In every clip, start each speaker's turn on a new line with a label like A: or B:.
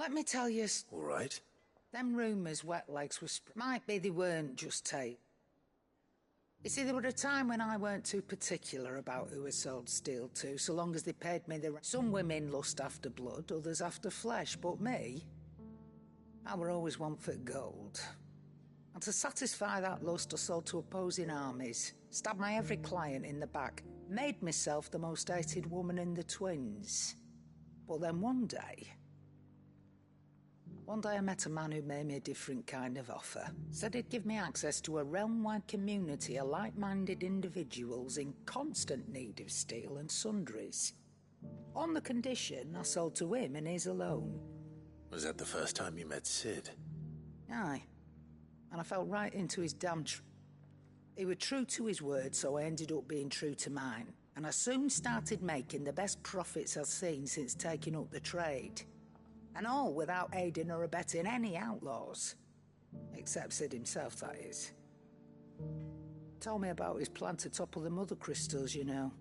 A: Let me tell you...
B: All right.
A: Them rumours wet legs were... Might be they weren't just tape. You see, there were a time when I weren't too particular about who I sold steel to, so long as they paid me the... Some women lust after blood, others after flesh, but me... I were always one for gold. And to satisfy that lust, I sold to opposing armies, stabbed my every client in the back, made myself the most hated woman in the twins. But then one day I met a man who made me a different kind of offer. Said he'd give me access to a realm-wide community of like-minded individuals in constant need of steel and sundries. On the condition I sold to him and his alone.
B: Was that the first time you met Sid?
A: Aye. And I fell right into his damn He was true to his word, so I ended up being true to mine. And I soon started making the best profits I've seen since taking up the trade. And all without aiding or abetting any outlaws. Except Sid himself, that is. Told me about his plan to topple the mother crystals, you know.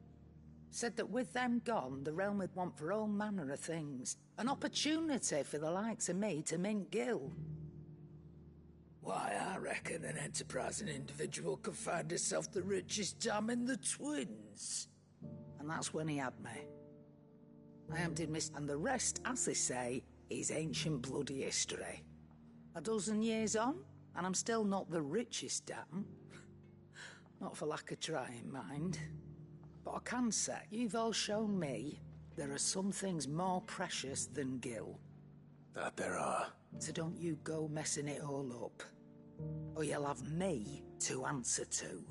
A: Said that with them gone, the realm would want for all manner of things. An opportunity for the likes of me to mint gil. Why, I reckon an enterprising individual could find herself the richest dam in the twins. And that's when he had me. I emptied my... And the rest, as they say, is ancient bloody history. A dozen years on, and I'm still not the richest dam. Not for lack of trying, mind. But I can say, you've all shown me there are some things more precious than gil.
B: That there are.
A: So don't you go messing it all up. Or you'll have me to answer to.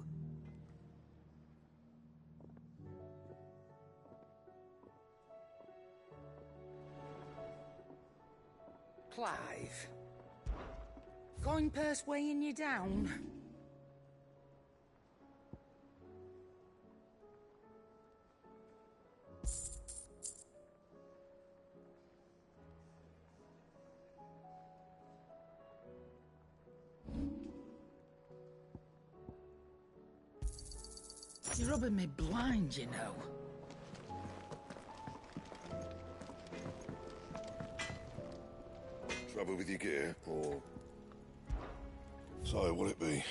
A: Clive. Coin purse weighing you down? You're rubbing me blind, you know.
C: Trouble with your gear, or... So, what'll it be?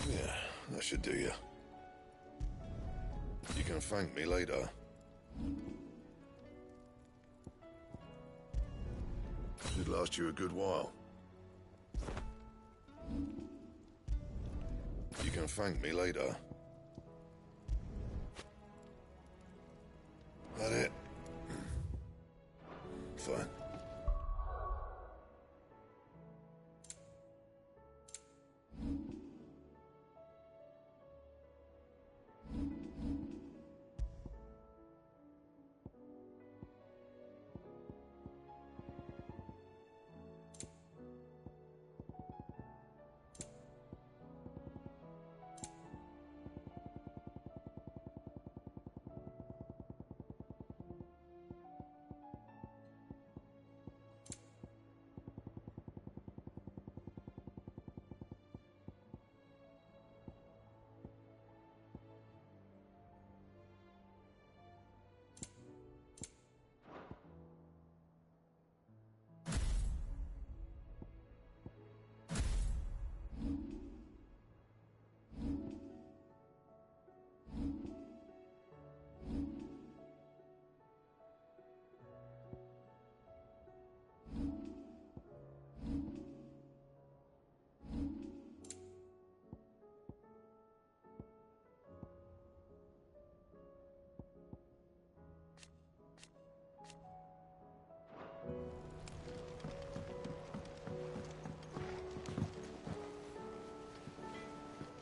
C: Yeah, that should do you. You can thank me later. Should last you a good while. You can thank me later. That it? Fine.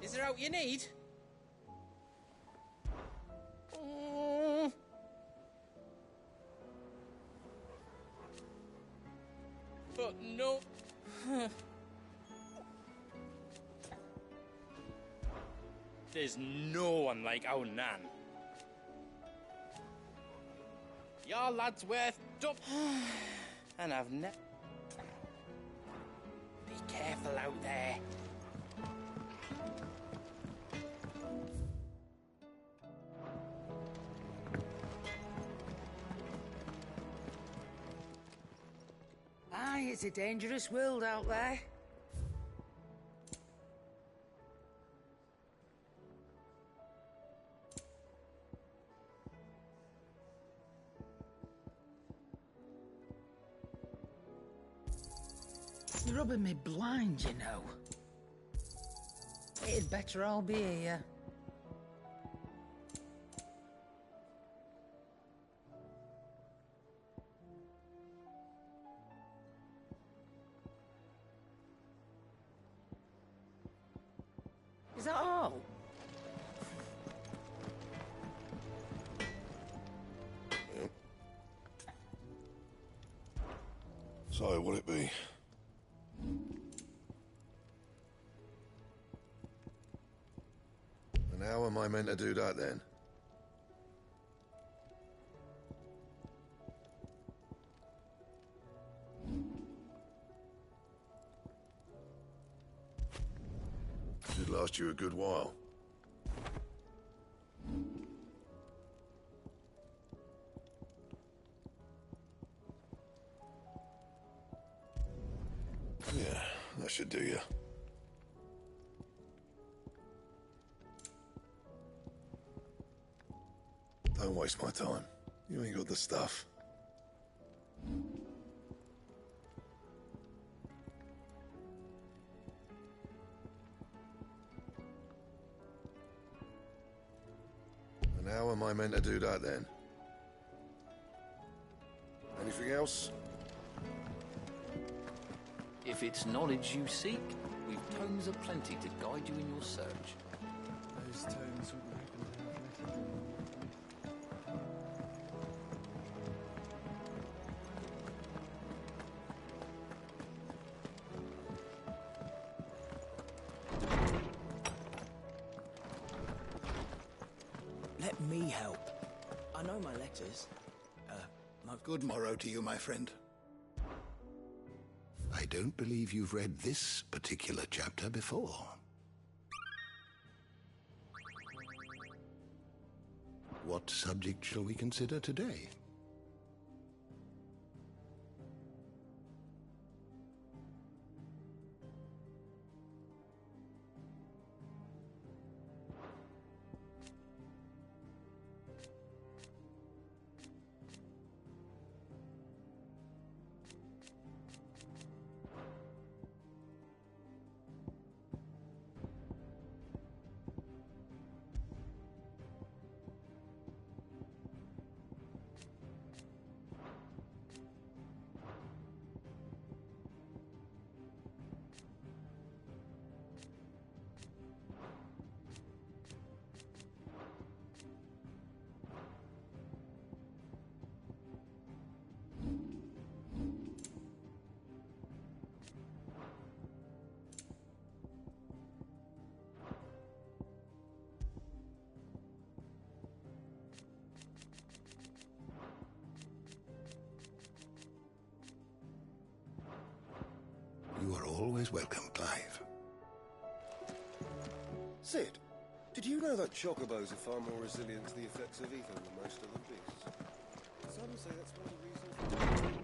D: Is there out you need? But no. There's no one like our Nan. Your lad's worth and I've Be careful out there.
A: it's a dangerous world out there. You're rubbing me blind, you know. It'd better all be here. Is that all?
C: Yep. So, what'll it be? And how am I meant to do that, then? Should last you a good while. Yeah, that should do you. Don't waste my time. You ain't got the stuff. And how am I meant to do that, then? Anything else?
E: If it's knowledge you seek, we've tomes aplenty to guide you in your search.
F: Those tomes wouldn't happen to have little.
G: Let me help. I know my letters.
H: Good morrow to you, my friend. I don't believe you've read this particular chapter before. What subject shall we consider today? You are always welcome, Clive.
I: Sid, did you know that chocobos are far more resilient to the effects of ether than most other beasts? Some say that's one of the reasons...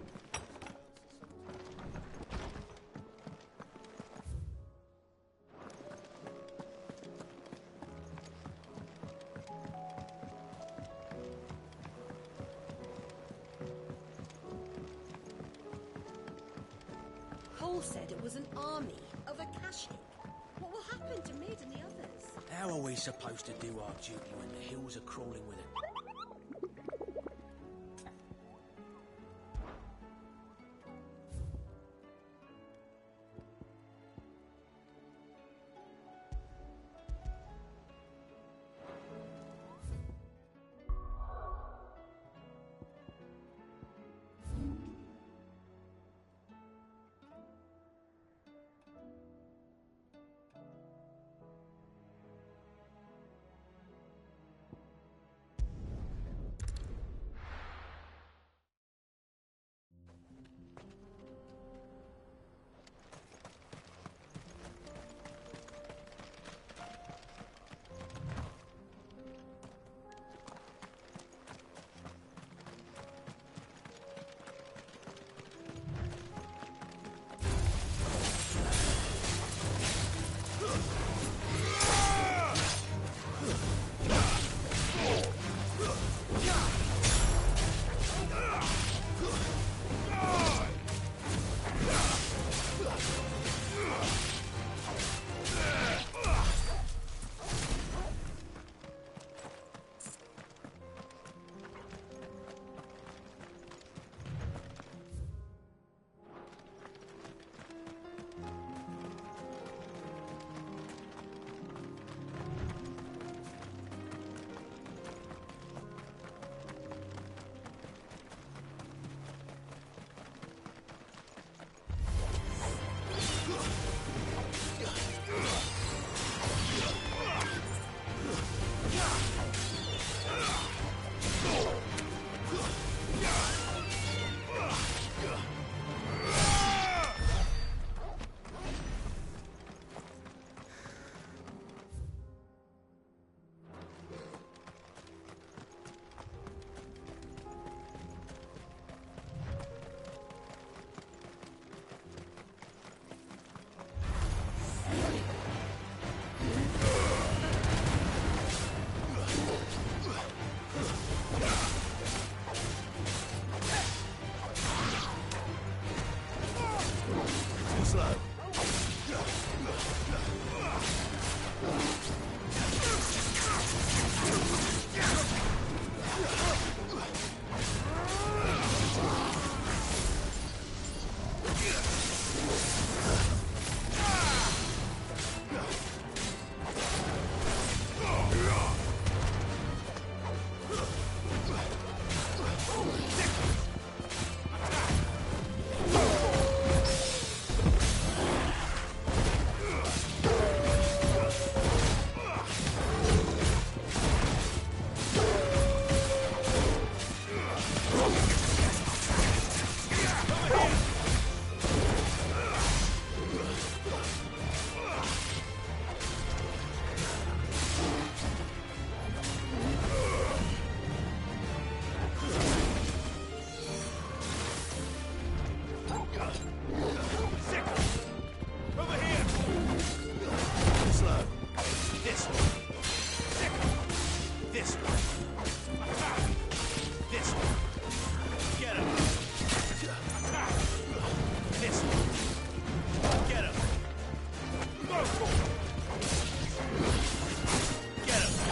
J: Cole said it was an army of Akashic. What will happen to Mid and the others?
G: How are we supposed to do our duty when the hills are crawling with it? This one. This one. This one. Get him. This one. Get him. Go for it. Get him.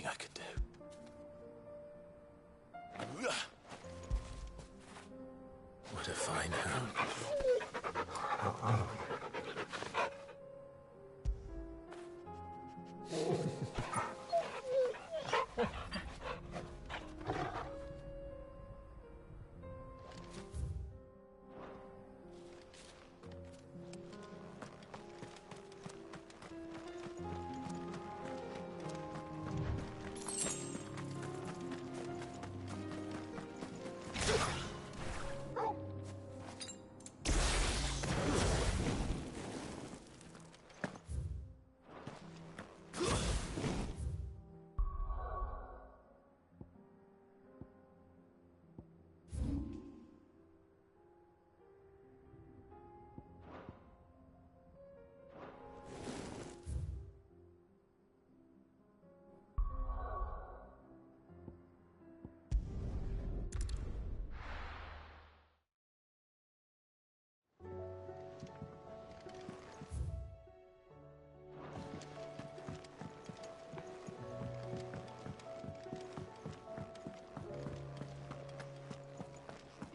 B: I could do. What a fine hound.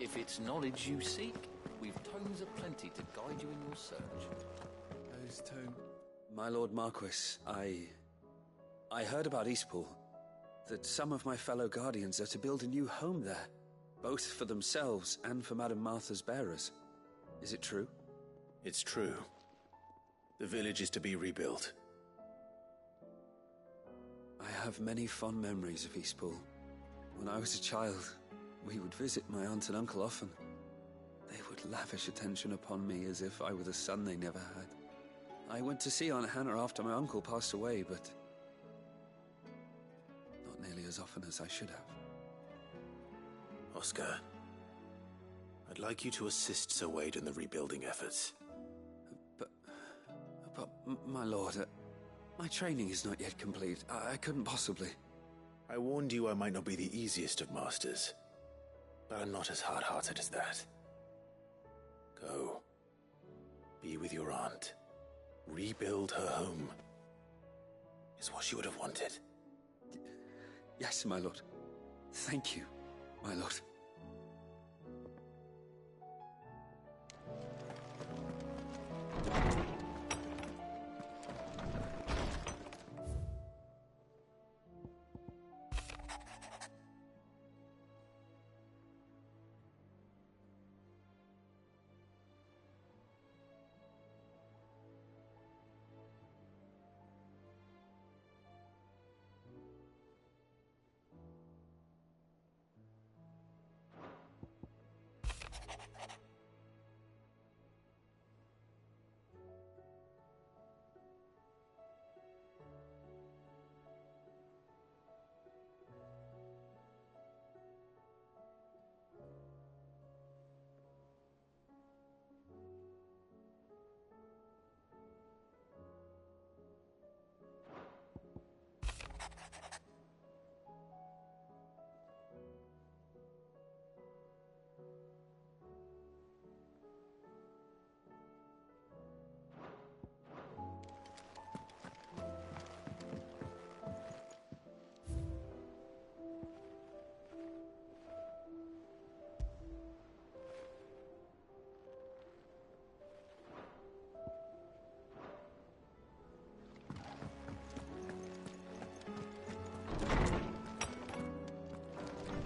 E: If it's knowledge you seek, we've tomes aplenty to guide you in your search.
F: Those tomes.
K: My Lord Marquis, I heard about Eastpool. That some of my fellow guardians are to build a new home there, both for themselves and for Madame Martha's bearers. Is it true?
B: It's true. The village is to be rebuilt.
K: I have many fond memories of Eastpool. When I was a child, we would visit my aunt and uncle often. They would lavish attention upon me as if I were the son they never had. I went to see Aunt Hannah after my uncle passed away, but not nearly as often as I should have.
B: Oscar, I'd like you to assist Sir Wade in the rebuilding efforts.
K: But my lord, my training is not yet complete. I couldn't possibly.
B: I warned you I might not be the easiest of masters, but I'm not as hard-hearted as that. Go. Be with your aunt. Rebuild her home. Is what she would have wanted.
K: Yes, my lord. Thank you, my lord.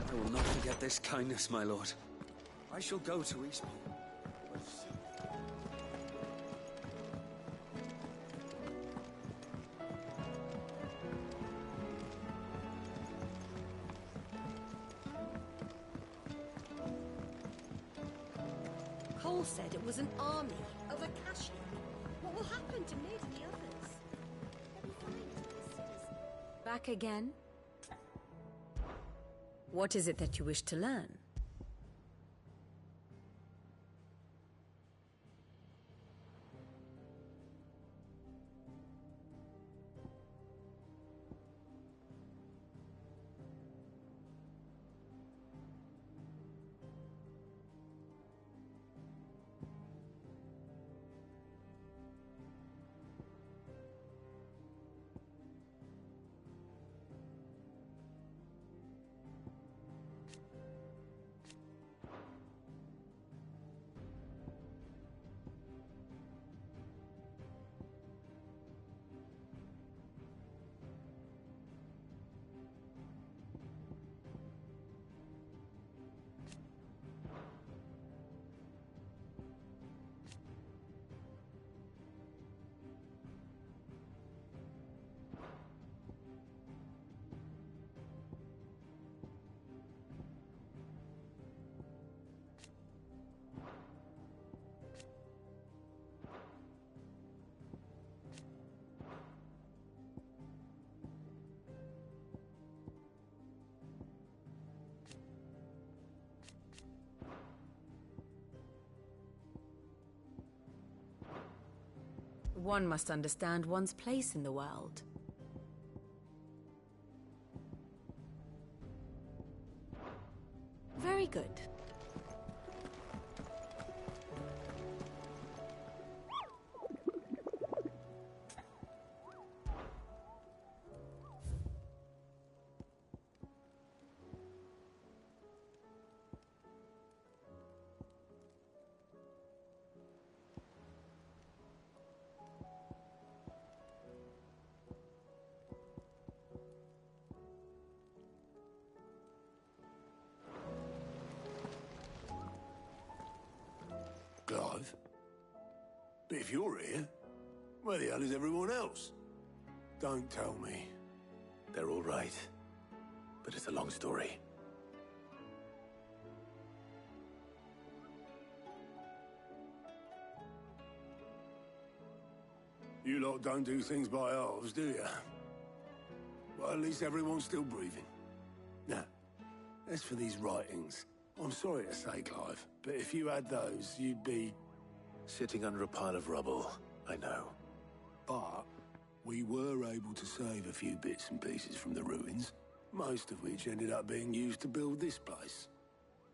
K: I will not forget this kindness, my lord. I shall go to Eastpool.
J: Cole said it was an army of a Akashic. What will happen to Mid and the others? They'll be fine. Back again? What is it that you wish to learn?
L: One must understand one's place in the world. Very good.
M: Clive? But if you're here, where the hell is everyone else? Don't tell me.
B: They're all right. But it's a long story.
M: You lot don't do things by halves, do you? Well, at least everyone's still breathing. Now, as for these writings, I'm sorry to say, Clive, but if you had those, you'd be...
B: Sitting under a pile of rubble, I know.
M: But we were able to save a few bits and pieces from the ruins, most of which ended up being used to build this place.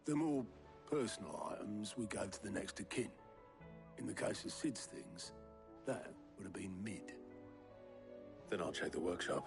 M: The more personal items we gave to the next of kin. In the case of Sid's things, that would have been mid.
B: Then I'll check the workshop.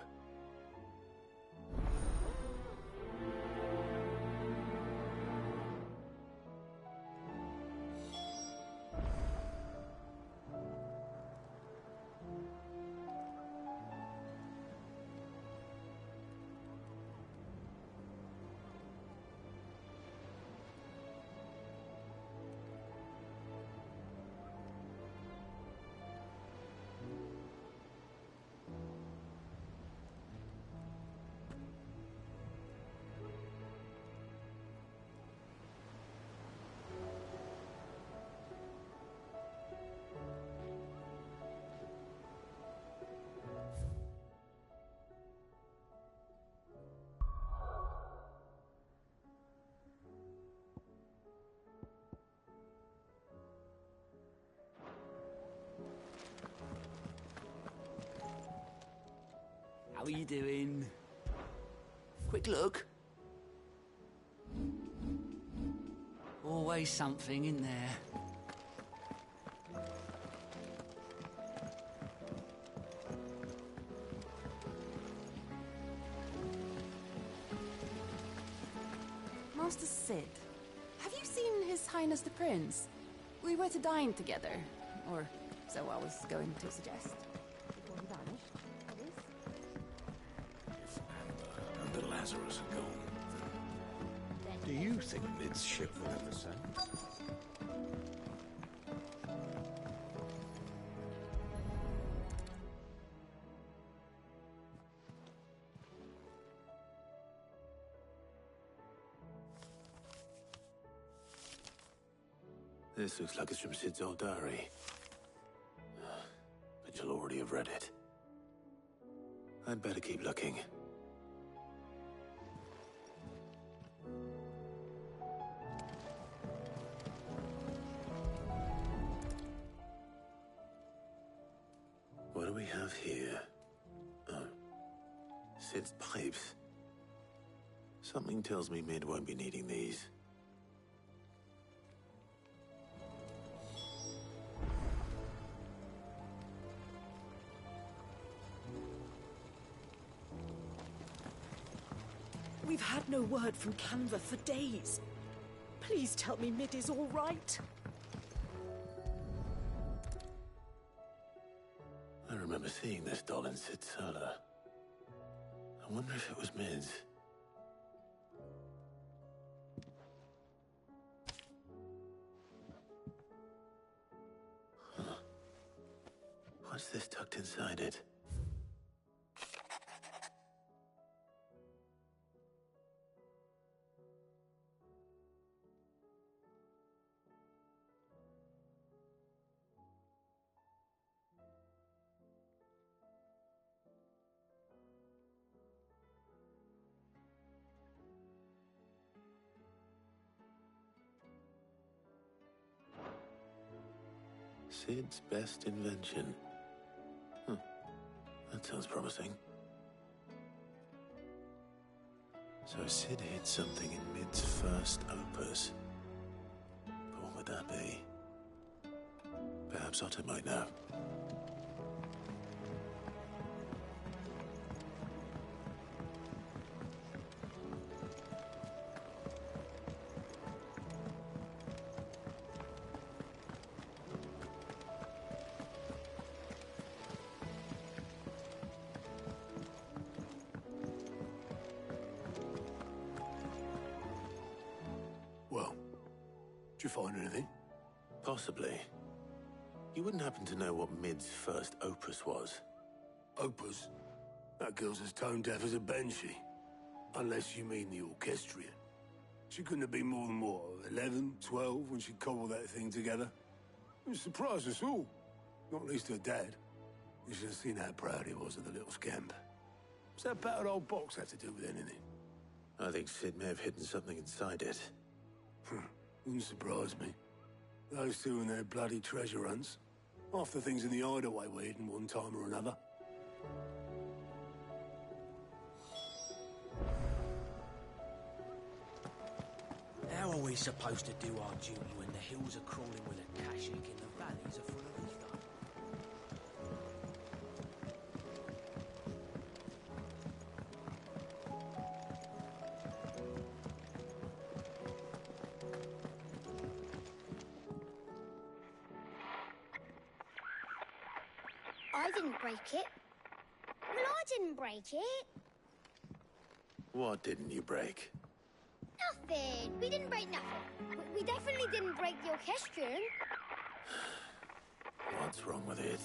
N: How are you doing? Quick look. Always something in there.
L: Master Sid, have you seen His Highness the Prince? We were to dine together, or so I was going to suggest. Before he vanished, that is.
H: If Amber and Lazarus are gone, then do you think Mid's ship will ever sail?
B: This looks like it's from Sid's old diary. But you'll already have read it. I'd better keep looking. What do we have here? Oh. Sid's pipes. Something tells me Mid won't be needing these.
O: We've had no word from Canva for days. Please tell me Mid is all right.
B: I remember seeing this doll in Sid's cellar. I wonder if it was Mid's. Huh. What's this tucked inside it? Sid's best invention. That sounds promising. So Sid hid something in Mid's first opus. But what would that be? Perhaps Otto might know.
M: Well, did you find anything?
B: Possibly. You wouldn't happen to know what Mid's first opus was?
M: Opus? That girl's as tone deaf as a banshee. Unless you mean the orchestrion. She couldn't have been more than, what, 11, 12 when she cobbled that thing together? It surprised us all. Not least her dad. You should have seen how proud he was of the little scamp. What's that battered old box have to do with anything?
B: I think Sid may have hidden something inside it.
M: Wouldn't surprise me. Those two and their bloody treasure hunts. Half the things in the hideaway were hidden one time or another.
N: How are we supposed to do our duty when the hills are crawling with a cash and the valleys are full of ether?
P: I didn't break it. Well, I didn't break it.
B: What didn't you break?
P: Nothing. We didn't break nothing. We definitely didn't break the orchestrion.
B: What's wrong with it?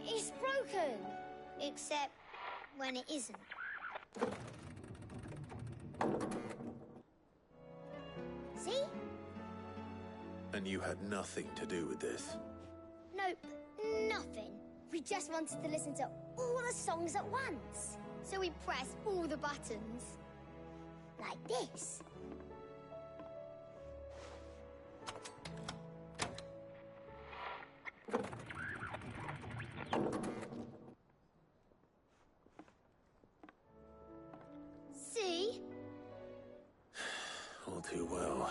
P: It's broken. Except when it isn't. See?
B: And you had nothing to do with this?
P: Nope. Nothing. We just wanted to listen to all the songs at once. So we pressed all the buttons. Like this. See?
B: All too well.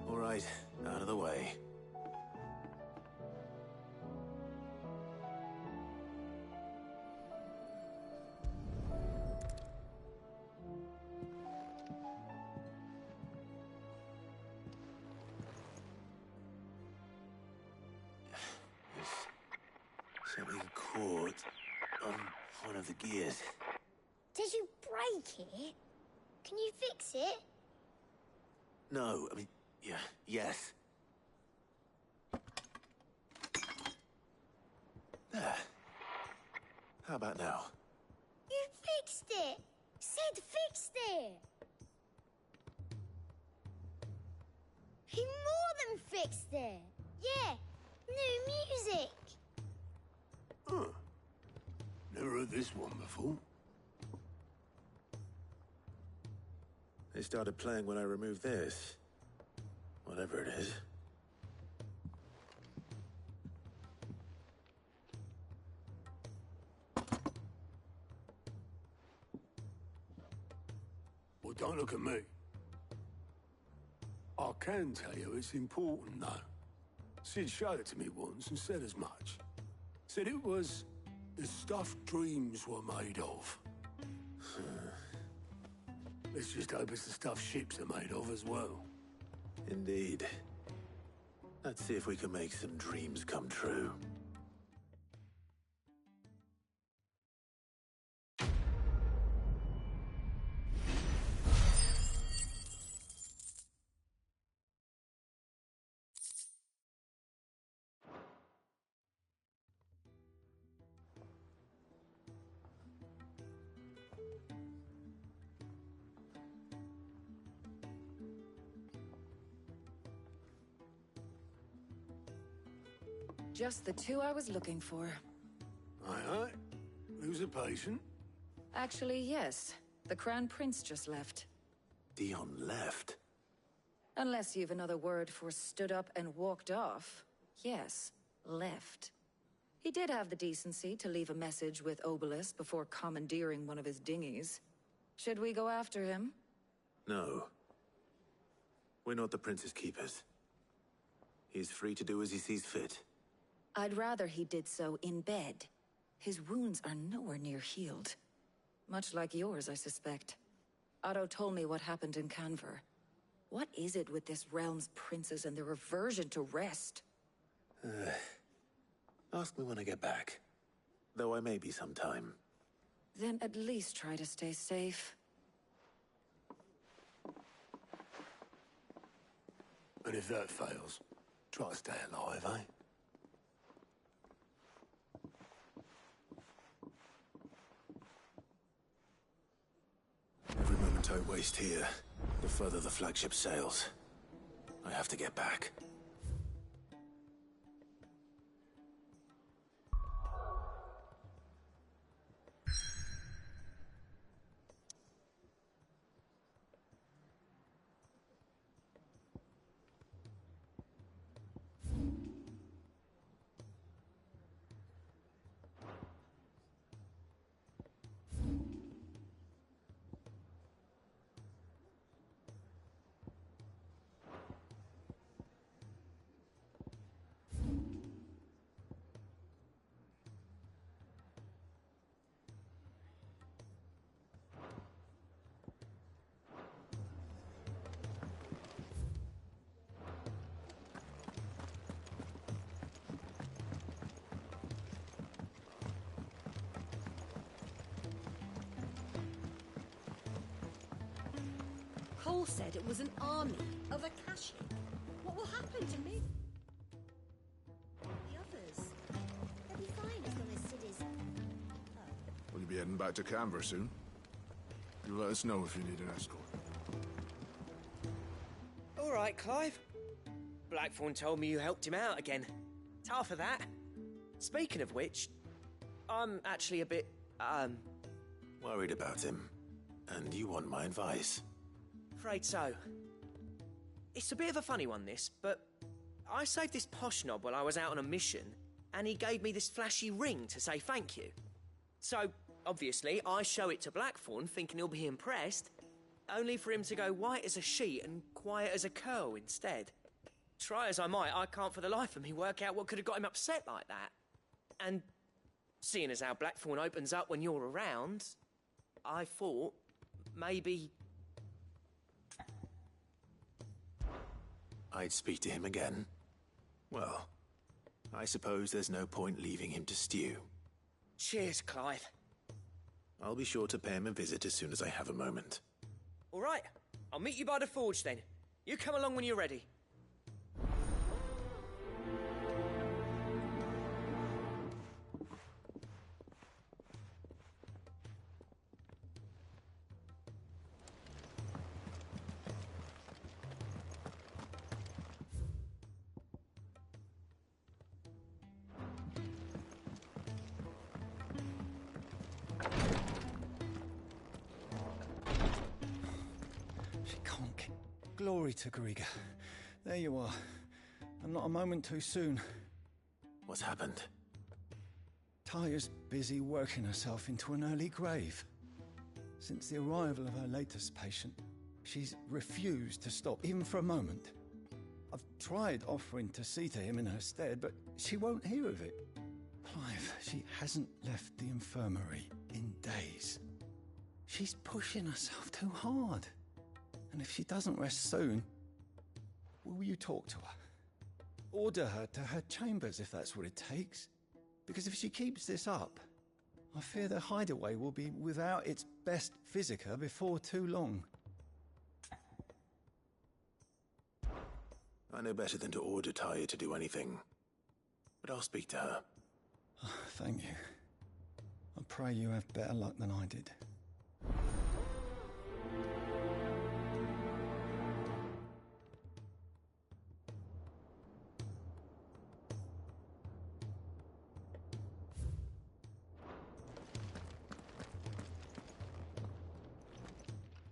B: All right, out of the way. Something caught on one of the gears.
P: Did you break it? Can you fix it?
B: No, I mean, yeah, yes. There. How about now?
P: You fixed it! Sid fixed it! He more than fixed it! Yeah, new music!
M: Huh. Never heard this one before.
B: They started playing when I removed this. Whatever it is.
M: Well, don't look at me. I can tell you it's important, though. Sid showed it to me once and said as much. Said it was the stuff dreams were made of. Let's just hope it's the stuff ships are made of as well.
B: Indeed. Let's see if we can make some dreams come true.
L: Just the two I was looking for.
M: Aye, aye. Who's a patient?
L: Actually, yes. The Crown Prince just left.
B: Dion left?
L: Unless you've another word for stood up and walked off. Yes, left.
Q: He did have the decency to leave a message with Obelisk before commandeering one of his dinghies. Should we go after him?
B: No. We're not the Prince's keepers. He's free to do as he sees fit.
Q: I'd rather he did so in bed. His wounds are nowhere near healed. Much like yours, I suspect. Otto told me what happened in Canver. What is it with this realm's princes and their aversion to rest?
B: Ask me when I get back. Though I may be sometime.
Q: Then at least try to stay safe.
M: And if that fails, try to stay alive, eh?
B: Every moment I waste here, the further the flagship sails. I have to get back.
J: Cole said it was an army of Akashi. What will happen to me? The others.
P: They'll be fine as long as Sid is...
H: Will you be heading back to Canver soon? You let us know if you need an escort.
N: All right, Clive. Blackthorn told me you helped him out again. Tough of that. Speaking of which, I'm actually a bit,
B: Worried about him. And you want my advice?
N: Afraid so. It's a bit of a funny one, this, but I saved this posh knob while I was out on a mission, and he gave me this flashy ring to say thank you. So, obviously, I show it to Blackthorn, thinking he'll be impressed, only for him to go white as a sheet and quiet as a curl instead. Try as I might, I can't for the life of me work out what could have got him upset like that. And seeing as how Blackthorn opens up when you're around, I thought maybe...
B: I'd speak to him again. Well, I suppose there's no point leaving him to stew.
N: Cheers, Clive.
B: I'll be sure to pay him a visit as soon as I have a moment.
N: All right, I'll meet you by the forge then. You come along when you're ready.
F: Glory to Griga. There you are. And not a moment too soon.
B: What's happened?
F: Taya's busy working herself into an early grave. Since the arrival of her latest patient, she's refused to stop, even for a moment. I've tried offering to see to him in her stead, but she won't hear of it. Clive, she hasn't left the infirmary in days. She's pushing herself too hard. And if she doesn't rest soon, will you talk to her? Order her to her chambers if that's what it takes. Because if she keeps this up, I fear the hideaway will be without its best physica before too long.
B: I know better than to order Taya to do anything. But I'll speak to her.
F: Thank you. I pray you have better luck than I did.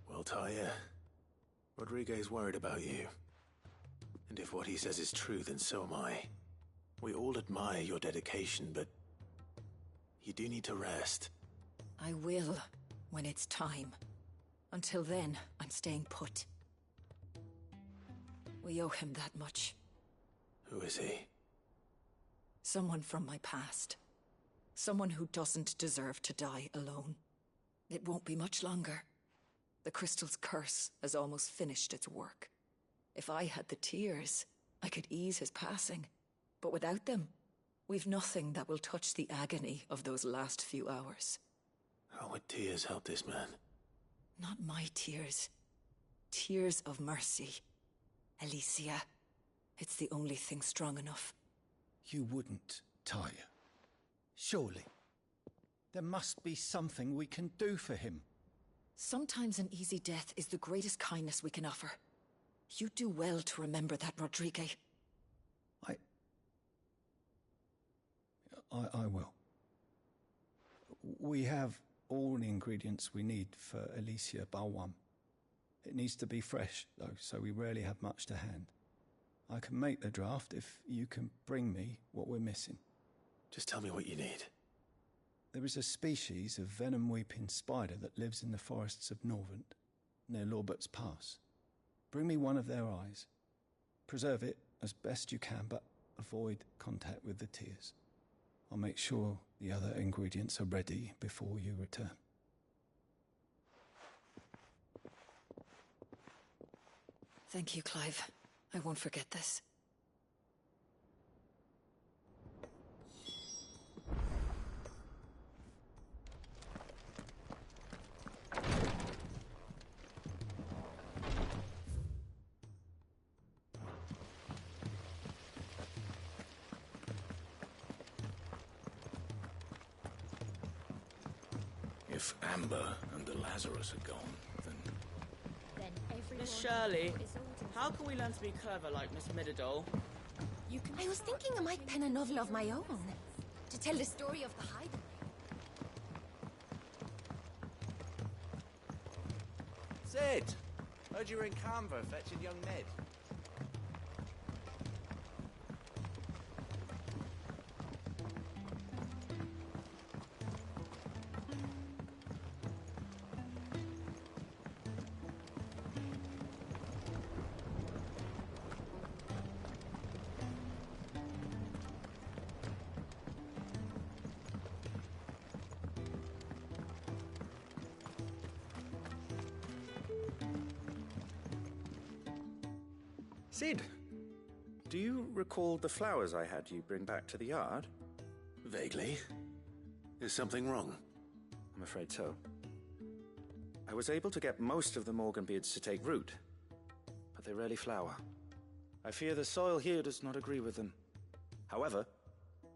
B: Well, Taya, Rodriguez worried about you. And if what he says is true, then so am I. We all admire your dedication, but You do need to rest.
O: I will, when it's time. Until then, I'm staying put. We owe him that much.
B: Who is he?
O: Someone from my past. Someone who doesn't deserve to die alone. It won't be much longer. The crystal's curse has almost finished its work. If I had the tears, I could ease his passing. But without them, we've nothing that will touch the agony of those last few hours.
B: How would tears help this man?
O: Not my tears. Tears of mercy. Alicia, it's the only thing strong enough.
F: You wouldn't, Tyre. Surely. There must be something we can do for him.
O: Sometimes an easy death is the greatest kindness we can offer. You do well to remember that, Rodrigue.
F: I will. We have all the ingredients we need for Alicia Balwam. It needs to be fresh, though, so we rarely have much to hand. I can make the draft if you can bring me what we're missing.
B: Just tell me what you need.
F: There is a species of venom-weeping spider that lives in the forests of Norvent, near Lorbert's Pass. Bring me one of their eyes. Preserve it as best you can, but avoid contact with the tears. I'll make sure the other ingredients are ready before you return.
O: Thank you, Clive. I won't forget this.
H: If Amber and the Lazarus are gone, then
N: Miss Shirley, how can we learn to be clever like Miss Midadol?
J: I was thinking I might pen a novel of my own. To tell the story of the Hideaway.
R: Sid! Heard you were in Canva fetching young Ned. Sid, do you recall the flowers I had you bring back to the yard?
B: Vaguely. Is something wrong?
R: I'm afraid so. I was able to get most of the Morganbeards to take root, but they rarely flower. I fear the soil here does not agree with them. However,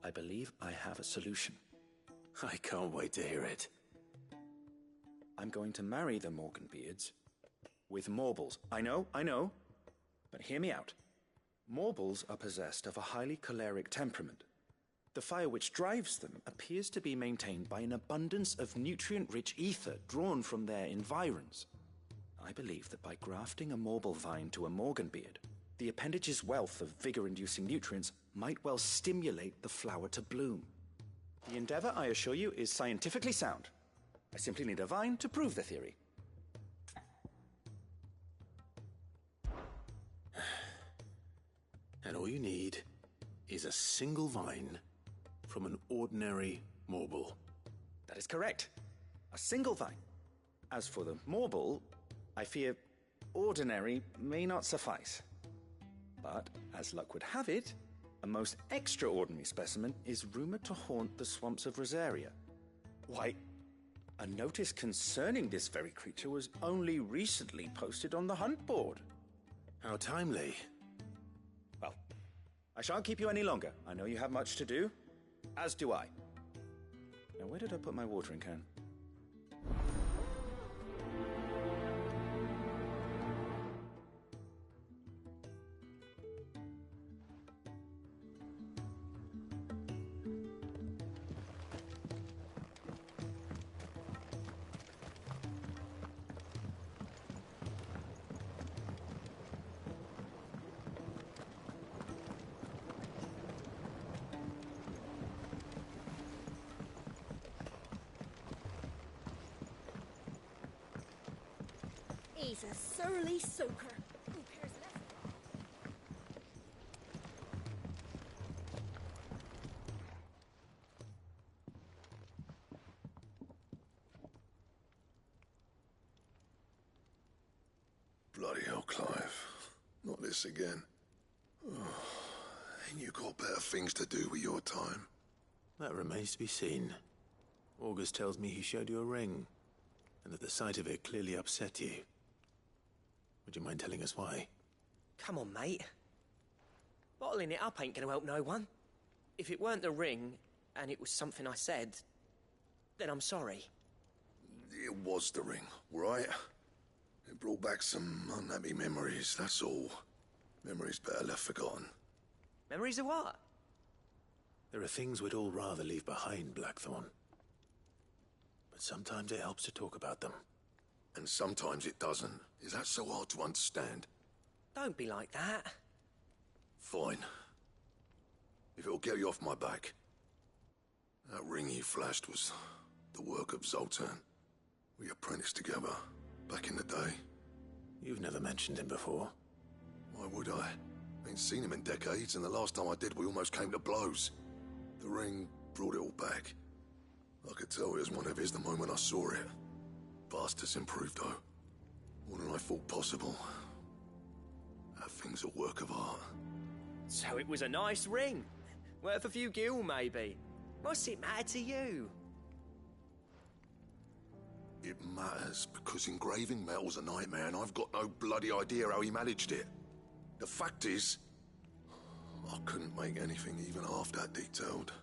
R: I believe I have a solution.
B: I can't wait to hear it.
R: I'm going to marry the Morganbeards with Morbles. I know. But hear me out. Morbles are possessed of a highly choleric temperament. The fire which drives them appears to be maintained by an abundance of nutrient-rich ether drawn from their environs. I believe that by grafting a Morble vine to a Morganbeard, the appendage's wealth of vigor-inducing nutrients might well stimulate the flower to bloom. The endeavor, I assure you, is scientifically sound. I simply need a vine to prove the theory.
B: And all you need is a single vine from an ordinary Morble.
R: That is correct. A single vine. As for the Morble, I fear ordinary may not suffice. But, as luck would have it, a most extraordinary specimen is rumored to haunt the swamps of Rosaria. Why, a notice concerning this very creature was only recently posted on the hunt board.
B: How timely.
R: Well, I shan't keep you any longer. I know you have much to do, as do I. Now, where did I put my watering can?
J: He's a surly soaker. Who cares less?
C: Bloody hell, Clive. Not this again. Oh, ain't you got better things to do with your time?
B: That remains to be seen. August tells me he showed you a ring, and that the sight of it clearly upset you. Would you mind telling us why?
N: Come on, mate. Bottling it up ain't gonna help no one. If it weren't the ring, and it was something I said, then I'm sorry.
C: It was the ring, right? It brought back some unhappy memories, that's all. Memories better left forgotten.
N: Memories of what?
B: There are things we'd all rather leave behind, Blackthorn. But sometimes it helps to talk about them.
C: And sometimes it doesn't. Is that so hard to understand?
N: Don't be like that.
C: Fine. If it'll get you off my back. That ring you flashed was the work of Zoltan. We apprenticed together, back in the day.
B: You've never mentioned him before.
C: Why would I? Ain't seen him in decades, and the last time I did, we almost came to blows. The ring brought it all back. I could tell it was one of his the moment I saw it. Bastard's improved, though. More than I thought possible. That thing's a work of art.
N: So it was a nice ring. Worth a few gil, maybe. What's it matter to you?
C: It matters because engraving metal's a nightmare, and I've got no bloody idea how he managed it. The fact is, I couldn't make anything even half that detailed.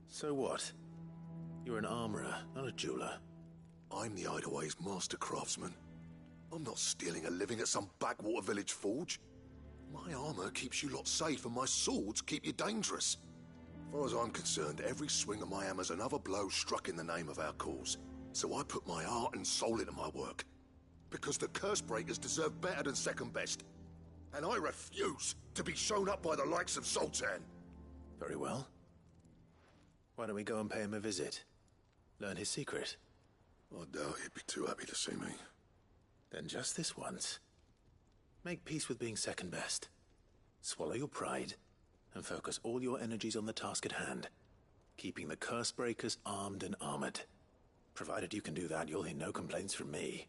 B: So what? You're an armorer, not a jeweler.
C: I'm the Hideaway's master craftsman. I'm not stealing a living at some backwater village forge. My armor keeps you lot safe, and my swords keep you dangerous. As far as I'm concerned, every swing of my hammer's another blow struck in the name of our cause. So I put my heart and soul into my work. Because the curse breakers deserve better than second best. And I refuse to be shown up by the likes of Zoltan.
B: Very well. Why don't we go and pay him a visit? Learn his secret.
C: I doubt he'd be too happy to see me.
B: Then just this once. Make peace with being second best. Swallow your pride, and focus all your energies on the task at hand. Keeping the curse breakers armed and armored. Provided you can do that, you'll hear no complaints from me.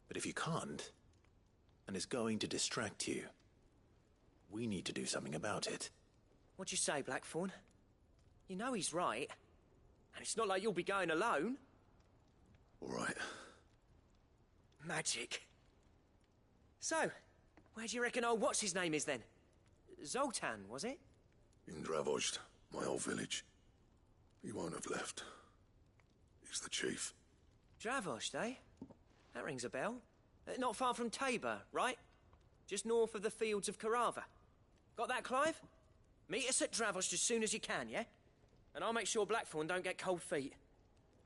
B: But if you can't, and it's going to distract you, we need to do something about it.
N: What'd you say, Blackthorn? You know he's right. And it's not like you'll be going alone.
C: All right.
N: Magic. So, where do you reckon old what's-his-name is then? Zoltan, was it?
C: In Dravozd, my old village. He won't have left. He's the chief.
N: Dravozd, eh? That rings a bell. Not far from Tabor, right? Just north of the fields of Carava. Got that, Clive? Meet us at Dravozd as soon as you can, yeah? And I'll make sure Blackthorn don't get cold feet.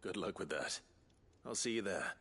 B: Good luck with that. I'll see you there.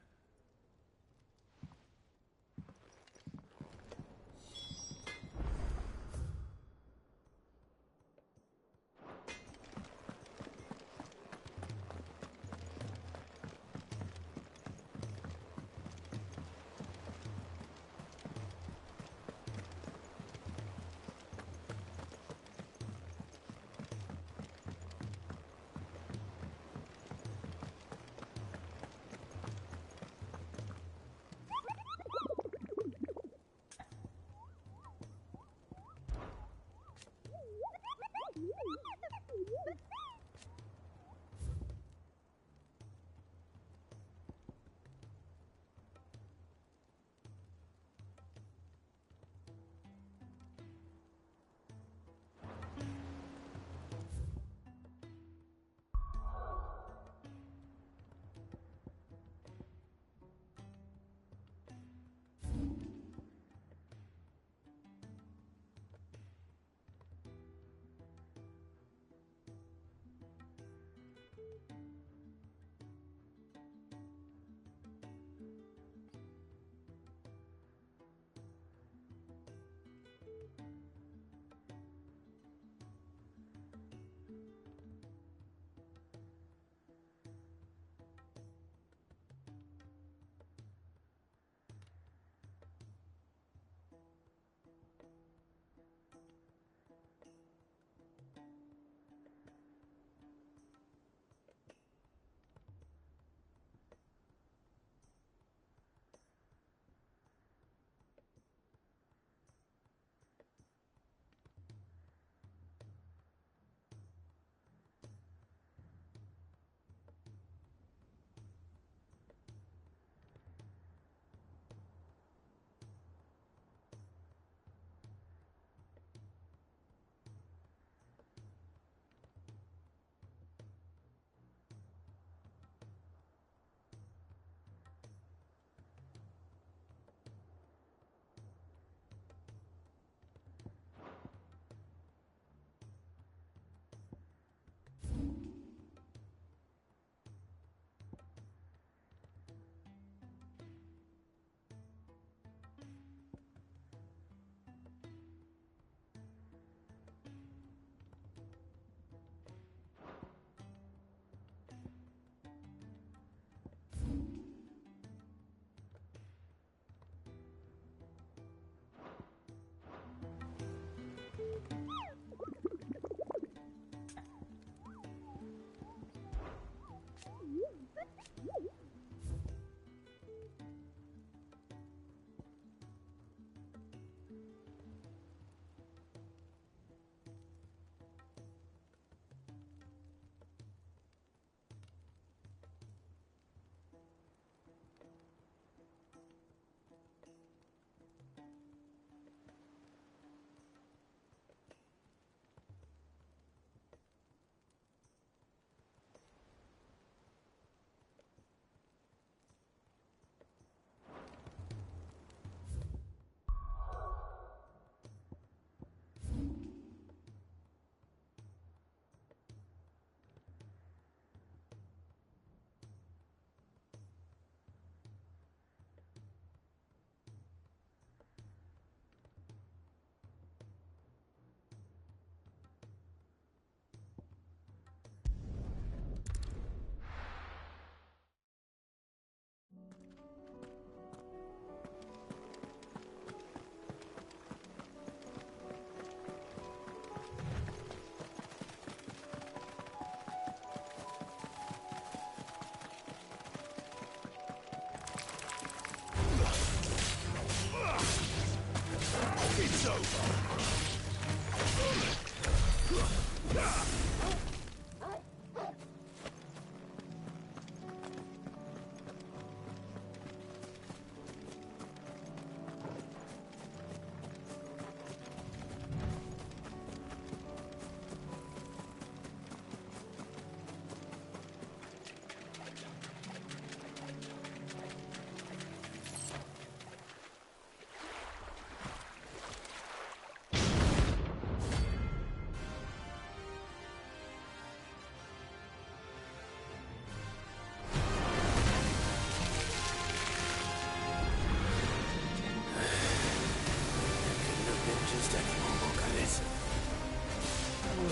G: it's over.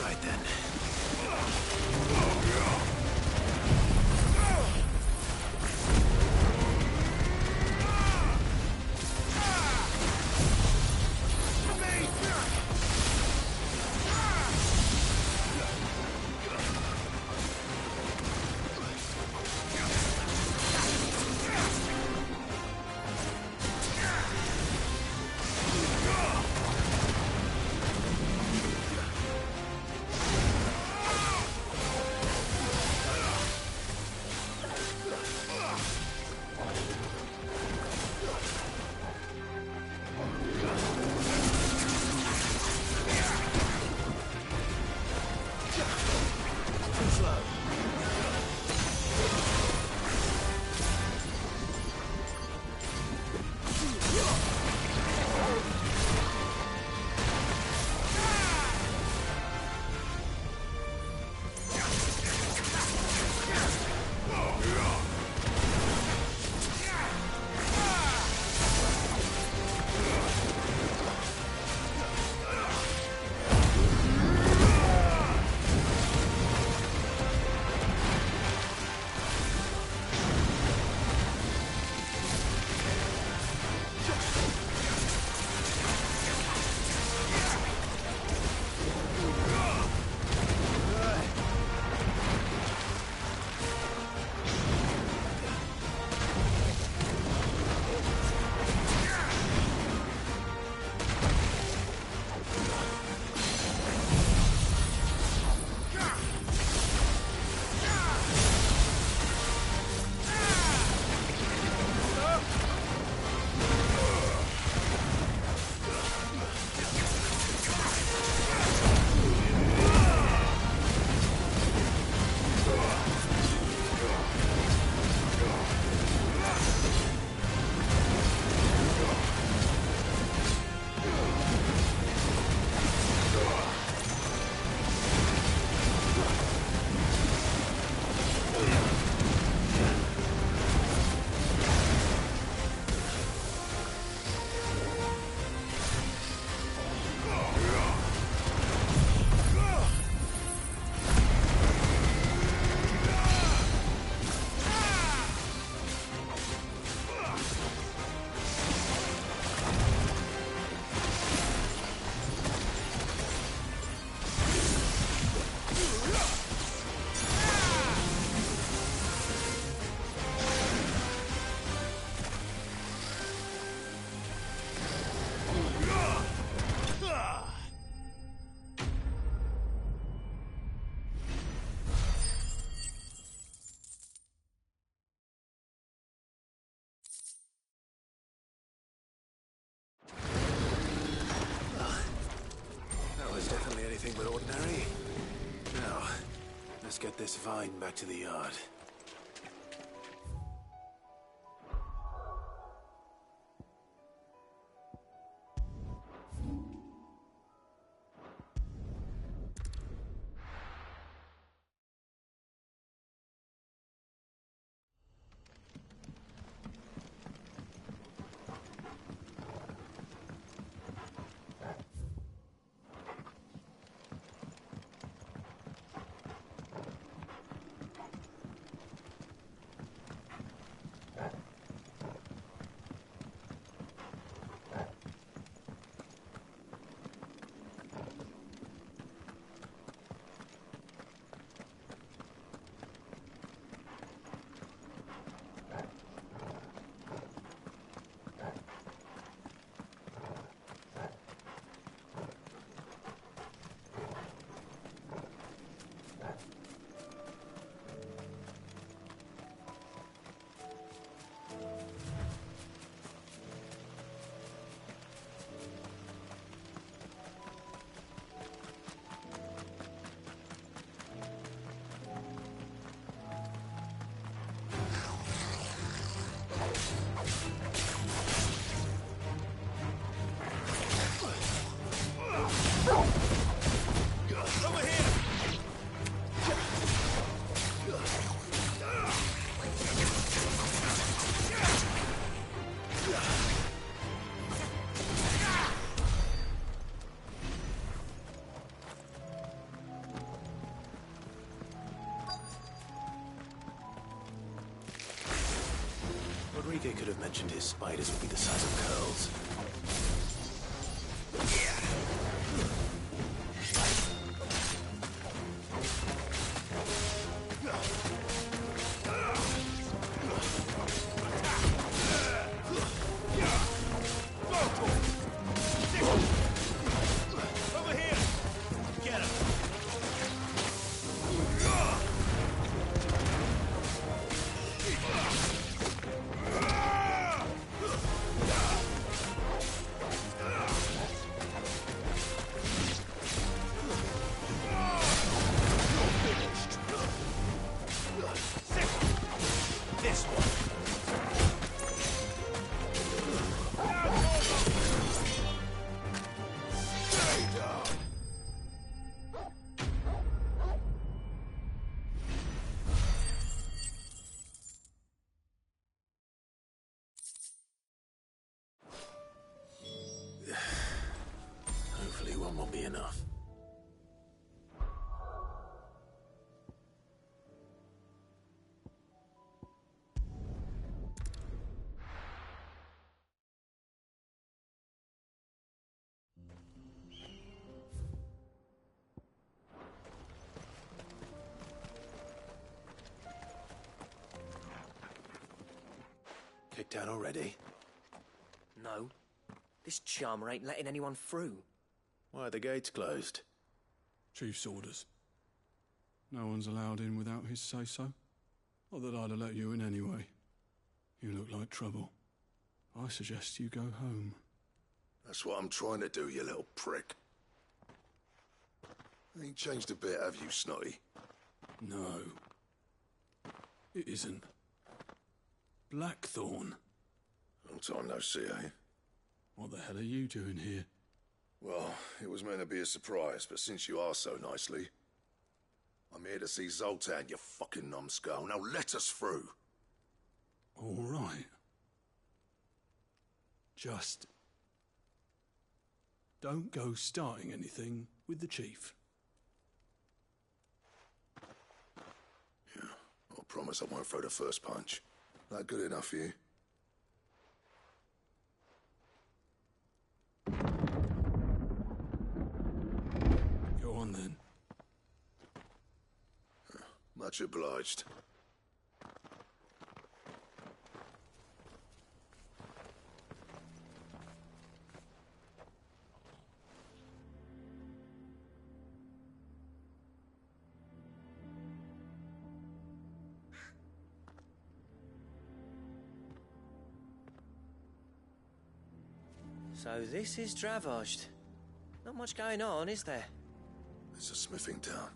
B: Right then. Anything but ordinary. Now, let's get this vine back to the yard. imagined his spiders would be the size of curls.
G: Over here! Get him! This one.
B: Hopefully one won't be enough. Kicked out already?
N: No. This charmer ain't letting anyone through.
B: Why are the gates closed?
M: Chief's orders. No one's allowed in without his say-so. Not that I'd have let you in anyway. You look like trouble. I suggest you go home.
C: That's what I'm trying to do, you little prick. Ain't changed a bit, have you, Snotty?
M: No. It isn't. Blackthorn.
C: Long time no see, eh?
M: What the hell are you doing here?
C: Well, it was meant to be a surprise, but since you asked so nicely, I'm here to see Zoltan, you fucking numbskull. Now let us through.
M: All right. Just don't go starting anything with the chief.
C: Yeah, I promise I won't throw the first punch. That good enough for you?
M: Go on then.
C: Much obliged.
N: So this is Dravoged. Not much going on, is there?
C: It's a smithing town.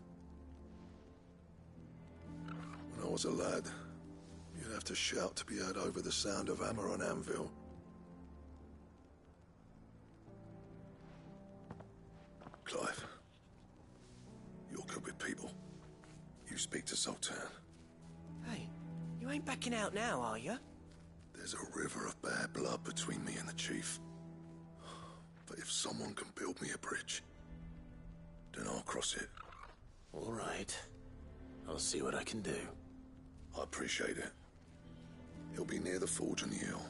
C: When I was a lad, you'd have to shout to be heard over the sound of hammer on anvil. Clive, you're good with people. You speak to Zoltan.
N: Hey, you ain't backing out now, are you?
C: There's a river of bad blood between me and the chief. But if someone can build me a bridge, then I'll cross it.
B: All right. I'll see what I can do.
C: I appreciate it. It'll be near the forge on the hill.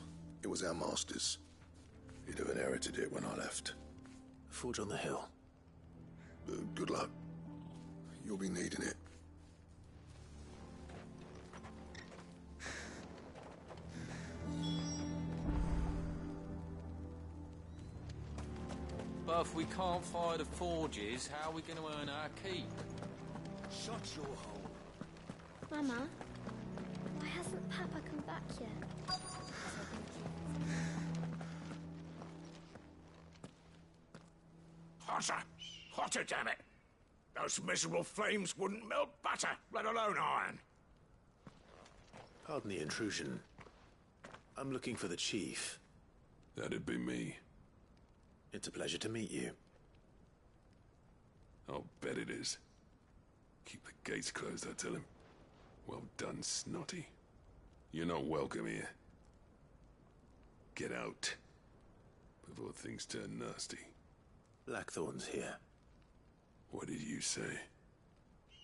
C: It was our master's. He'd have inherited it when I left.
B: The forge on the hill?
C: Good luck. You'll be needing it.
E: But if we can't fire the forges, how are we going to earn our keep?
G: Shut your hole.
P: Mama, why hasn't Papa come back yet?
H: Hotter! Hotter, damn it! Those miserable flames wouldn't melt butter, let alone iron.
B: Pardon the intrusion. I'm looking for the chief.
M: That'd be me.
B: It's a pleasure to meet you.
M: I'll bet it is. Keep the gates closed, I tell him. Well done, Snotty. You're not welcome here. Get out. Before things turn nasty.
B: Blackthorn's here.
M: What did you say?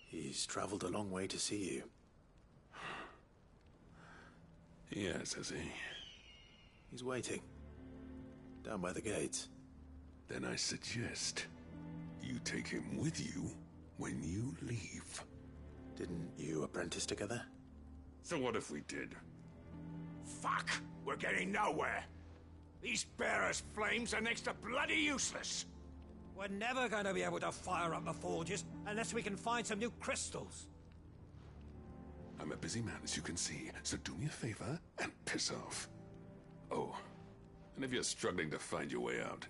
B: He's traveled a long way to see you.
M: He has he?
B: He's waiting. Down by the gates.
M: Then I suggest you take him with you when you leave.
B: Didn't you apprentice together?
H: So what if we did? Fuck! We're getting nowhere! These bearers' flames are next to bloody useless!
S: We're never going to be able to fire up the forges unless we can find some new crystals.
M: I'm a busy man, as you can see, so do me a favor and piss off. Oh, and if you're struggling to find your way out,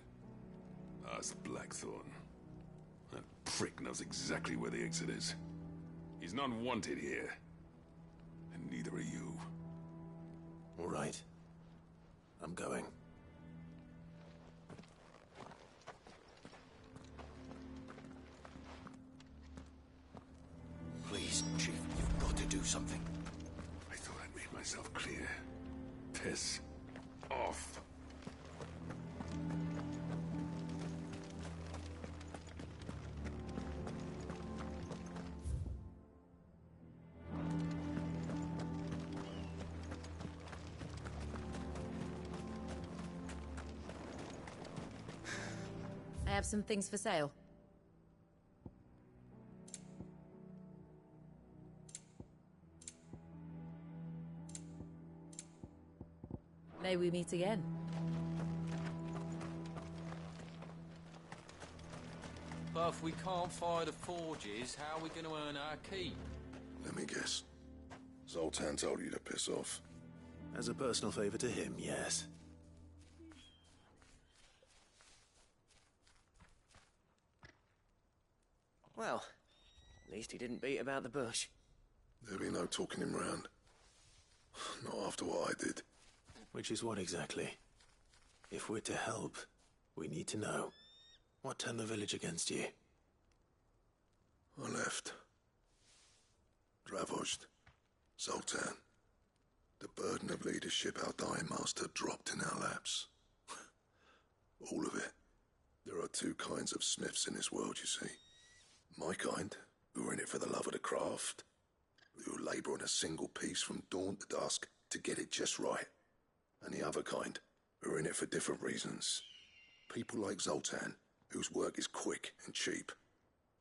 M: ask Blackthorn. That prick knows exactly where the exit is. He's not wanted here. And neither are you.
B: All right. I'm going.
H: Please, Chief, you've got to do something.
M: I thought I'd made myself clear. Piss off.
Q: I have some things for sale. May we meet again?
E: But if we can't fire the forges, how are we going to earn our keep?
C: Let me guess. Zoltan told you to piss off.
B: As a personal favor to him, yes.
N: Well, at least he didn't beat about the bush.
C: There'll be no talking him round. Not after what I did.
B: Which is what exactly? If we're to help, we need to know. What turned the village against you?
C: I left. Dravozd. Zoltan. The burden of leadership our dying master dropped in our laps. All of it. There are two kinds of smiths in this world, you see. My kind, who are in it for the love of the craft, who labour on a single piece from dawn to dusk to get it just right. And the other kind, who are in it for different reasons. People like Zoltan, whose work is quick and cheap.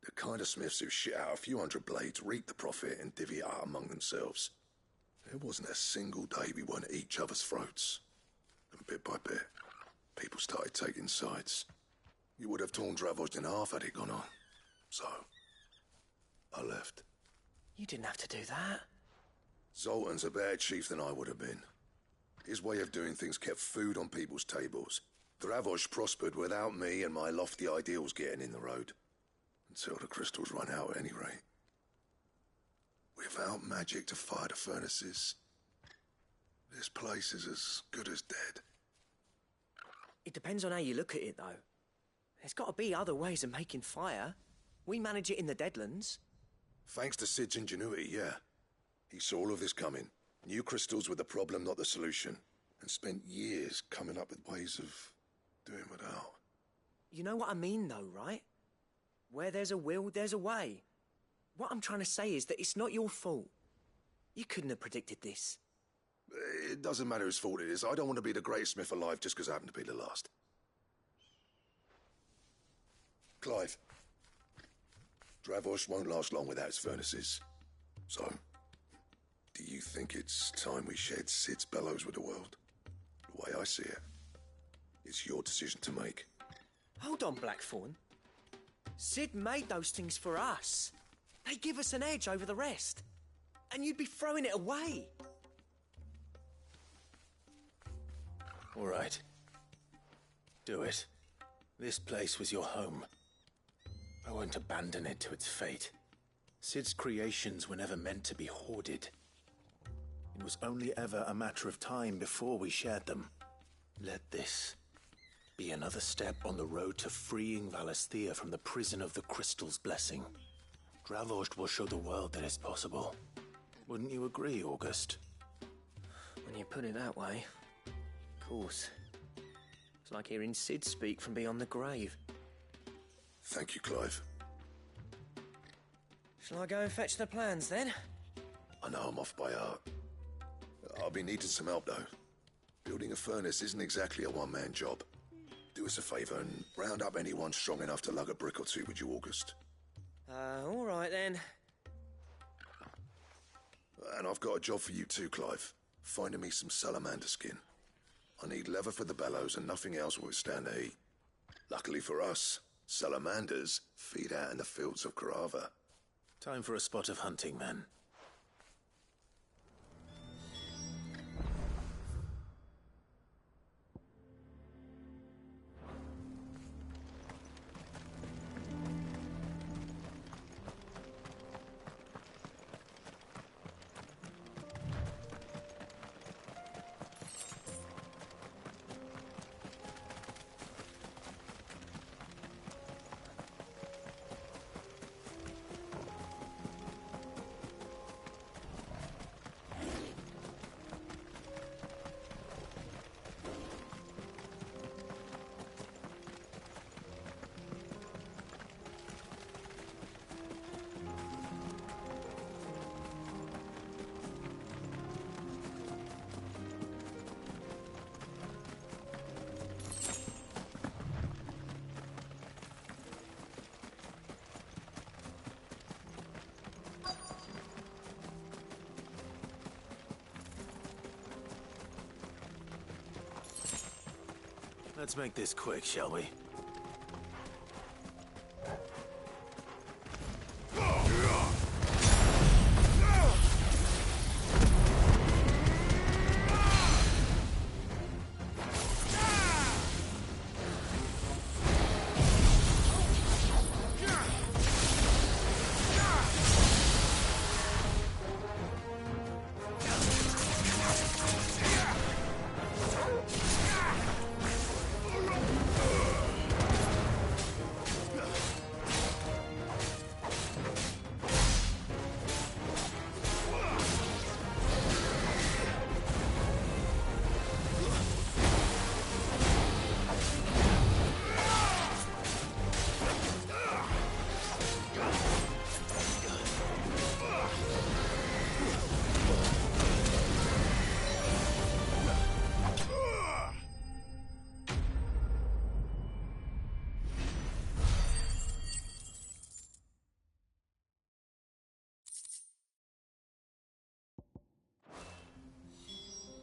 C: The kind of smiths who shit out a few hundred blades, reap the profit, and divvy it out among themselves. There wasn't a single day we weren't at each other's throats. And bit by bit, people started taking sides. You would have torn Dravozd in half had it gone on. So, I left.
N: You didn't have to do that.
C: Zoltan's a better chief than I would have been. His way of doing things kept food on people's tables. Dravozd prospered without me and my lofty ideals getting in the road. Until the crystals run out at any rate. Without magic to fire the furnaces, this place is as good as dead.
N: It depends on how you look at it, though. There's got to be other ways of making fire. We manage it in the Deadlands.
C: Thanks to Sid's ingenuity, yeah. He saw all of this coming. Knew crystals were the problem, not the solution. And spent years coming up with ways of doing without.
N: You know what I mean, though, right? Where there's a will, there's a way. What I'm trying to say is that it's not your fault. You couldn't have predicted this.
C: It doesn't matter whose fault it is. I don't want to be the greatest smith alive just because I happen to be the last. Clive. Dravozd won't last long without his furnaces. So, do you think it's time we shed Sid's bellows with the world? The way I see it, it's your decision to make.
N: Hold on, Blackthorn. Sid made those things for us. They give us an edge over the rest. And you'd be throwing it away.
B: All right. Do it. This place was your home. I won't abandon it to its fate. Sid's creations were never meant to be hoarded. It was only ever a matter of time before we shared them. Let this be another step on the road to freeing Valisthea from the prison of the Crystal's blessing. Dravozd will show the world that it's possible. Wouldn't you agree, August?
N: When you put it that way, of course. It's like hearing Sid speak from beyond the grave.
C: Thank you, Clive.
N: Shall I go and fetch the plans, then?
C: I know I'm off by heart. I'll be needing some help, though. Building a furnace isn't exactly a one-man job. Do us a favour and round up anyone strong enough to lug a brick or two with you, August.
N: All right then.
C: And I've got a job for you too, Clive. Finding me some salamander skin. I need leather for the bellows and nothing else will withstand the heat. Luckily for us, salamanders feed out in the fields of Carava.
B: Time for a spot of hunting, men. Let's make this quick, shall we?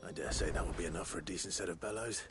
B: I dare say that will be enough for a decent set of bellows.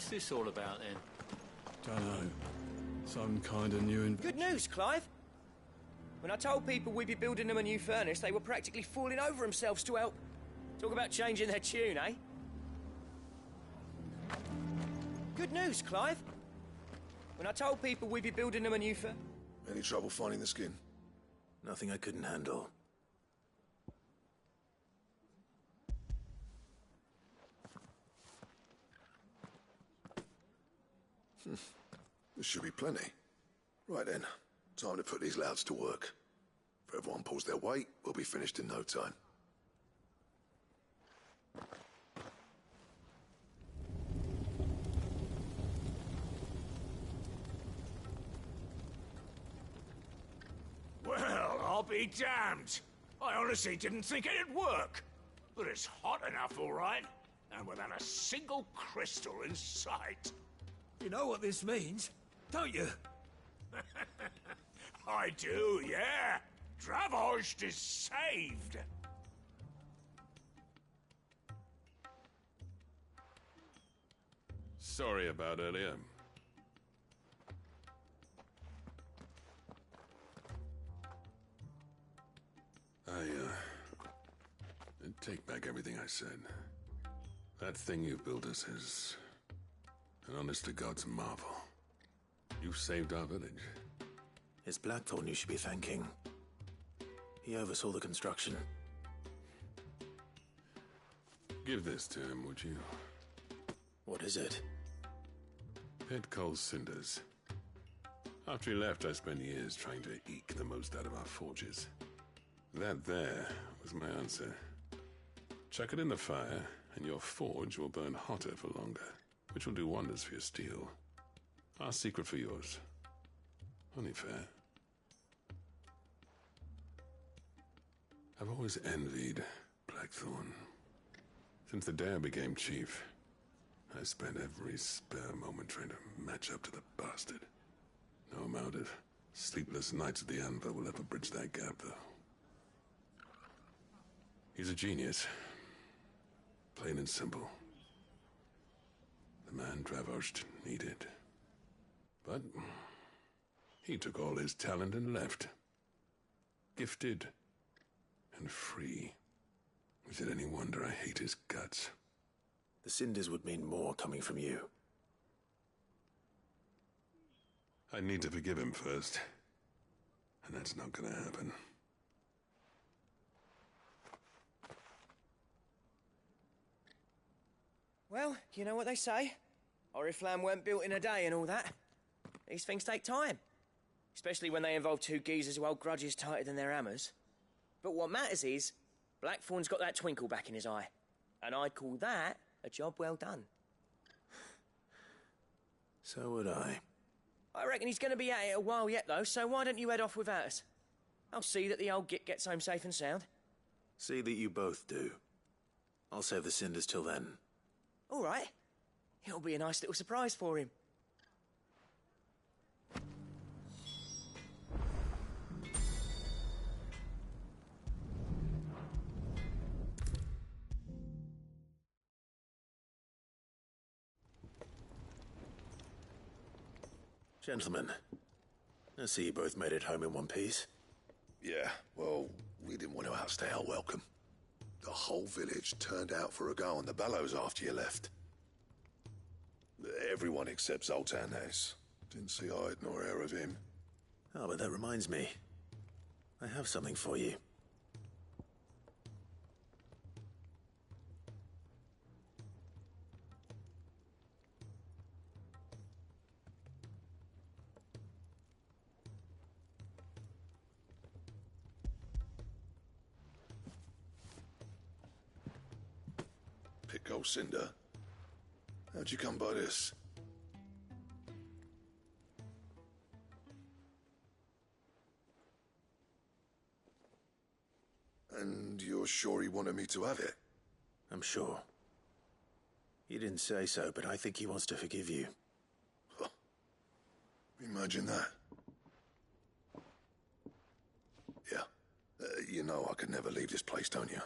E: What's this all about, then?
M: Dunno. Some kind of new
N: Good news, Clive. When I told people we'd be building them a new furnace, they were practically falling over themselves to help. Talk about changing their tune, eh? Good news, Clive. When I told people we'd be building them a new
C: Any trouble finding the skin?
B: Nothing I couldn't handle.
C: There should be plenty. Right then, time to put these louds to work. If everyone pulls their weight, we'll be finished in no time.
H: Well, I'll be damned. I honestly didn't think it'd work. But it's hot enough, all right. And without a single crystal in sight.
S: You know what this means, don't you?
H: I do, yeah. Dravost is saved.
T: Sorry about earlier. Take back everything I said. That thing you built us is an honest-to-God's marvel. You saved our village.
B: It's Blackthorn you should be thanking. He oversaw the construction.
T: Give this to him, would you?
B: What is it?
T: Pit coal cinders. After he left, I spent years trying to eke the most out of our forges. That there was my answer. Chuck it in the fire, and your forge will burn hotter for longer, which will do wonders for your steel. Our secret for yours. Only fair. I've always envied Blackthorn. Since the day I became chief, I spent every spare moment trying to match up to the bastard. No amount of sleepless nights at the Anvil will ever bridge that gap, though. He's a genius. Plain and simple. The man Dravost needed. But he took all his talent and left. Gifted and free. Is it any wonder I hate his guts?
B: The cinders would mean more coming from you.
T: I need to forgive him first. And that's not gonna happen.
N: Well, you know what they say. Oriflamme weren't built in a day and all that. These things take time. Especially when they involve two geezers who hold grudges tighter than their hammers. But what matters is, Blackthorn's got that twinkle back in his eye. And I'd call that a job well done.
B: So would I.
N: I reckon he's going to be at it a while yet, though, so why don't you head off without us? I'll see that the old git gets home safe and sound.
B: See that you both do. I'll save the cinders till then.
N: All right. It'll be a nice little surprise for him.
B: Gentlemen, I see you both made it home in one piece.
C: Yeah, well, we didn't want to outstay our welcome. The whole village turned out for a go on the bellows after you left. Everyone except Zoltan has. Didn't see hide nor hair of him.
B: Oh, but that reminds me. I have something for you.
C: Pick cinder. How'd you come by this? And you're sure he wanted me to have it?
B: I'm sure. He didn't say so, but I think he wants to forgive you.
C: Huh. Imagine that. Yeah. You know I could never leave this place, don't you?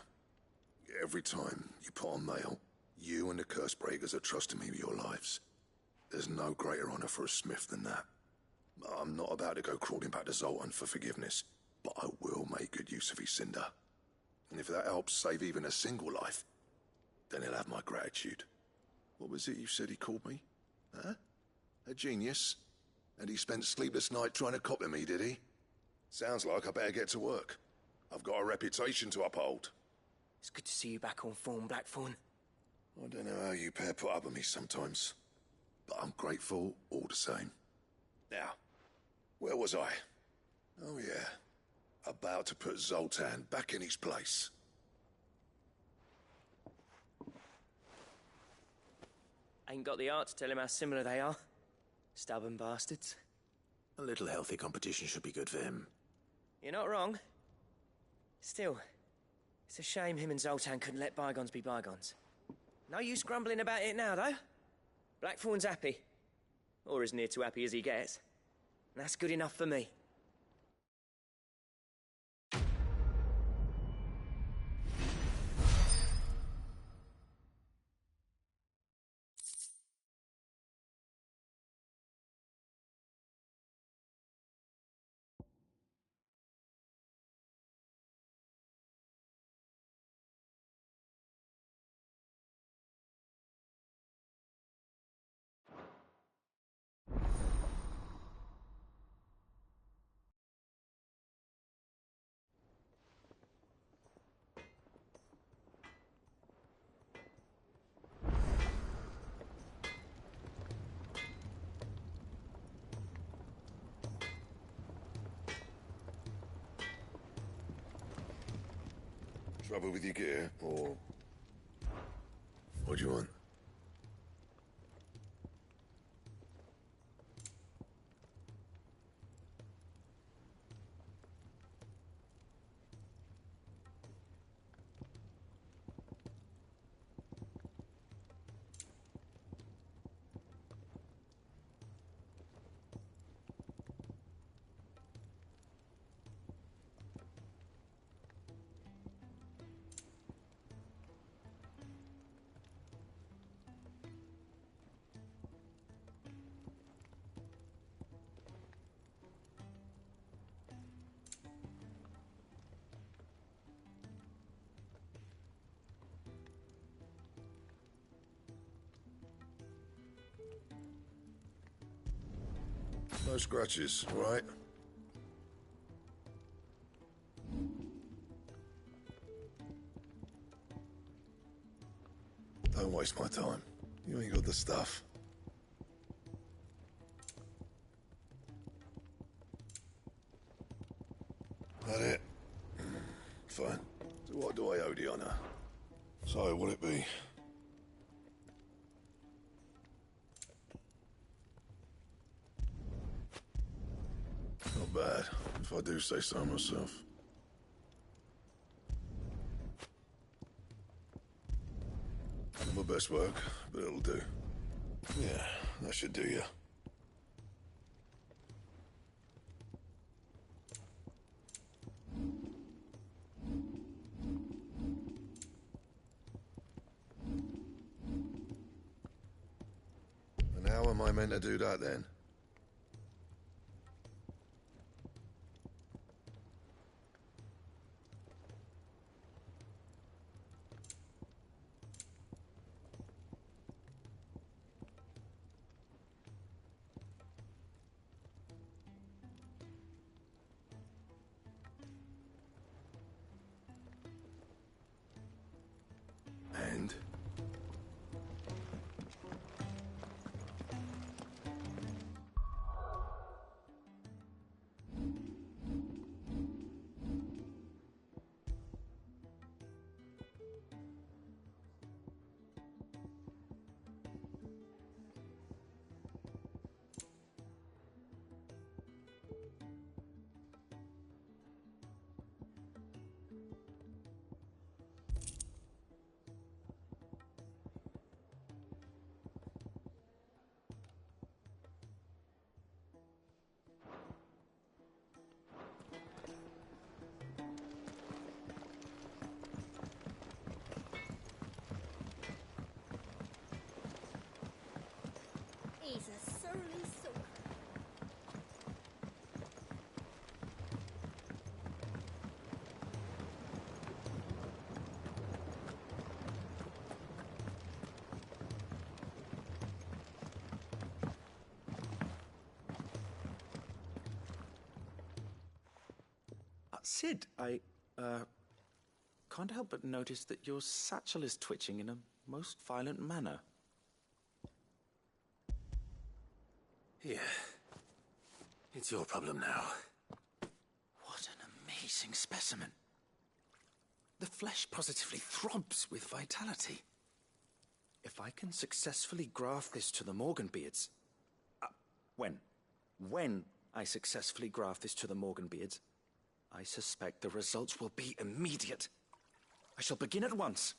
C: Every time you put on mail, you and the Curse Breakers are trusting me with your lives. There's no greater honor for a smith than that. I'm not about to go crawling back to Zoltan for forgiveness, but I will make good use of his cinder. And if that helps save even a single life, then he'll have my gratitude. What was it you said he called me? Huh? A genius? And he spent sleepless night trying to copy me, did he? Sounds like I better get to work. I've got a reputation to uphold.
N: It's good to see you back on form, Blackthorn.
C: I don't know how you pair put up with me sometimes, but I'm grateful all the same. Now, where was I? Oh yeah, about to put Zoltan back in his place.
N: Ain't got the art to tell him how similar they are. Stubborn bastards.
B: A little healthy competition should be good for him.
N: You're not wrong. Still, it's a shame him and Zoltan couldn't let bygones be bygones. No use grumbling about it now, though. Blackthorn's happy. Or as near to happy as he gets. And that's good enough for me.
C: Trouble with your gear, or... What do you want? No scratches, all right? Don't waste my time. You ain't got the stuff. That it? Fine. So what do I owe the honor? So, what'll it be? Not bad, if I do say so myself. Not my best work, but it'll do. Yeah, that should do you. And how am I meant to do that then? And?
R: Sid, I can't help but notice that your satchel is twitching in a most violent manner.
B: Here. It's your problem now.
R: What an amazing specimen. The flesh positively throbs with vitality. If I can successfully graft this to the Morganbeards... When I successfully graft this to the Morganbeards, I suspect the results will be immediate. I shall begin at once.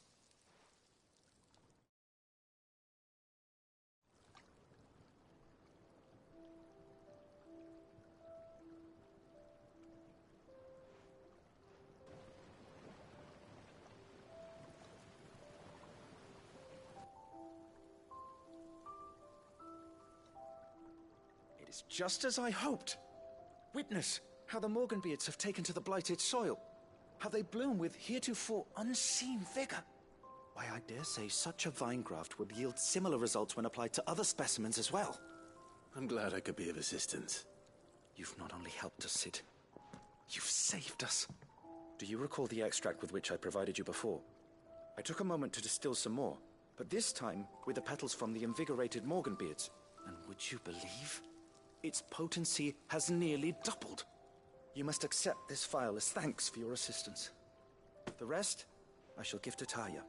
R: It is just as I hoped. Witness how the Morganbeards have taken to the blighted soil. How they bloom with heretofore unseen vigor. Why, I dare say such a vine graft would yield similar results when applied to other specimens as well.
B: I'm glad I could be of assistance.
R: You've not only helped us, Sid, you've saved us. Do you recall the extract with which I provided you before? I took a moment to distill some more, but this time with the petals from the invigorated Morganbeards. And would you believe? Its potency has nearly doubled. You must accept this vial as thanks for your assistance. The rest, I shall give to Taya.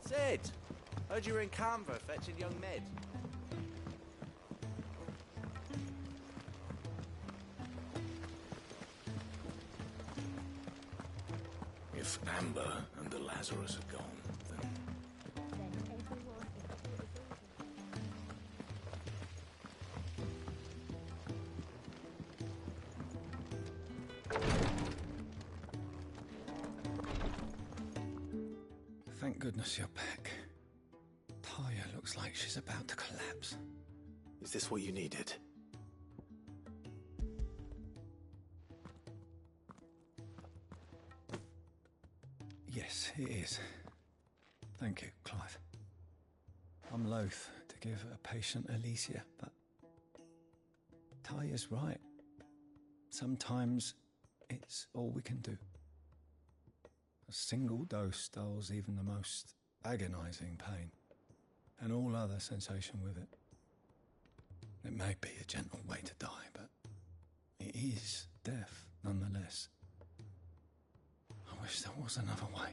U: Sid! Heard you were in Canva fetching young Med.
H: If Amber and the Lazarus are gone, then...
F: Thank goodness you're back. Taya looks like she's about to collapse.
B: Is this what you needed?
F: Yes, it is. Thank you, Clive. I'm loath to give a patient Alicia, but Taya's right. Sometimes it's all we can do. A single dose dulls even the most agonizing pain, and all other sensation with it. It may be a gentle way to die, but it is death nonetheless. I wish there was another way.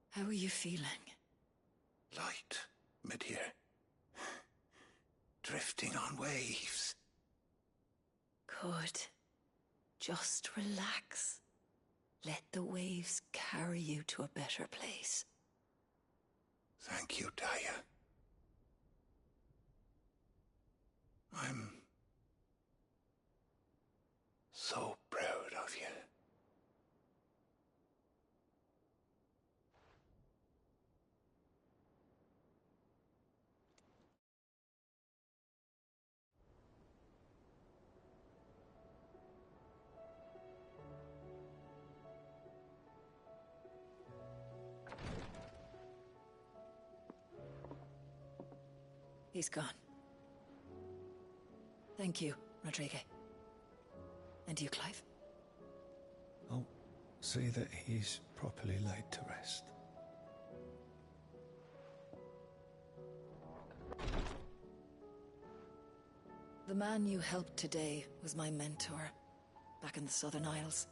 O: How are you feeling?
C: Light, mid-here. Drifting on waves.
O: Good. Just relax. Let the waves carry you to a better place.
C: Thank you, Taya. I'm so proud of you.
O: He's gone. Thank you, Rodrigue. And you, Clive?
F: I'll see that he's properly laid to rest.
O: The man you helped today was my mentor, back in the Southern Isles,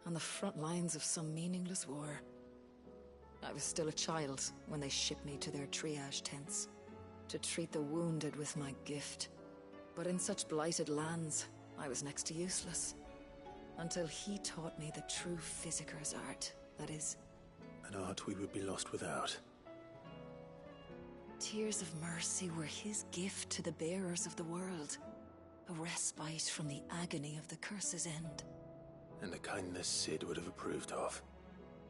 O: on the front lines of some meaningless war. I was still a child when they shipped me to their triage tents, to treat the wounded with my gift. But in such blighted lands, I was next to useless. Until he taught me the true physicker's art, that is...
B: An art we would be lost without.
O: Tears of mercy were his gift to the bearers of the world. A respite from the agony of the curse's end.
B: And a kindness Sid would have approved of.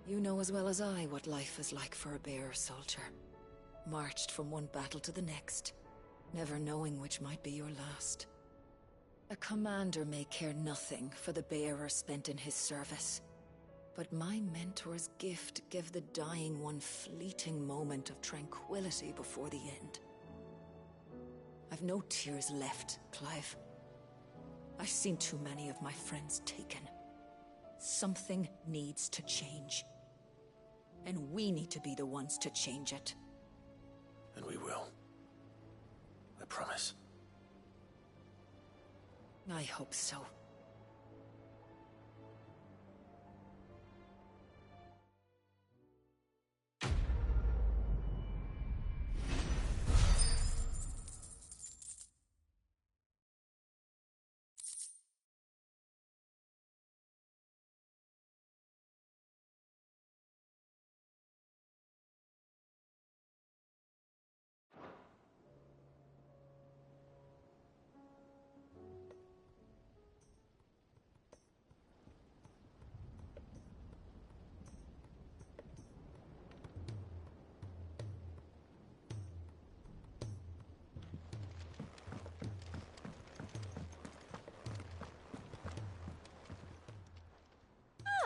O: You know as well as I what life is like for a bearer soldier. Marched from one battle to the next, never knowing which might be your last. A commander may care nothing for the bearer spent in his service. But my mentor's gift gave the dying one fleeting moment of tranquility before the end. I've no tears left, Clive. I've seen too many of my friends taken. Something needs to change. And we need to be the ones to change it.
B: And we will. I promise.
O: I hope so.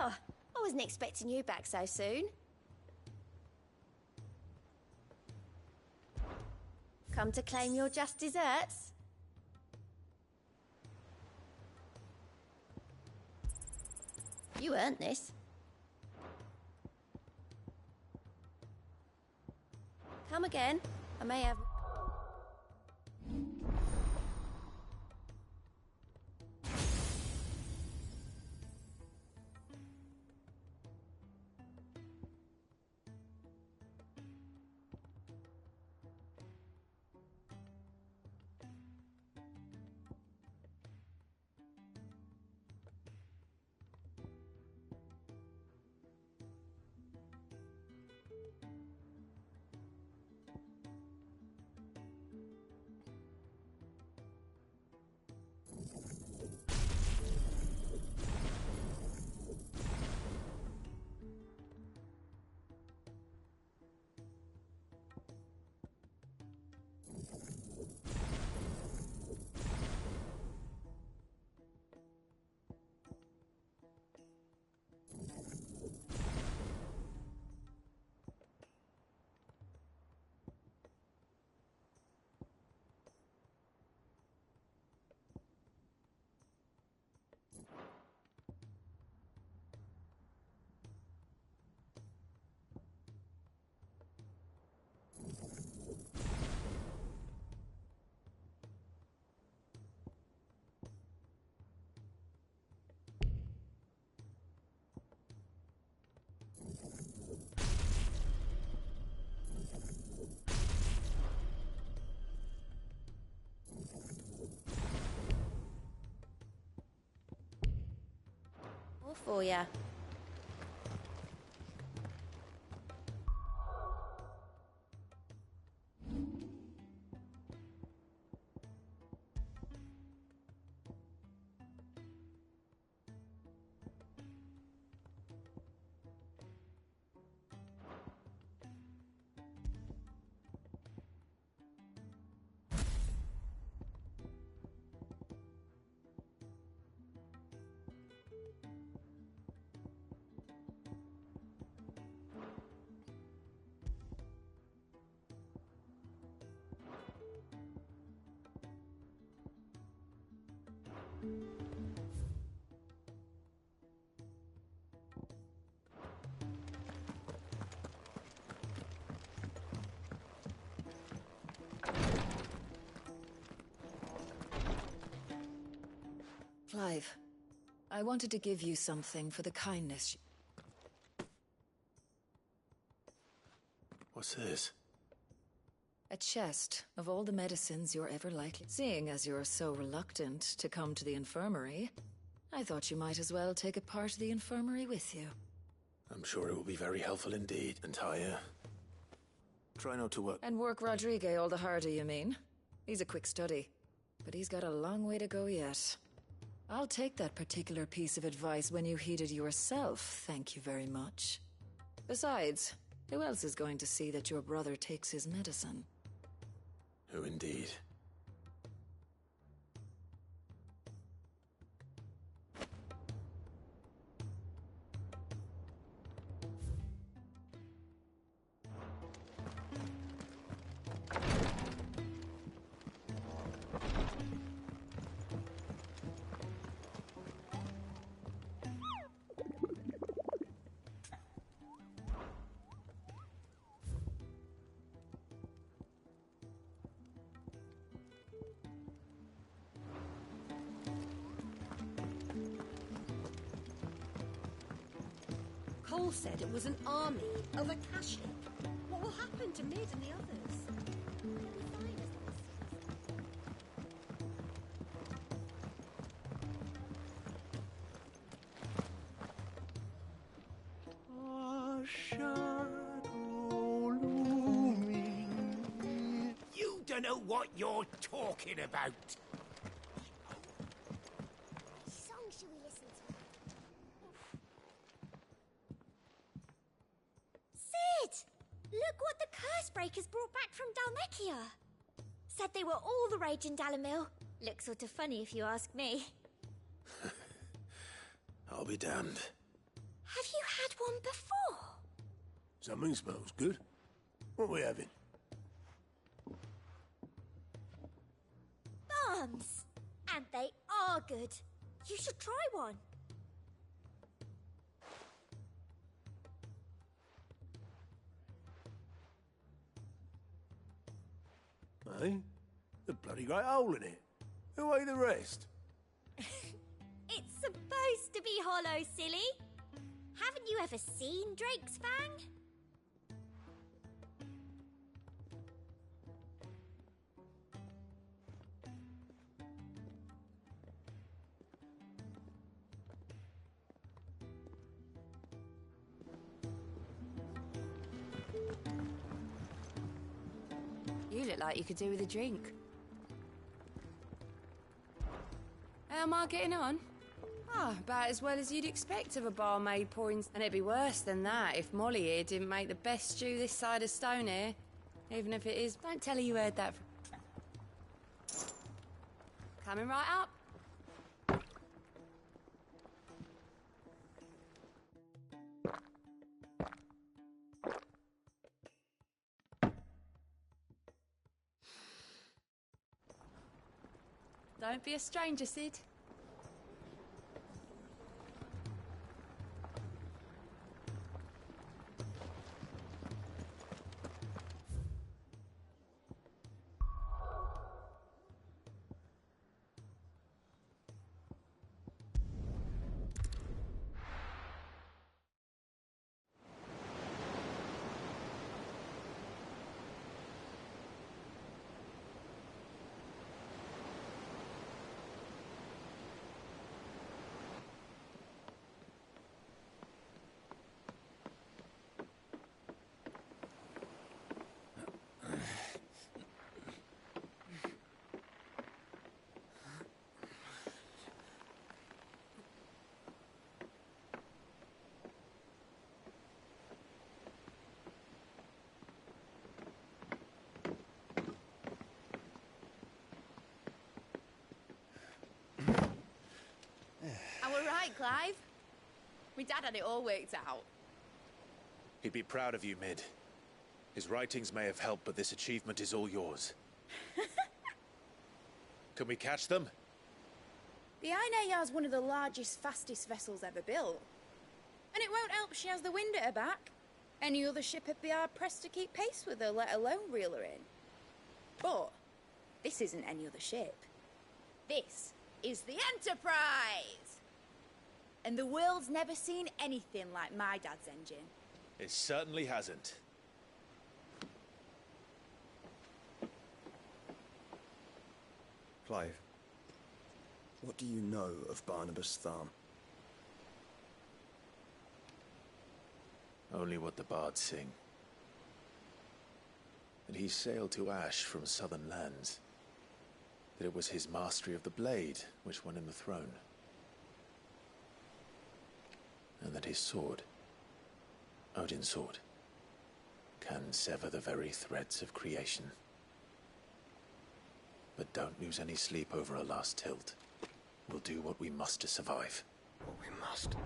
P: Oh, I wasn't expecting you back so soon. Come to claim your just desserts? You earned this. Come again. I may have... All for ya.
O: Clive, I wanted to give you something for the kindness.
B: What's this?
O: A chest of all the medicines you're ever likely. Seeing as you're so reluctant to come to the infirmary, I thought you might as well take a part of the infirmary with you.
B: I'm sure it will be very helpful indeed, Entire. Try not to work.
O: And work Rodrigue all the harder, you mean? He's a quick study, but he's got a long way to go yet. I'll take that particular piece of advice when you heed it yourself, thank you very much. Besides, who else is going to see that your brother takes his medicine?
B: Who indeed?
J: Cole said it was an army of Akashi. What will happen to Mid and the others?
H: You don't know what you're talking about.
P: What song should we listen to? Sid! Look what the curse breakers brought back from Dalmekia. Said they were all the rage in Dalamil. Looks sort of funny if you ask me.
B: I'll be damned.
P: Have you had one before?
M: Something smells good. What are we having?
P: Bombs! And they are good. You should try one.
M: Eh? A bloody great hole in it. Who ate the rest?
P: It's supposed to be hollow, silly. Haven't you ever seen Drake's Fang?
L: You look like you could do with a drink. How am I getting on? Ah, about as well as you'd expect of a barmaid pouring... And it'd be worse than that if Molly here didn't make the best stew this side of Stone here. Even if it is... Don't tell her you heard that from... Coming right up. Don't be a stranger, Sid.
D: All right, Clive. My dad had it all worked out.
B: He'd be proud of you, Mid. His writings may have helped, but this achievement is all yours. Can we catch them?
D: The Ainayar's one of the largest, fastest vessels ever built. And it won't help she has the wind at her back. Any other ship would be hard-pressed to keep pace with her, let alone reel her in. But this isn't any other ship. This is the Enterprise! And the world's never seen anything like my dad's engine.
B: It certainly hasn't.
I: Clive, what do you know of Barnabas Tharm?
B: Only what the bards sing. That he sailed to Ash from southern lands. That it was his mastery of the blade which won him the throne. And that his sword, Odin's sword, can sever the very threads of creation. But don't lose any sleep over a last tilt. We'll do what we must to survive.
I: What we must?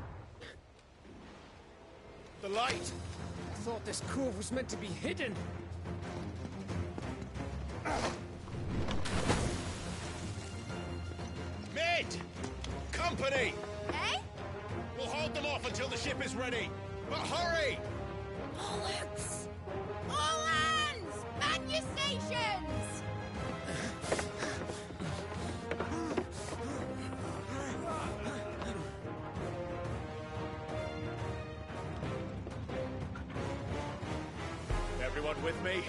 G: The light! I thought this cove was meant to be hidden. Mid! Company!
D: Eh?
G: We'll hold them off until the ship is ready. But hurry!
D: Bullets! All hands! Man your stations!
B: Everyone with me?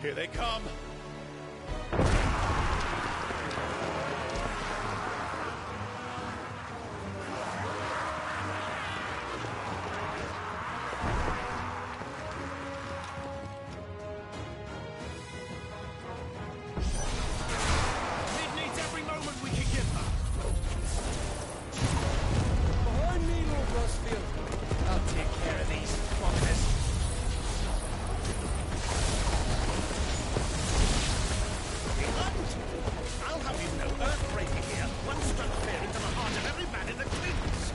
B: Here they come!
G: Mid needs every moment we can give her. Behind me, Lord Rosfield. I'll take care of these fuckers. I'll have you know, Earthbreaker here, one stroke clear into the heart of every man in the cleats.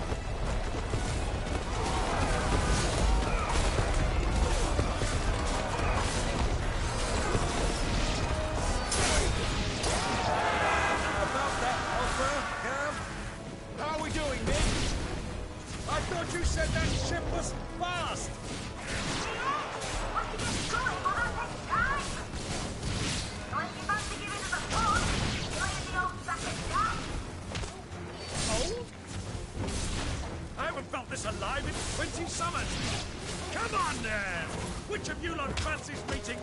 G: About that offer, Cav? How are we doing, Nick? I thought you said that ship was fast. Old? I haven't felt this alive in 20 summers. Come on, then! Which of you lot fancies meeting?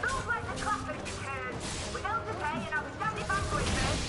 A: Don't let the clappers you heard. We don't obey and I'll stand it back with it.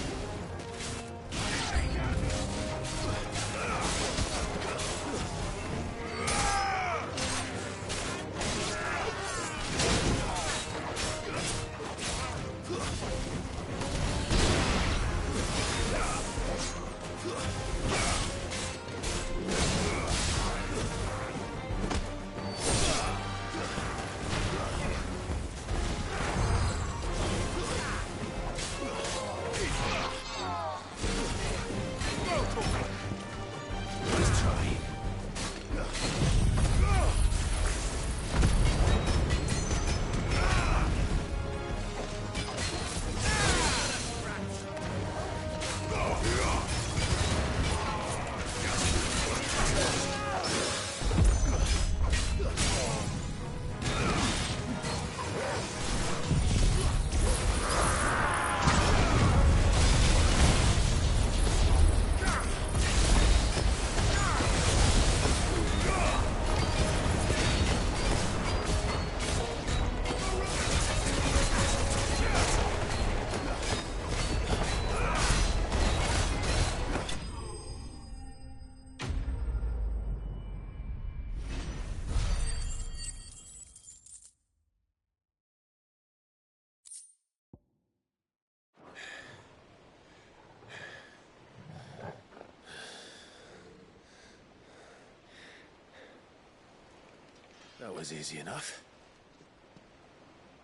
B: That was easy enough.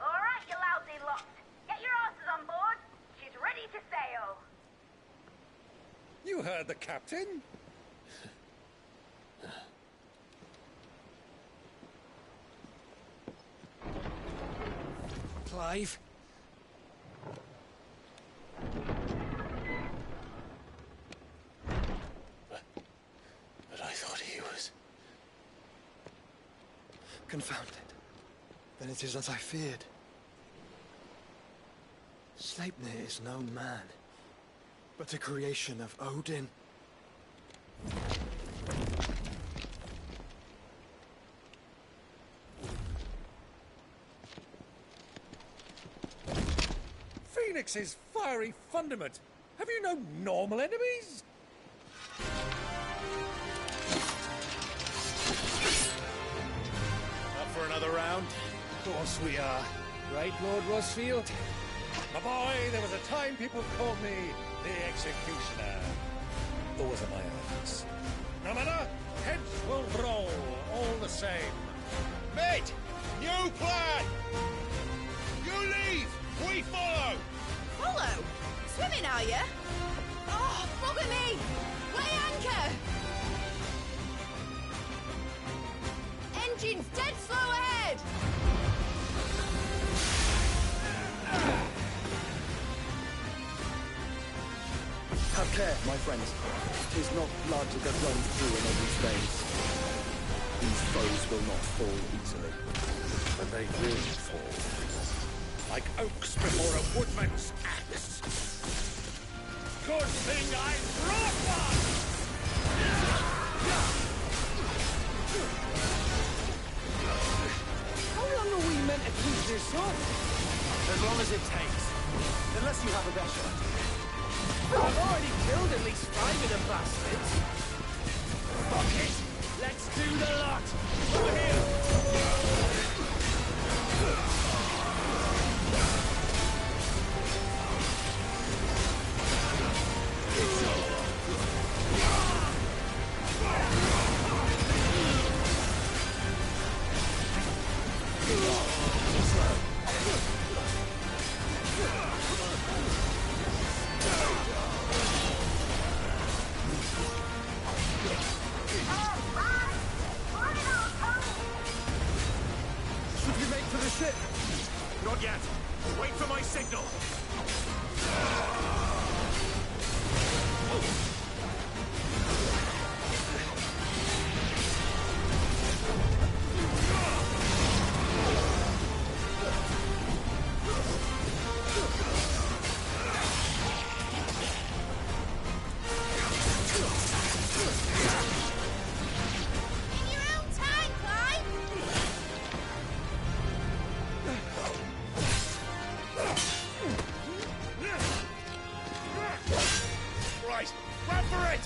A: All right, you lousy lot. Get your asses on board. She's ready to sail.
G: You heard the captain.
S: alive.
B: But I thought he was...
F: Confounded. Then it is as I feared. Sleipnir is no man, but a creation of Odin.
S: Phoenix's fiery fundament. Have you no normal enemies?
B: Up for another round?
S: Of course we are. Right, Lord Rosfield? My boy, there was a time people called me the Executioner. Those are my eyes. No matter, heads will roll all the same.
G: Mate, new plan! You leave, we follow!
D: Follow? Swimming, are you? Oh, bugger me! Weigh anchor! Engine's dead slow ahead!
F: Have care, my friends. 'Tis not blood that runs through an Odin's veins. These foes will not fall easily.
S: But they will fall. Like oaks before a woodman's axe. Good thing I brought one!
F: How long are we meant to keep this on?
N: As long as it takes. Unless you have a better idea.
G: I've already killed at least 5 of the bastards. Fuck it! Let's do the lot! Over here!
F: Should we make for the ship?
G: Not yet. Wait for my signal.
D: In your own time, Clyde!
G: Right, run for it!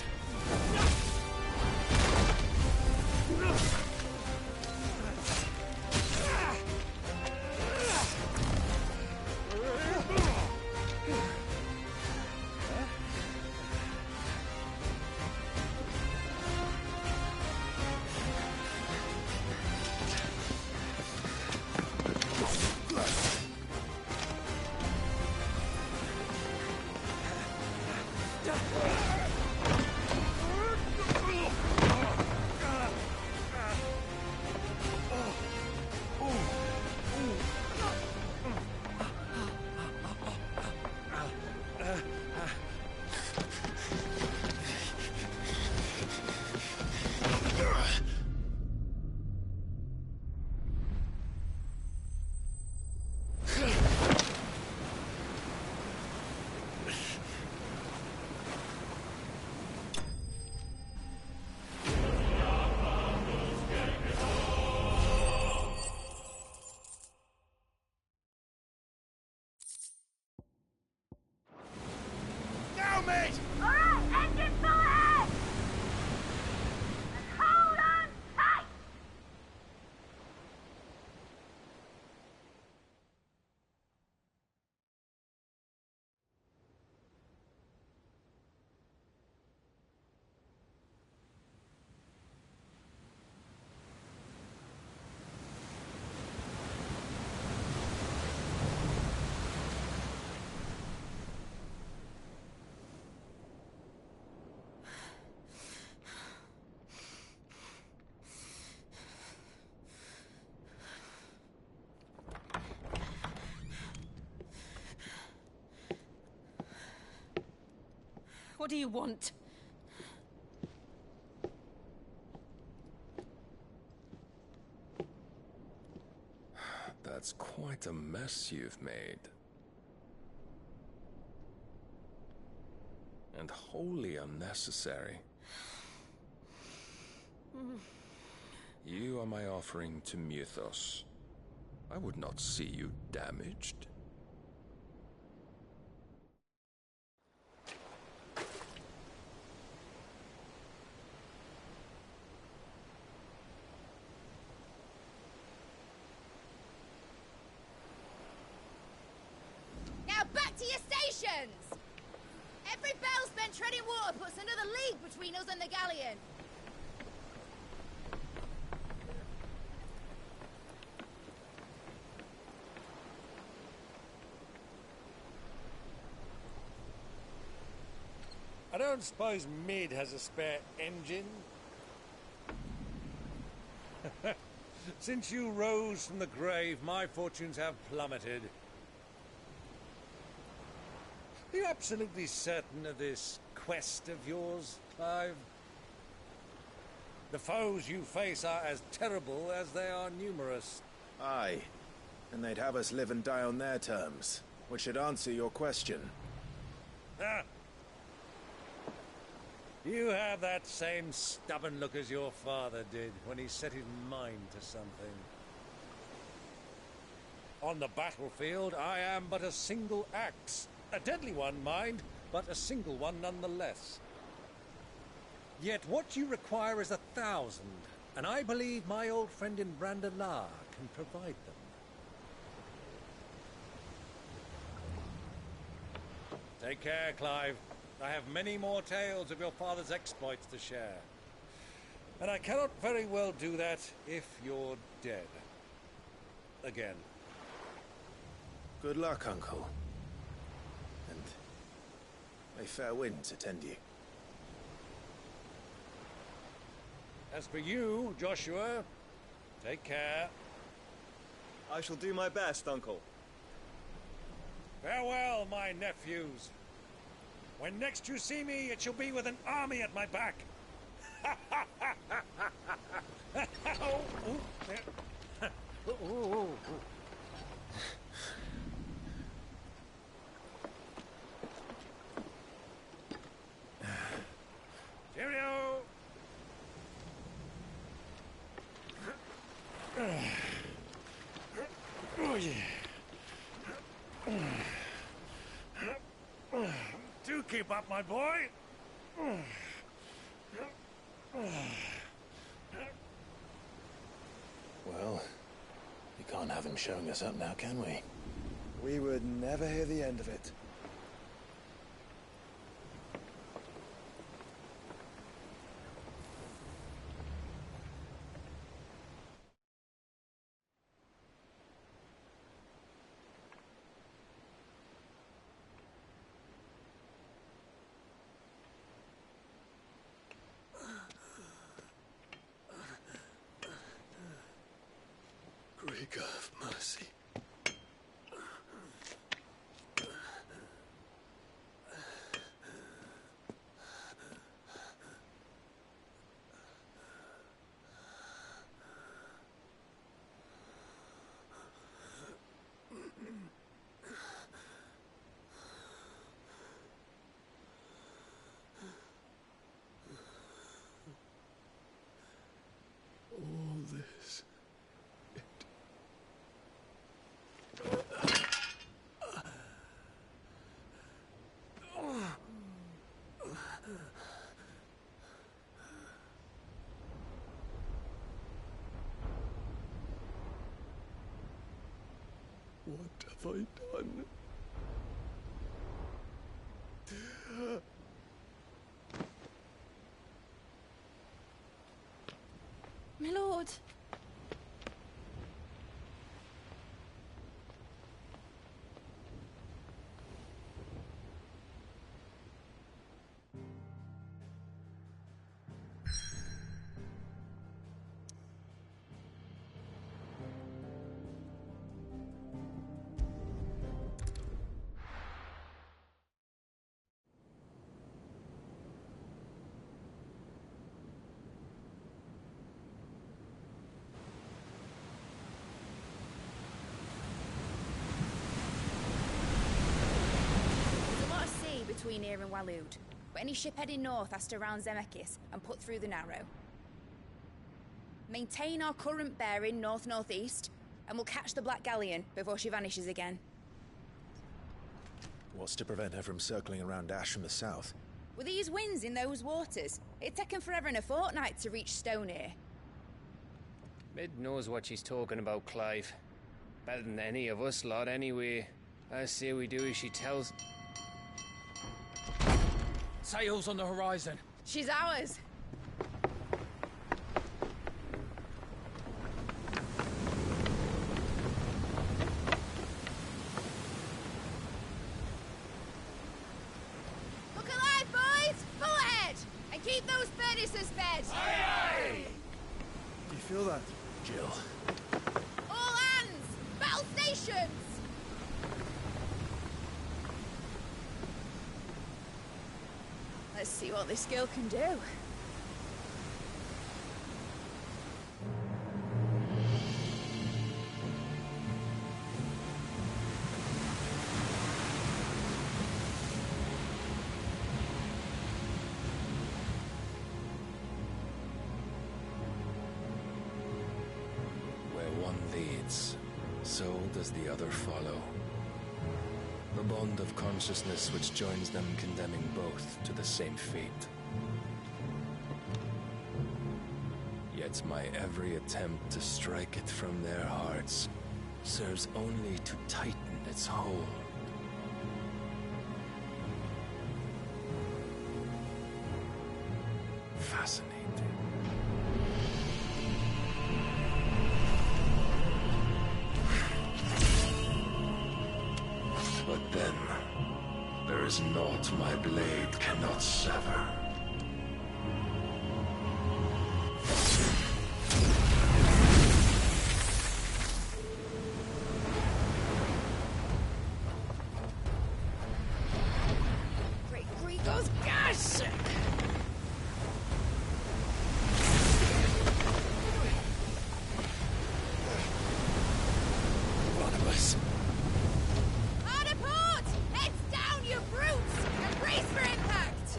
G: Now, mate!
A: Alright, engine full ahead! And hold on tight!
O: What do you want?
K: That's quite a mess you've made. And wholly unnecessary. You are my offering to Mythos. I would not see you damaged.
D: Now back to your stations! Every bell spent treading water puts another league between us and the galleon.
S: I don't suppose Mid has a spare engine? Since you rose from the grave, my fortunes have plummeted. Are you absolutely certain of this quest of yours, Clive? The foes you face are as terrible as they are numerous.
B: Aye, and they'd have us live and die on their terms, which should answer your question.
S: Ah. You have that same stubborn look as your father did when he set his mind to something. On the battlefield, I am but a single axe. A deadly one, mind, but a single one nonetheless. Yet what you require is 1,000, and I believe my old friend in Brandalar can provide them. Take care, Clive. I have many more tales of your father's exploits to share. And I cannot very well do that if you're dead. Again.
B: Good luck, Uncle. And may fair winds attend you.
S: As for you, Joshua, take care.
V: I shall do my best, Uncle.
S: Farewell, my nephews. When next you see me, it shall be with an army at my back. Cheerio! Oh, yeah. Do keep up, my boy.
B: Well, we can't have him showing us up now, can we?
I: We would never hear the end of it.
C: Greek have mercy. All this. What have I done?
L: My lord.
D: between here and Waloed, but any ship heading north has to round Zemeckis and put through the Narrow. Maintain our current bearing north-northeast, and we'll catch the Black Galleon before she vanishes again.
B: What's to prevent her from circling around Ash from the south?
D: With these winds in those waters, it'd taken forever and a fortnight to reach Stonehere.
E: Mid knows what she's talking about, Clive. Better than any of us lot, anyway. I say we do as she tells.
G: Sails on the horizon.
D: She's ours. Look alive, boys! Full ahead! And keep those furnaces fed!
G: Aye, aye!
I: Do you feel that?
B: Jill.
D: All hands! Battle stations! Let's see what this girl can do.
K: Where one leads, so does the other follow. The bond of consciousness which joins them condemning both to the same fate. Yet my every attempt to strike it from their hearts serves only to tighten its hold. Fascinating. But then, there is naught my blade cannot sever.
D: Great Gregor's gosh!
B: One of us.
D: Hard port! Heads down, you brutes! And brace for impact!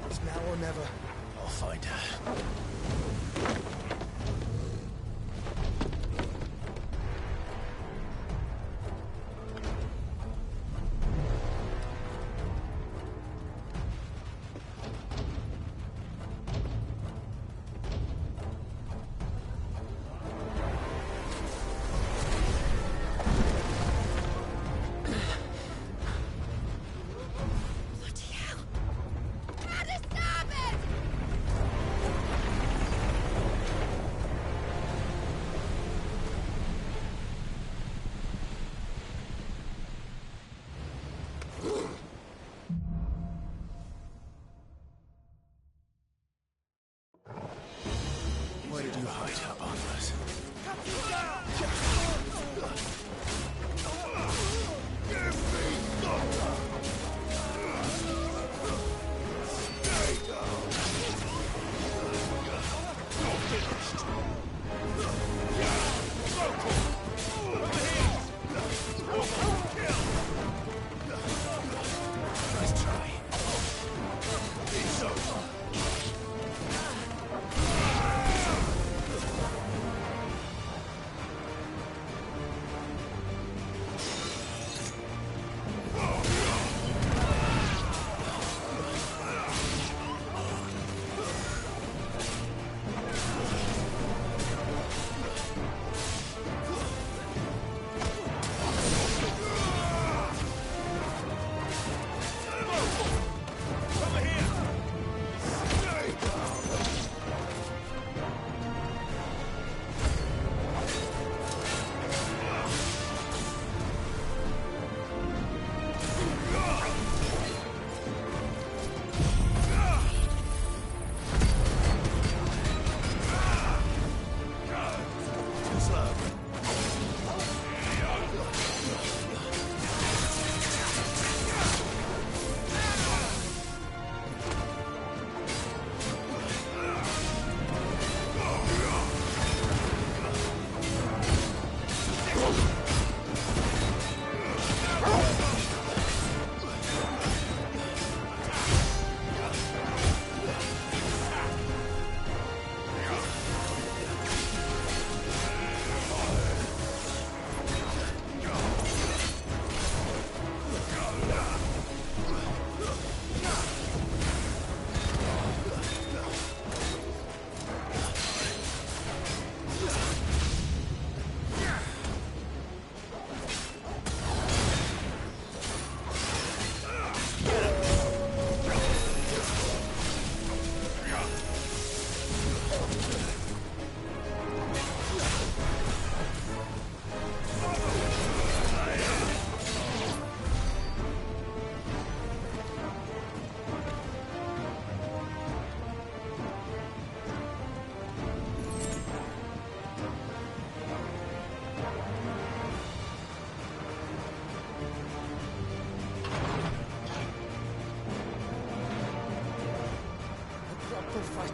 B: It's now or never. I'll find her.
D: At the starboard!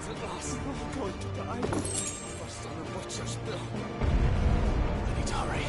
G: at last. I'm going to die. First on the butcher's bill.
B: I need to hurry.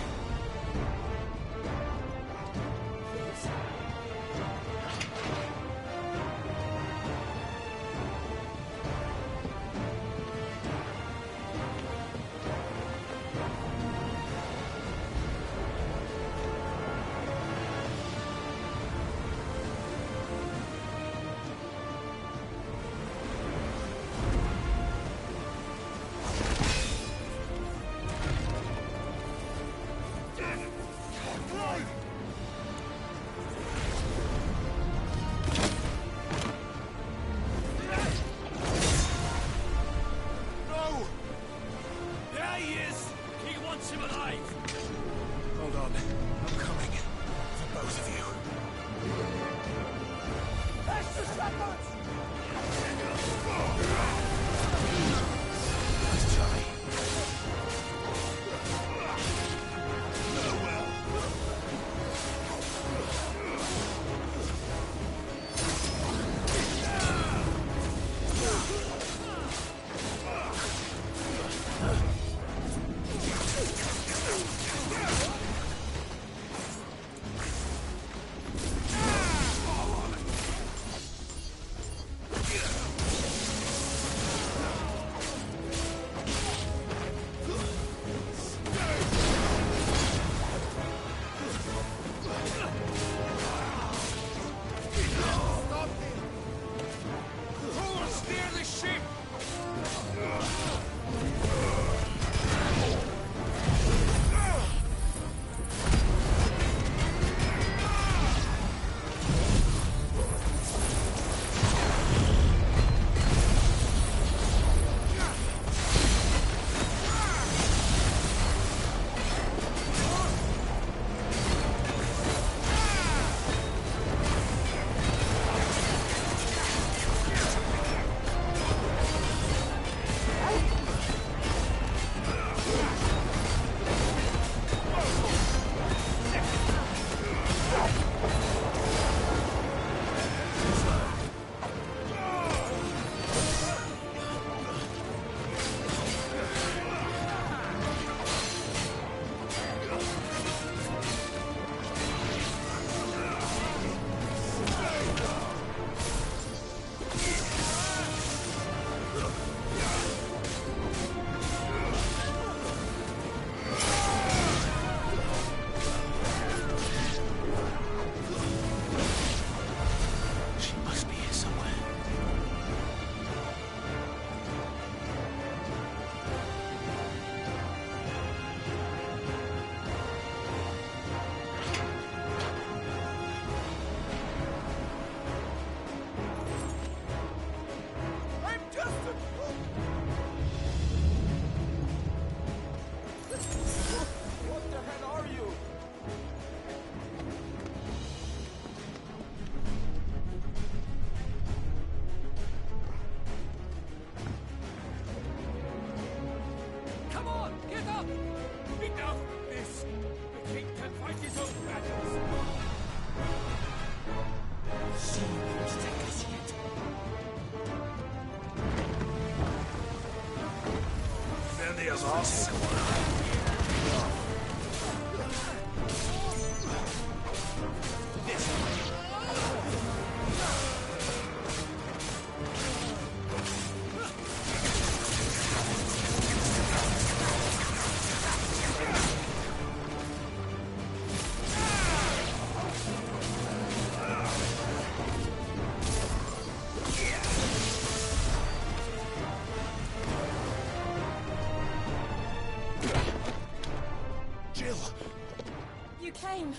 L: Came.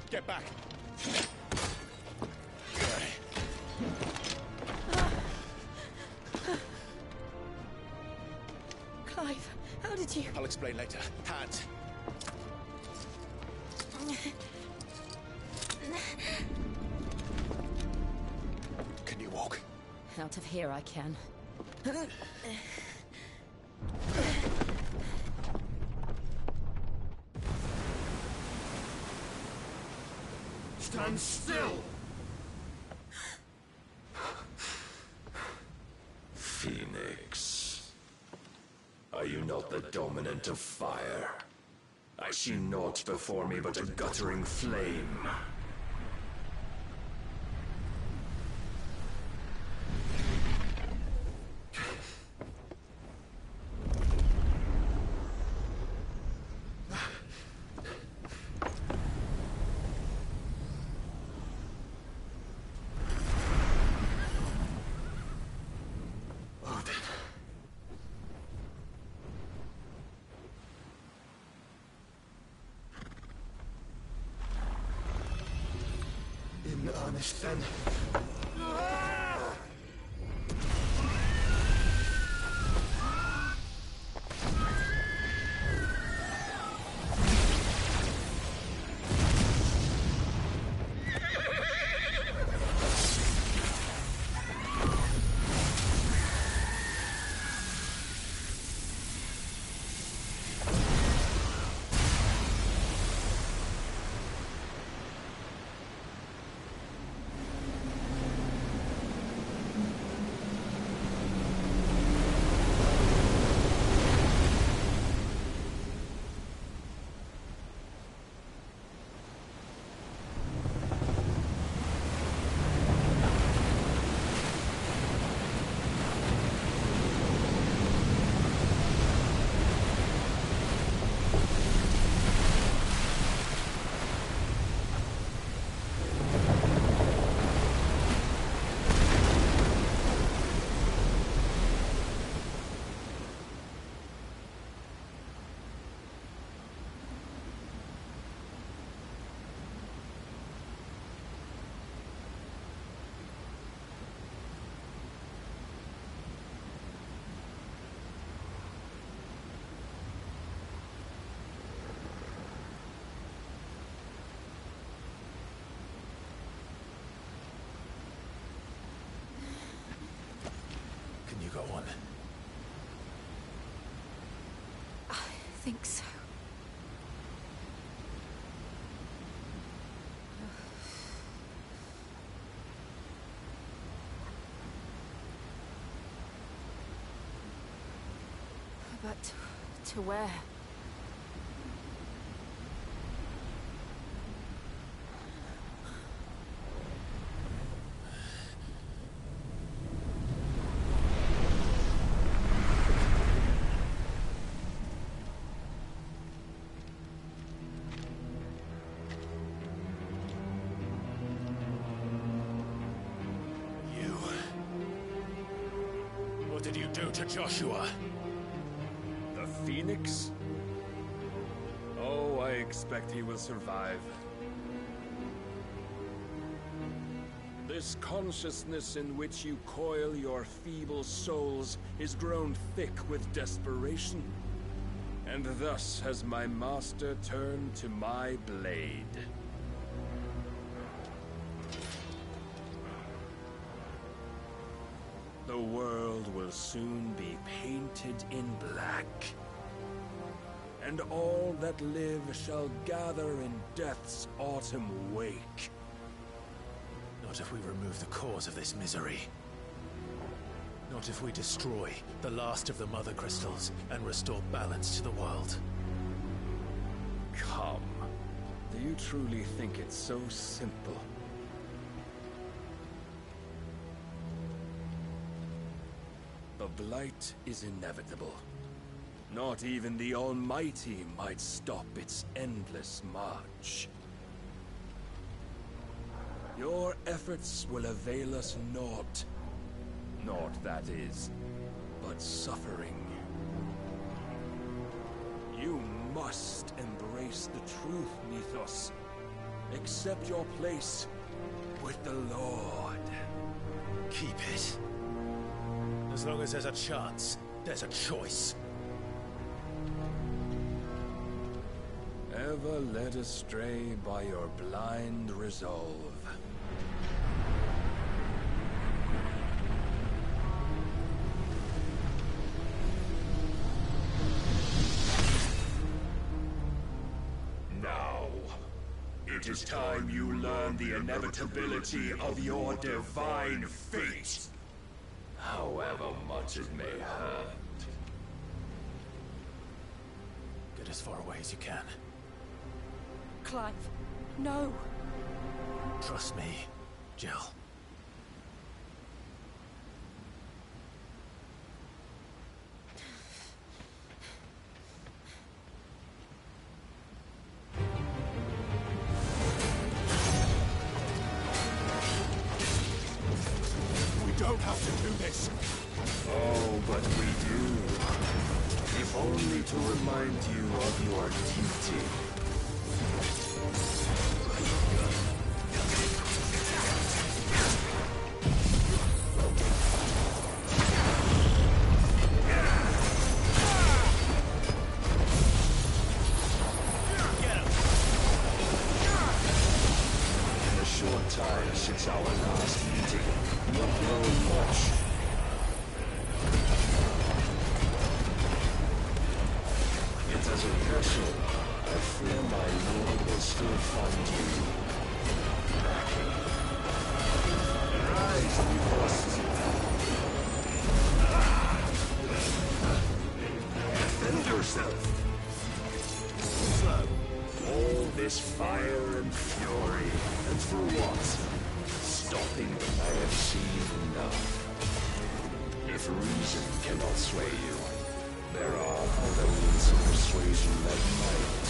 G: Get back.
L: Clive, how did you...
G: I'll explain later. Hands. Can you walk?
L: Out of here I can.
G: Stand still!
K: element of fire. I see naught before me but a guttering flame.
F: In earnest, then.
B: Go on.
L: I think so. But to where?
B: What did you do to Joshua?
K: The Phoenix? Oh, I expect he will survive. This consciousness in which you coil your feeble souls is grown thick with desperation. And thus has my master turned to my blade. The world will soon be painted in black. And all that live shall gather in death's autumn wake.
B: Not if we remove the cause of this misery. Not if we destroy the last of the Mother Crystals and restore balance to the world.
K: Come. Do you truly think it's so simple? The blight is inevitable. Not even the Almighty might stop its endless march. Your efforts will avail us naught. Naught, that is, but suffering. You must embrace the truth, Mythos. Accept your place with the Lord.
B: Keep it. As long as there's a chance, there's a choice.
K: Ever led astray by your blind resolve.
H: Now, it is time you learn the inevitability of your divine fate. However much it may hurt.
B: it as far away as you can.
O: Clive, no.
B: Trust me, Jill.
H: We don't have to do this.
K: Oh, but we do. If only to remind you of your duty. In a short time since our last meeting, you have grown much. Yet as a vessel, I fear my lord will still find you lacking. Rise, Mythos. Defend yourself. So, all this fire and fury, and for what? Stopping when I have seen enough. If reason cannot sway you, there are other means of persuasion that might.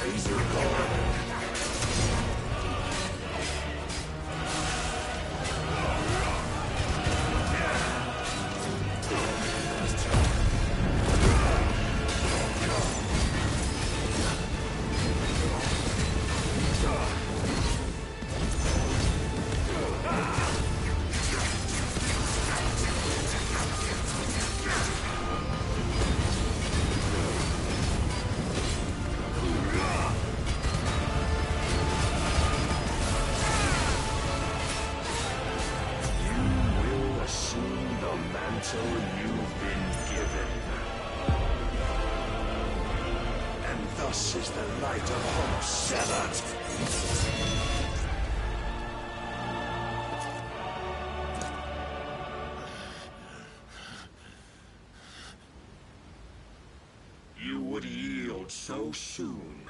K: Razor guard. You've been given. And thus is the light of hope severed. You would yield so soon.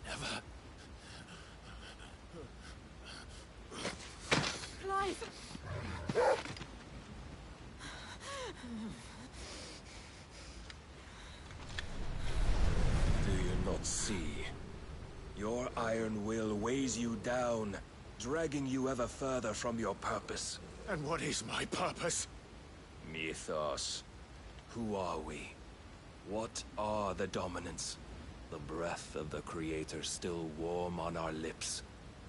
K: Never.
O: Clive!
K: Do you not see? Your iron will weighs you down, dragging you ever further from your purpose.
H: And what is my purpose?
K: Mythos. Who are we? What are the dominants? The breath of the Creator still warm on our lips.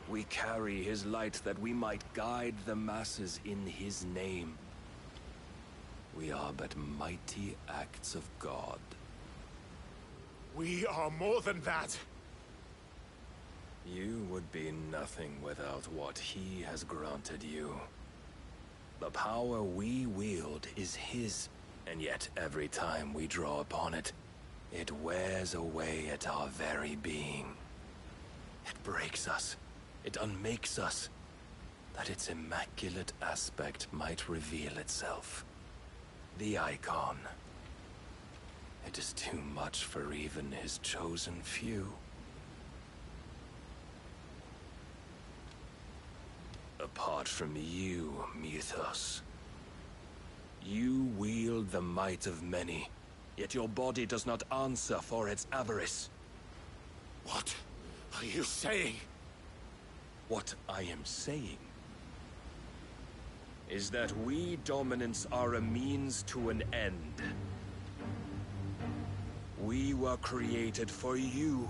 K: We carry his light that we might guide the masses in his name. We are but mighty acts of God.
H: We are more than that.
K: You would be nothing without what he has granted you. The power we wield is his, and yet every time we draw upon it, it wears away at our very being. It breaks us. It unmakes us, that its immaculate aspect might reveal itself. The icon. It is too much for even his chosen few. Apart from you, Mythos, you wield the might of many, yet your body does not answer for its avarice.
H: What are you saying?
K: What I am saying is that we dominants are a means to an end. We were created for you,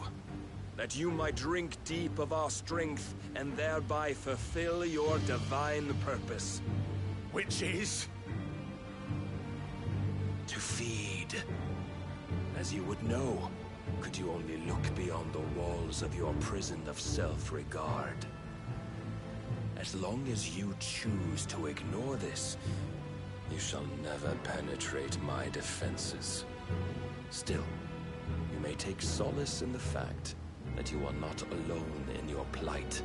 K: that you might drink deep of our strength and thereby fulfill your divine purpose.
H: Which is?
K: To feed. As you would know, could you only look beyond the walls of your prison of self-regard. As long as you choose to ignore this, you shall never penetrate my defenses. Still, you may take solace in the fact that you are not alone in your plight.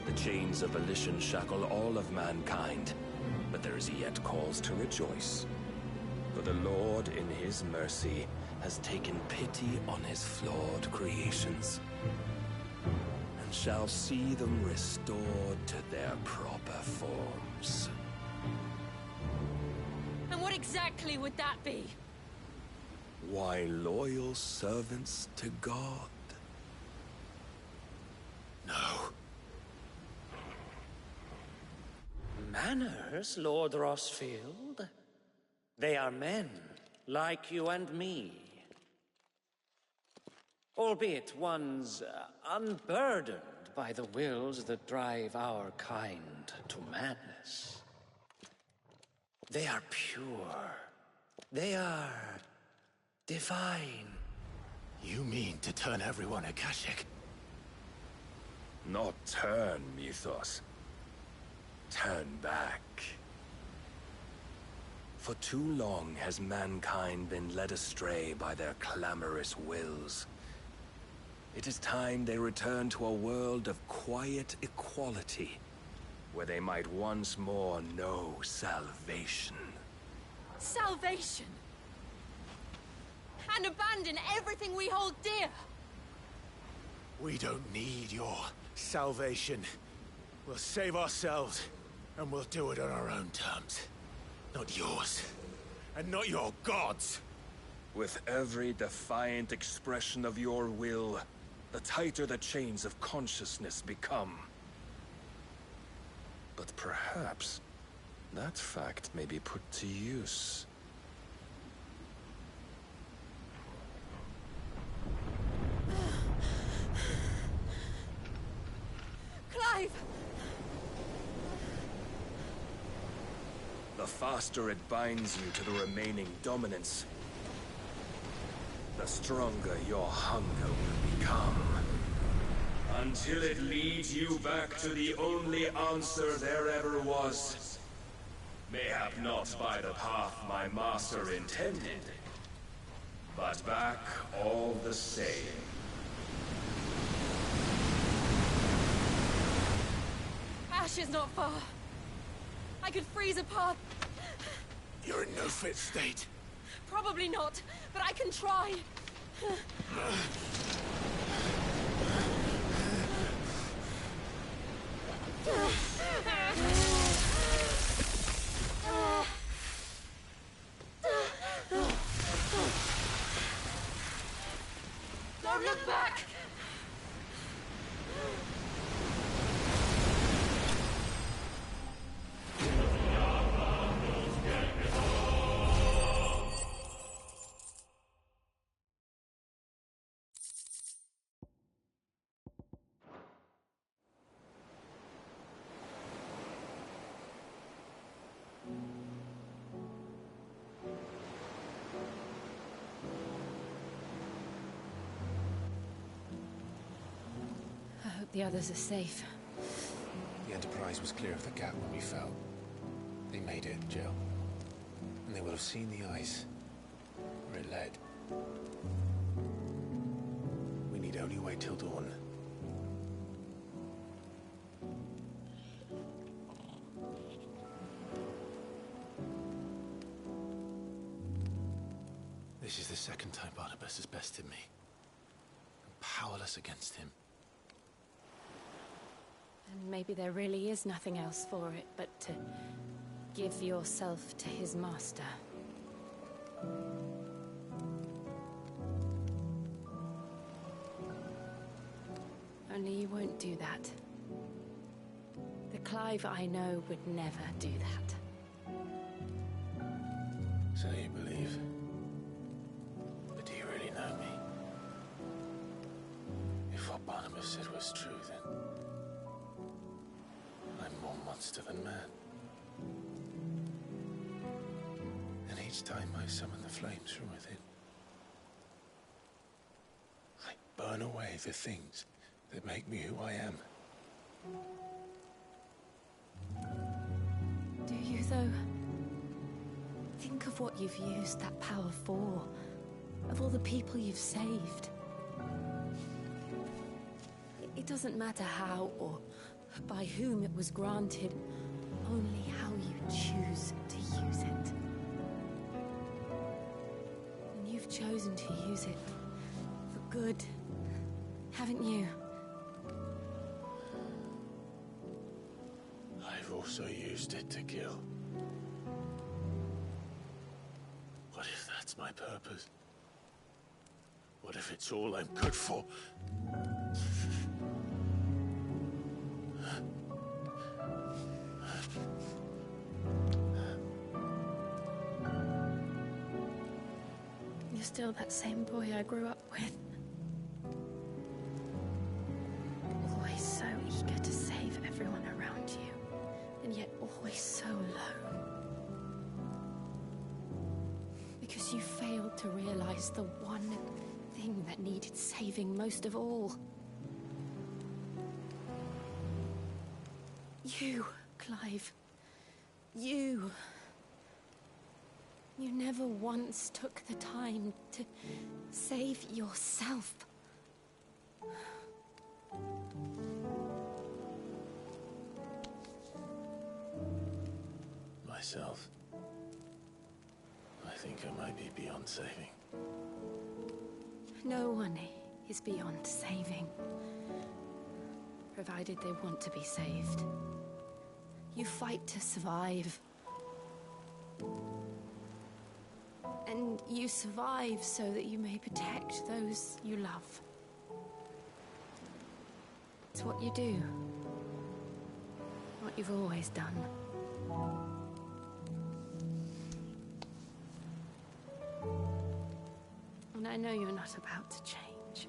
K: The chains of volition shackle all of mankind, but but there is yet cause to rejoice. For the Lord, in his mercy, has taken pity on his flawed creations, and shall see them restored to their proper forms.
Q: And what exactly would that be?
K: Why, loyal servants to God.
B: No.
T: Manners, Lord Rossfield? They are men, like you and me. Albeit one's unburdened by the wills that drive our kind to madness. They are pure. They are divine.
B: You mean to turn everyone Akashic?
K: Not turn, Mythos. Turn back. For too long has mankind been led astray by their clamorous wills. It is time they return to a world of quiet equality, where they might once more know salvation.
Q: Salvation! And abandon everything we hold dear!
B: We don't need your salvation. We'll save ourselves, and we'll do it on our own terms. Not yours. And not your gods.
K: With every defiant expression of your will, the tighter the chains of consciousness become. But perhaps that fact may be put to use.
Q: Clive!
K: The faster it binds you to the remaining dominance, the stronger your hunger will become. Until it leads you back to the only answer there ever was. Mayhap not by the path my master intended, but back all the same.
Q: Ash is not far. I could freeze a path.
B: You're in no fit state.
Q: Probably not, but I can try. Don't look back!
D: The others are safe.
B: The Enterprise was clear of the gap when we fell. They made it, Jill. And they will have seen the ice where it led. We need only wait till dawn. This is the second time Barnabas has bested me. I'm powerless against him.
D: And maybe there really is nothing else for it but to give yourself to his master. Only you won't do that. The Clive I know would never do that.
B: So you believe? But do you really know me? If what Barnabas said was true, then I'm more monster than man. And each time I summon the flames from within, I burn away the things that make me who I am.
D: Do you, though? Think of what you've used that power for. Of all the people you've saved. It doesn't matter how or by whom it was granted, only how you choose
L: chosen to use it for good, haven't you?
B: I've also used it to kill. What if that's my purpose? What if it's all I'm good for?
D: You're still that same boy I grew up with. Always so eager to save everyone around you, and yet always so alone. Because you failed to realize the one thing that needed saving most of all. You, Clive. You. You never once took the time to save yourself.
B: Myself. I think I might be beyond saving.
D: No one is beyond saving, provided they want to be saved. You fight to survive. And you survive so that you may protect those you love. It's what you do. What you've always done. And I know you're not about to change.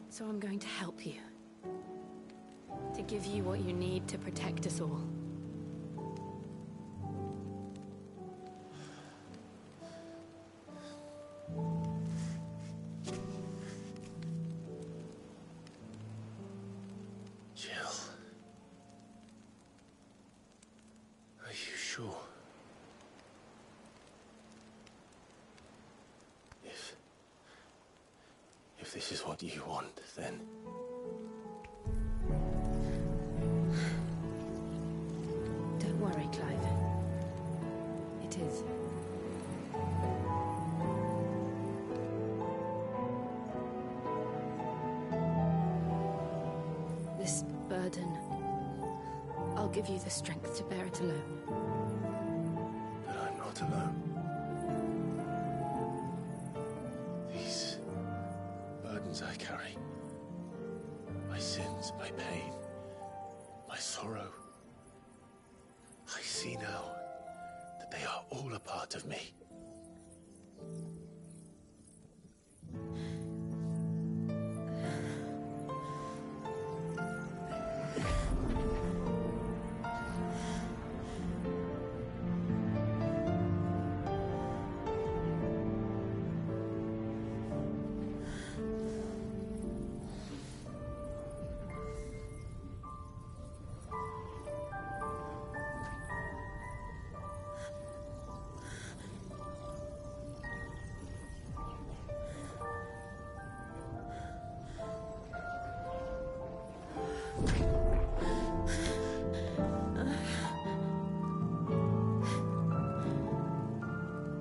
D: So I'm going to help you. To give you what you need to protect us all.
B: If this is what you want, then...
D: Don't worry, Clive. It is. This burden, I'll give you the strength to bear it alone.
B: But I'm not alone. These burdens I carry, my sins, my pain, my sorrow, I see now that they are all a part of me.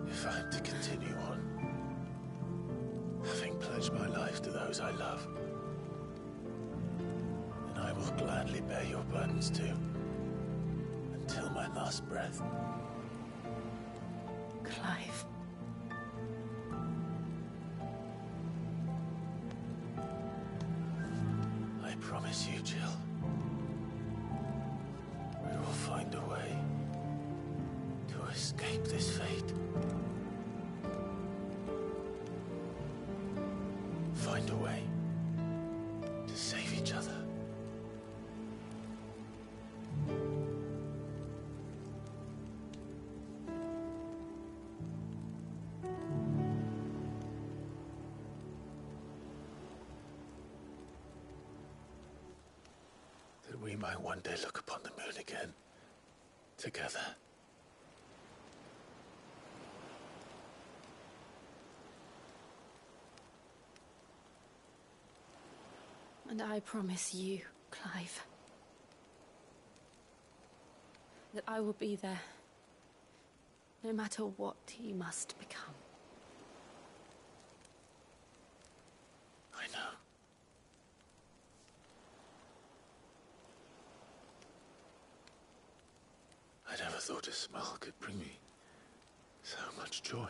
B: If I'm to continue on, having pledged my life to those I love, then I will gladly bear your burdens too, until my last breath.
D: Clive.
B: I promise you, Jill, we will find a way to escape this fate. Find a way to save each other. That we might one day look upon the moon again, together.
D: And I promise you, Clive, that I will be there, no matter what you must become.
B: smell could bring me so much joy.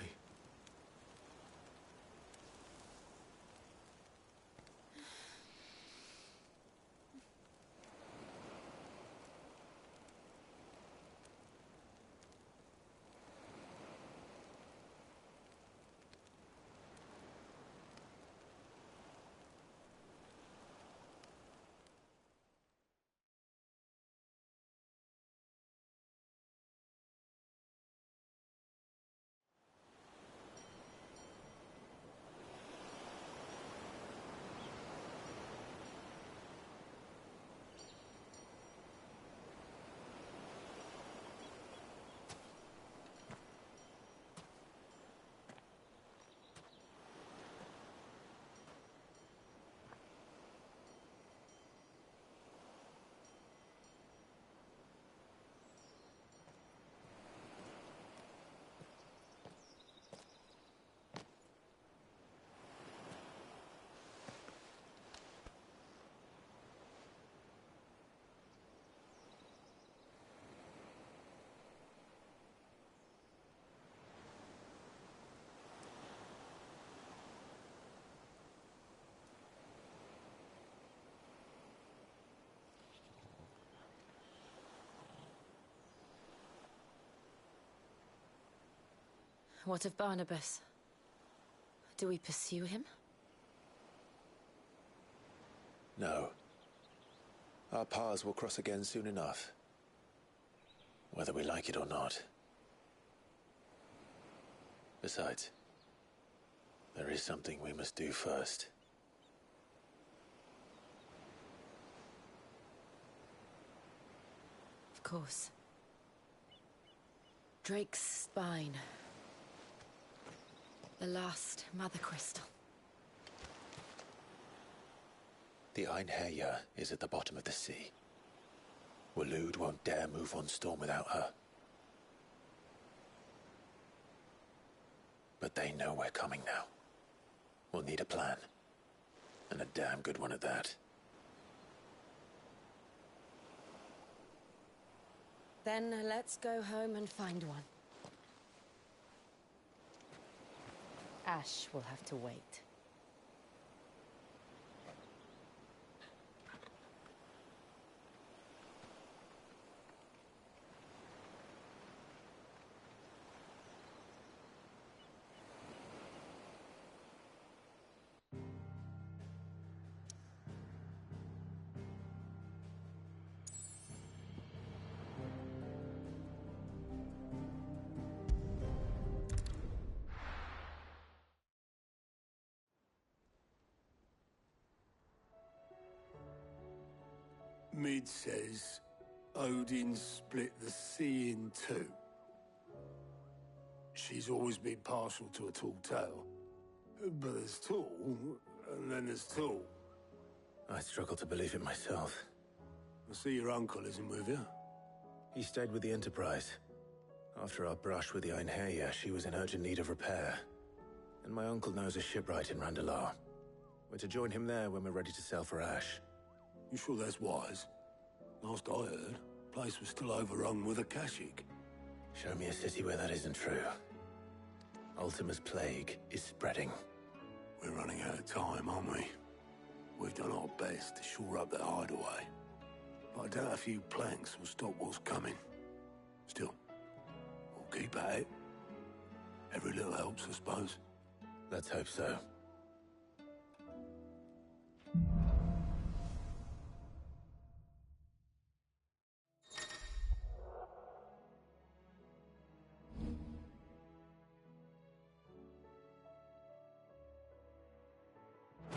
Q: What of Barnabas? Do we pursue him?
B: No. Our paths will cross again soon enough. Whether we like it or not. Besides, there is something we must do first.
Q: Of course. Drake's spine. The last Mother Crystal.
B: The Einherjar is at the bottom of the sea. Waloed won't dare move on storm without her. But they know we're coming now. We'll need a plan. And a damn good one at that.
Q: Then let's go home and find one. Ash will have to wait.
M: Mid says Odin split the sea in two. She's always been partial to a tall tale. But there's tall, and then there's tall.
B: I struggle to believe it myself.
M: I see your uncle isn't with you.
B: He stayed with the Enterprise. After our brush with the Einherjar, she was in urgent need of repair. And my uncle knows a shipwright in Randalar. We're to join him there when we're ready to sail for Ash.
M: You sure that's wise? Last I heard, the place was still overrun with Akashic.
B: Show me a city where that isn't true. Ultima's plague is spreading.
M: We're running out of time, aren't we? We've done our best to shore up that hideaway. But I doubt a few planks will stop what's coming. Still, we'll keep at it. Every little helps, I suppose.
B: Let's hope so.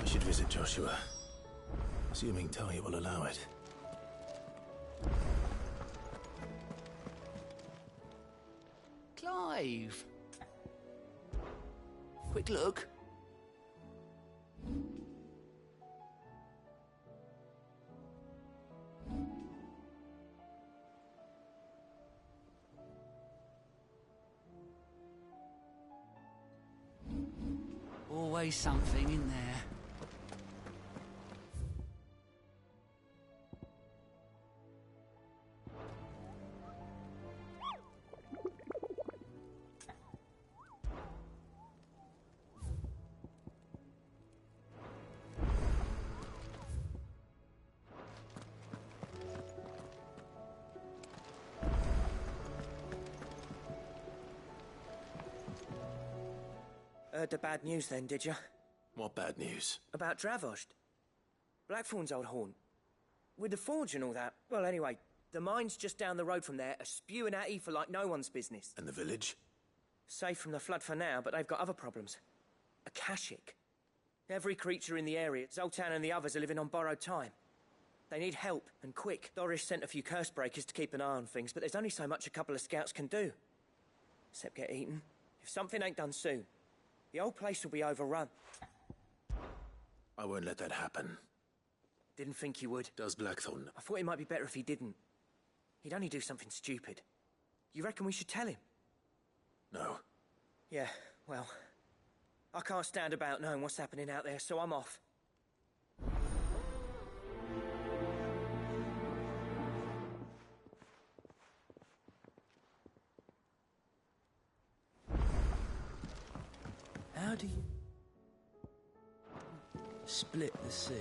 B: We should visit Joshua. Assuming Talia will allow it.
R: Clive! Quick look. Always something in there.
N: Heard the bad news then, did you?
B: What bad news?
N: About Dravost. Blackthorn's old haunt. With the forge and all that. Well, anyway, the mines just down the road from there are spewing out ether like no one's business.
B: And the village?
N: Safe from the flood for now, but they've got other problems. Akashic. Every creature in the area, Zoltan and the others are living on borrowed time. They need help, and quick. Doris sent a few curse breakers to keep an eye on things, but there's only so much a couple of scouts can do. Except get eaten. If something ain't done soon, the whole place will be overrun.
B: I won't let that happen.
N: Didn't think he would.
B: Does Blackthorn?
N: I thought it might be better if he didn't. He'd only do something stupid. You reckon we should tell him?
B: No.
N: Yeah, well, I can't stand about knowing what's happening out there, so I'm off.
R: How do you split the sea?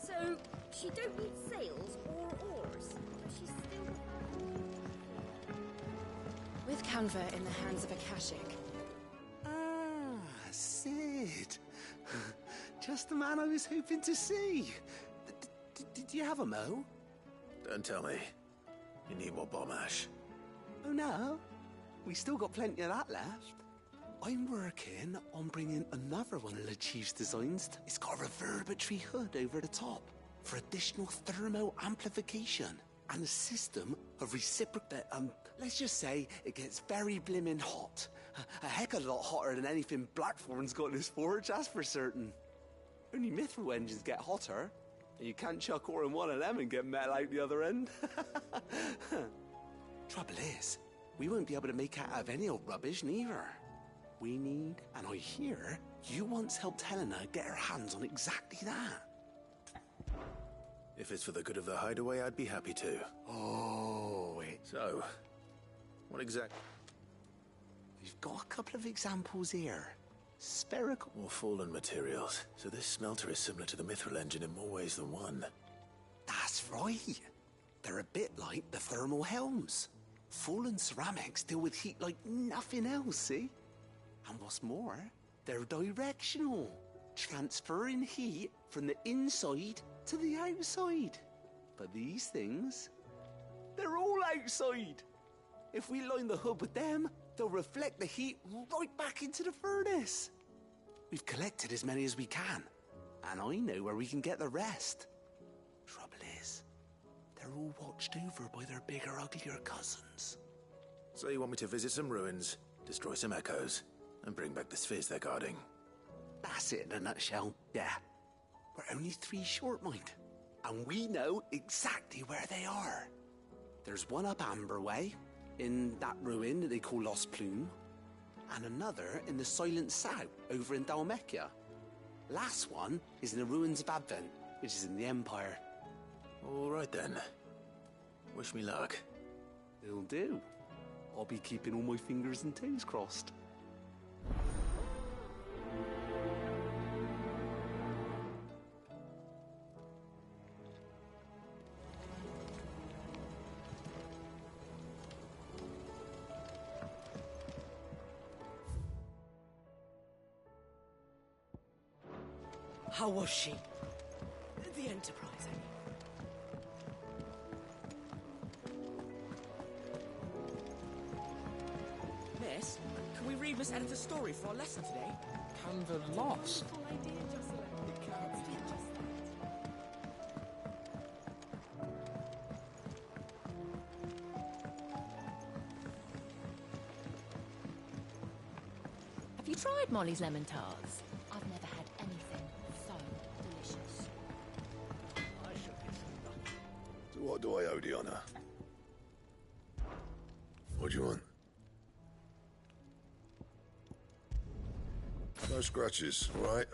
Q: So, she don't need sails or oars, but she's still...
D: With Canva in the hands of Akashic.
J: Ah, Sid. Just the man I was hoping to see. Did you have a mo?
B: Don't tell me. You need more bomb ash.
J: Oh no, we still got plenty of that left. I'm working on bringing another one of the Chief's designs. It's got a reverberatory hood over the top for additional thermal amplification and a system of reciprocal... let's just say it gets very blimmin' hot. A heck of a lot hotter than anything Blackthorn's got in his forge, that's for certain. Only mithril engines get hotter, and you can't chuck ore in one of them and get metal out the other end. Trouble is, we won't be able to make it out of any old rubbish, neither. We need, and I hear, you once helped Helena get her hands on exactly that.
B: If it's for the good of the hideaway, I'd be happy to.
J: Oh, wait.
B: So, what exactly?
J: We've got a couple of examples here. Spherical...
B: More fallen materials, so this smelter is similar to the mithril engine in more ways than one.
J: That's right. They're a bit like the thermal helms. Fallen ceramics deal with heat like nothing else, see? And what's more, they're directional, transferring heat from the inside to the outside. But these things, they're all outside. If we line the hood with them, they'll reflect the heat right back into the furnace. We've collected as many as we can, and I know where we can get the rest. Trouble is, they're all watched over by their bigger, uglier cousins.
B: So you want me to visit some ruins, destroy some echoes, and bring back the spheres they're guarding?
J: That's it in a nutshell, yeah. We're only 3 short, mind. And we know exactly where they are. There's one up Amber Way, in that ruin that they call Lost Plume, and another in the Silent South, over in Dalmekia. Last one is in the ruins of Advent, which is in the Empire.
B: All right then. Wish me luck.
J: It'll do. I'll be keeping all my fingers and toes crossed.
N: How was she? The Enterprise, I mean. Miss, can we read Miss Editor's story for our lesson today?
K: Canva lost.
Q: Have you tried Molly's lemon tarts? I've never had anything so delicious.
C: So what do I owe the honour? What do you want? No scratches, all right?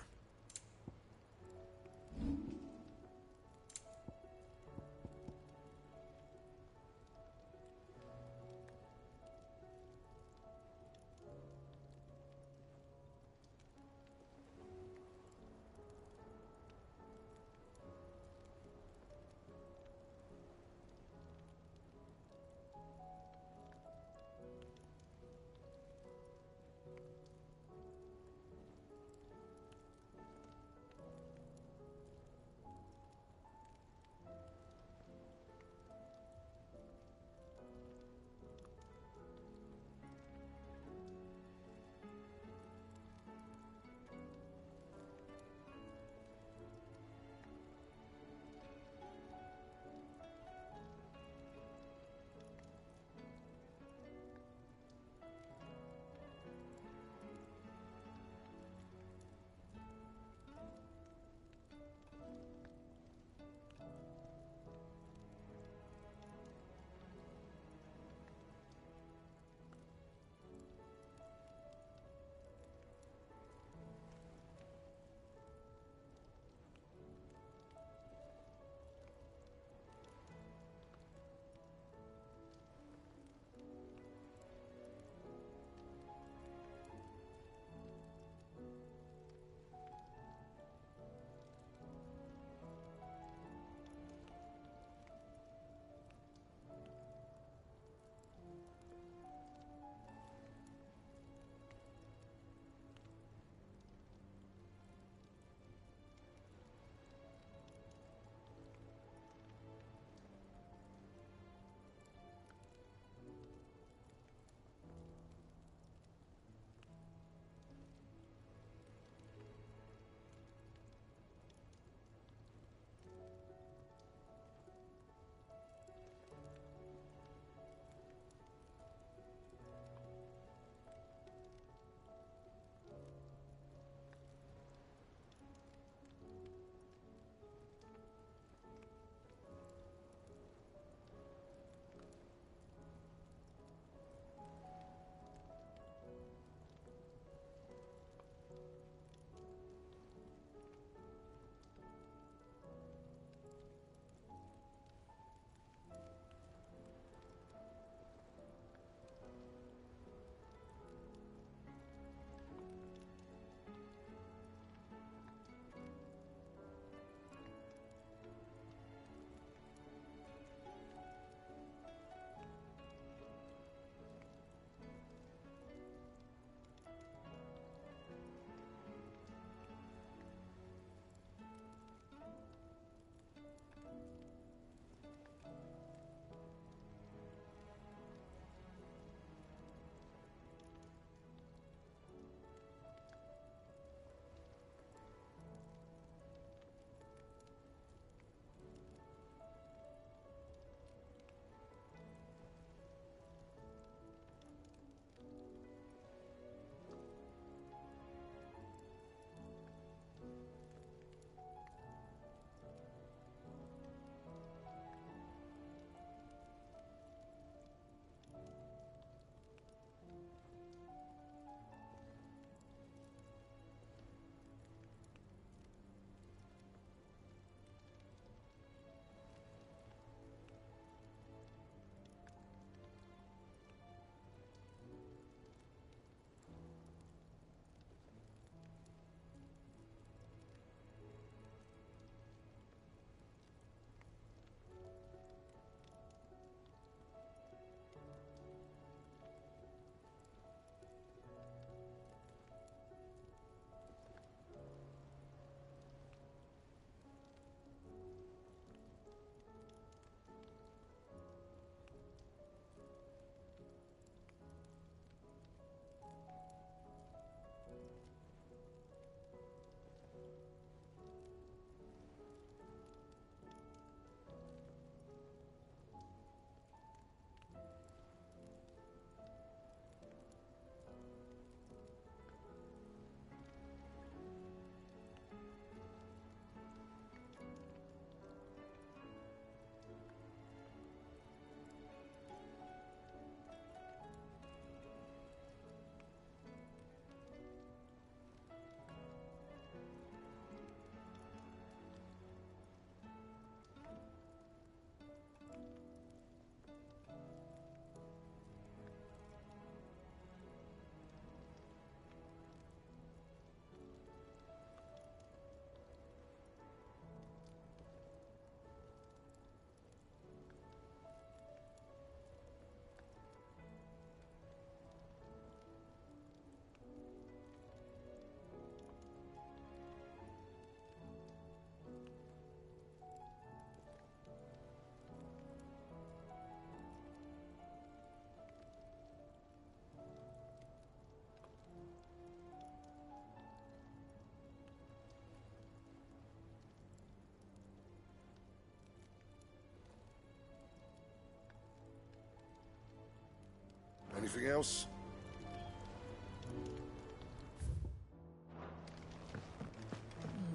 C: Anything else?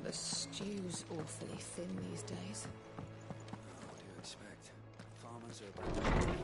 O: The stew's awfully thin these days.
R: What do you expect? Farmers are about to try as they lose.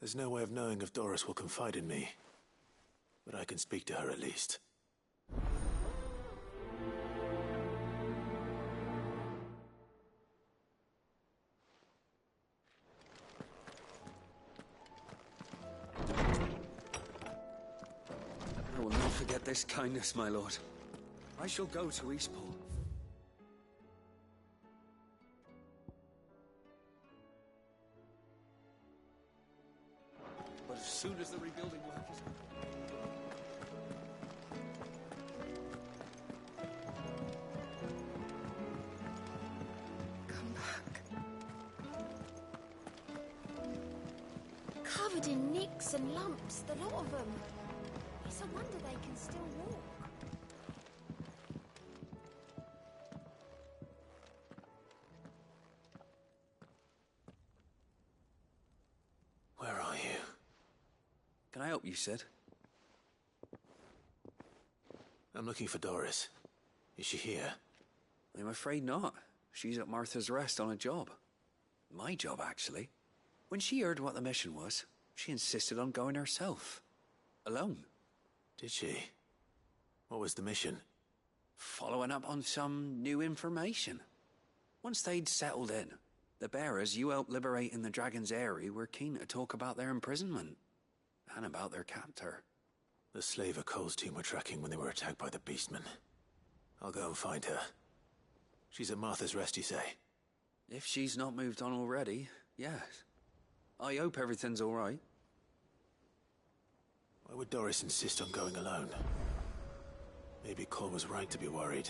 B: There's no way of knowing if Doris will confide in me, but I can speak to her at least.
R: I will not forget this kindness, my lord. I shall go to Eastport. But as soon as the rebuilding work is...
D: Come back. Covered in nicks and lumps, the lot of them. It's a wonder they can still walk.
B: Where are you?
R: Can I help you, Sid?
B: I'm looking for Doris. Is she here?
R: I'm afraid not. She's at Martha's Rest on a job. My job, actually. When she heard what the mission was, she insisted on going herself. Alone.
B: Did she? What was the mission?
R: Following up on some new information. Once they'd settled in, the bearers you helped liberate in the Dragon's Eyrie were keen to talk about their imprisonment. And about their captor.
B: The slaver Cole's team were tracking when they were attacked by the Beastmen. I'll go and find her. She's at Martha's Rest, you say?
R: If she's not moved on already, yes. I hope everything's all right.
B: Why would Doris insist on going alone? Maybe Cole was right to be worried.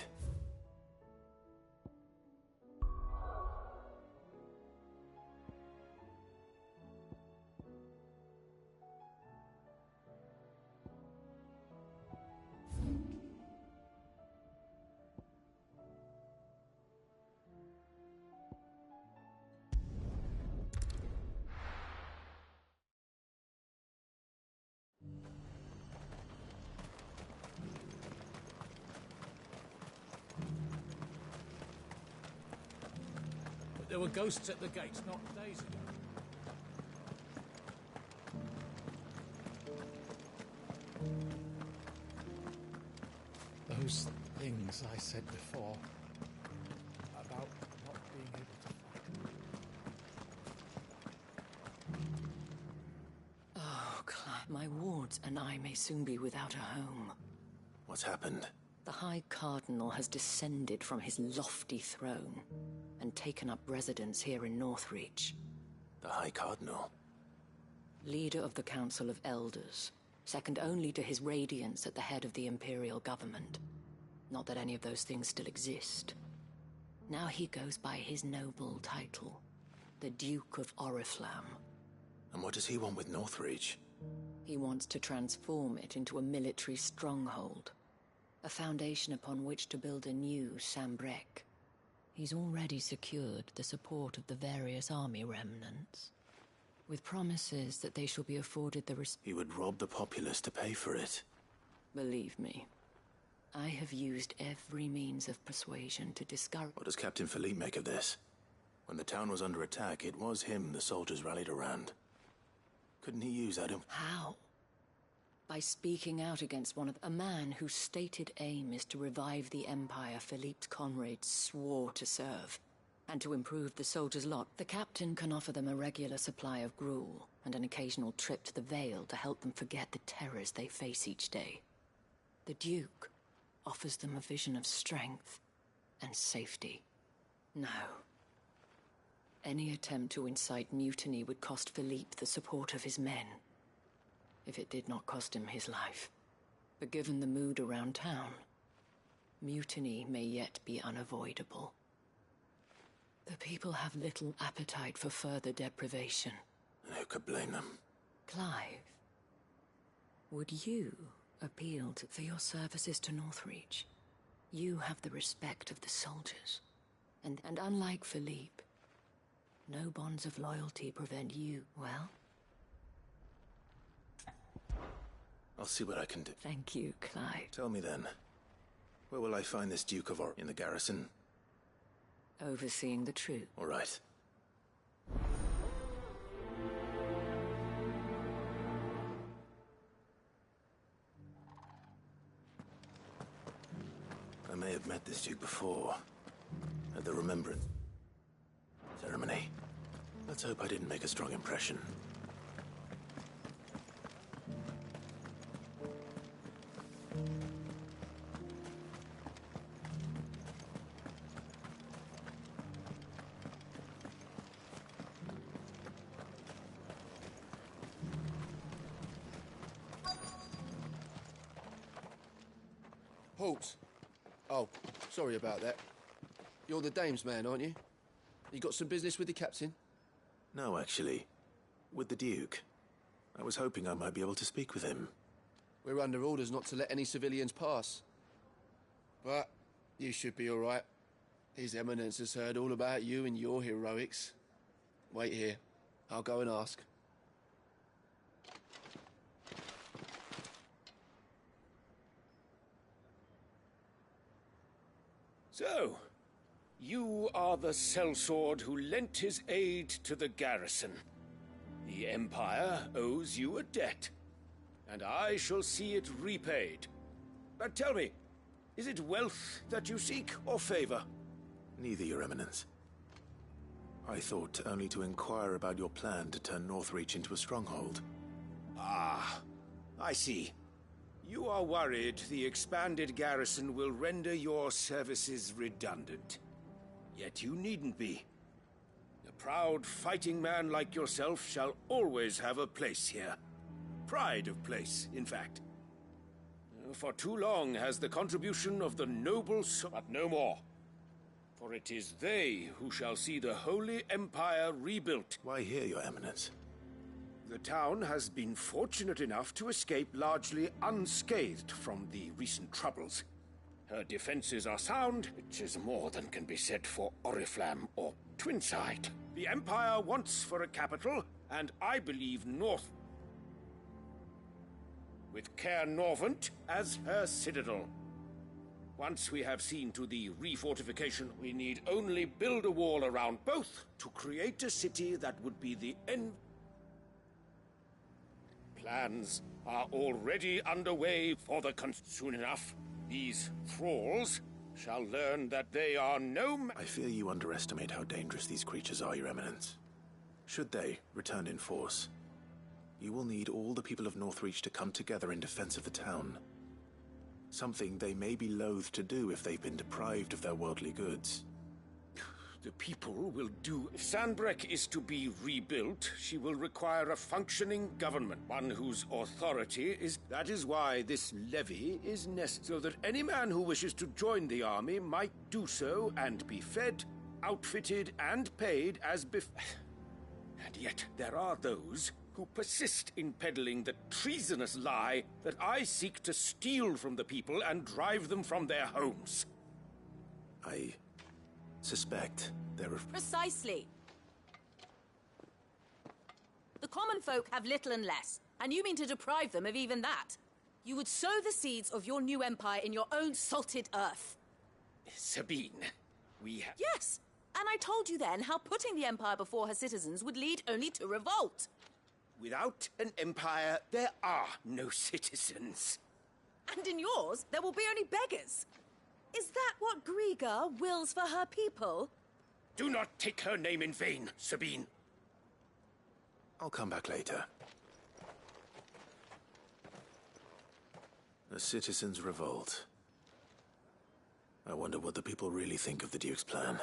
S: There were ghosts at the gates not days ago. Those things I said before about not being able to fight.
O: Oh, Clive, my wards and I may soon be without a home.
B: What's happened?
O: The High Cardinal has descended from his lofty throne and taken up residence here in Northreach.
B: The High Cardinal?
O: Leader of the Council of Elders, second only to his Radiance at the head of the Imperial government. Not that any of those things still exist. Now he goes by his noble title, the Duke of Oriflamme.
B: And what does he want with Northreach?
O: He wants to transform it into a military stronghold, a foundation upon which to build a new Sambrec. He's already secured the support of the various army remnants, with promises that they shall be afforded the
B: He would rob the populace to pay for it.
O: Believe me, I have used every means of persuasion to discourage...
B: What does Captain Philippe make of this? When the town was under attack, it was him the soldiers rallied around. Couldn't he use that
O: How? By speaking out against a man whose stated aim is to revive the empire Philippe's comrades swore to serve, and to improve the soldiers' lot. The captain can offer them a regular supply of gruel, and an occasional trip to the Vale to help them forget the terrors they face each day. The Duke offers them a vision of strength and safety. No. Any attempt to incite mutiny would cost Philippe the support of his men, if it did not cost him his life. But given the mood around town, mutiny may yet be unavoidable. The people have little appetite for further deprivation.
B: Who could blame them?
O: Clive, would you appeal for your services to Northreach? You have the respect of the soldiers. And unlike Philippe, no bonds of loyalty prevent you, well?
B: I'll see what I can do.
O: Thank you, Clive.
B: Tell me then, where will I find this Duke of In the garrison?
O: Overseeing the troop.
B: All right. I may have met this Duke before, at the Remembrance ceremony. Let's hope I didn't make a strong impression.
P: Halt! Oh, sorry about that. You're the dame's man, aren't you? You got some business with the captain?
B: No, actually. With the Duke. I was hoping I might be able to speak with him.
P: We're under orders not to let any civilians pass. But you should be all right. His Eminence has heard all about you and your heroics. Wait here. I'll go and ask.
H: So, you are the sellsword who lent his aid to the garrison. The Empire owes you a debt, and I shall see it repaid. But tell me, is it wealth that you seek, or favor?
B: Neither, Your Eminence. I thought only to inquire about your plan to turn Northreach into a stronghold.
H: Ah, I see. You are worried the expanded garrison will render your services redundant. Yet you needn't be. A proud fighting man like yourself shall always have a place here. Pride of place, in fact. For too long has the contribution of the nobles, but no more. For it is they who shall see the Holy Empire rebuilt.
B: Why here, Your Eminence?
H: The town has been fortunate enough to escape largely unscathed from the recent troubles. Her defenses are sound, which is more than can be said for Oriflamme or Twinside. The Empire wants for a capital, and I believe North, with Caer Norvent as her citadel. Once we have seen to the refortification, we need only build a wall around both to create a city that would be the end. Plans are already underway for the soon enough. These thralls shall learn that they are
B: I fear you underestimate how dangerous these creatures are, Your Eminence. Should they return in force, you will need all the people of Northreach to come together in defense of the town. Something they may be loath to do if they've been deprived of their worldly goods.
H: The people will do. If Sandbreck is to be rebuilt, she will require a functioning government, one whose authority is... That is why this levy is necessary, so that any man who wishes to join the army might do so and be fed, outfitted, and paid as And yet there are those who persist in peddling the treasonous lie that I seek to steal from the people and drive them from their homes.
B: I suspect there are...
U: Precisely. The common folk have little and less, and you mean to deprive them of even that. You would sow the seeds of your new empire in your own salted earth.
H: Sabine, we have...
U: Yes, and I told you then how putting the empire before her citizens would lead only to revolt.
H: Without an empire, there are no citizens.
U: And in yours, there will be only beggars. Is that what Griga wills for her people?
H: Do not take her name in vain, Sabine.
B: I'll come back later. The citizens' revolt. I wonder what the people really think of the Duke's plan.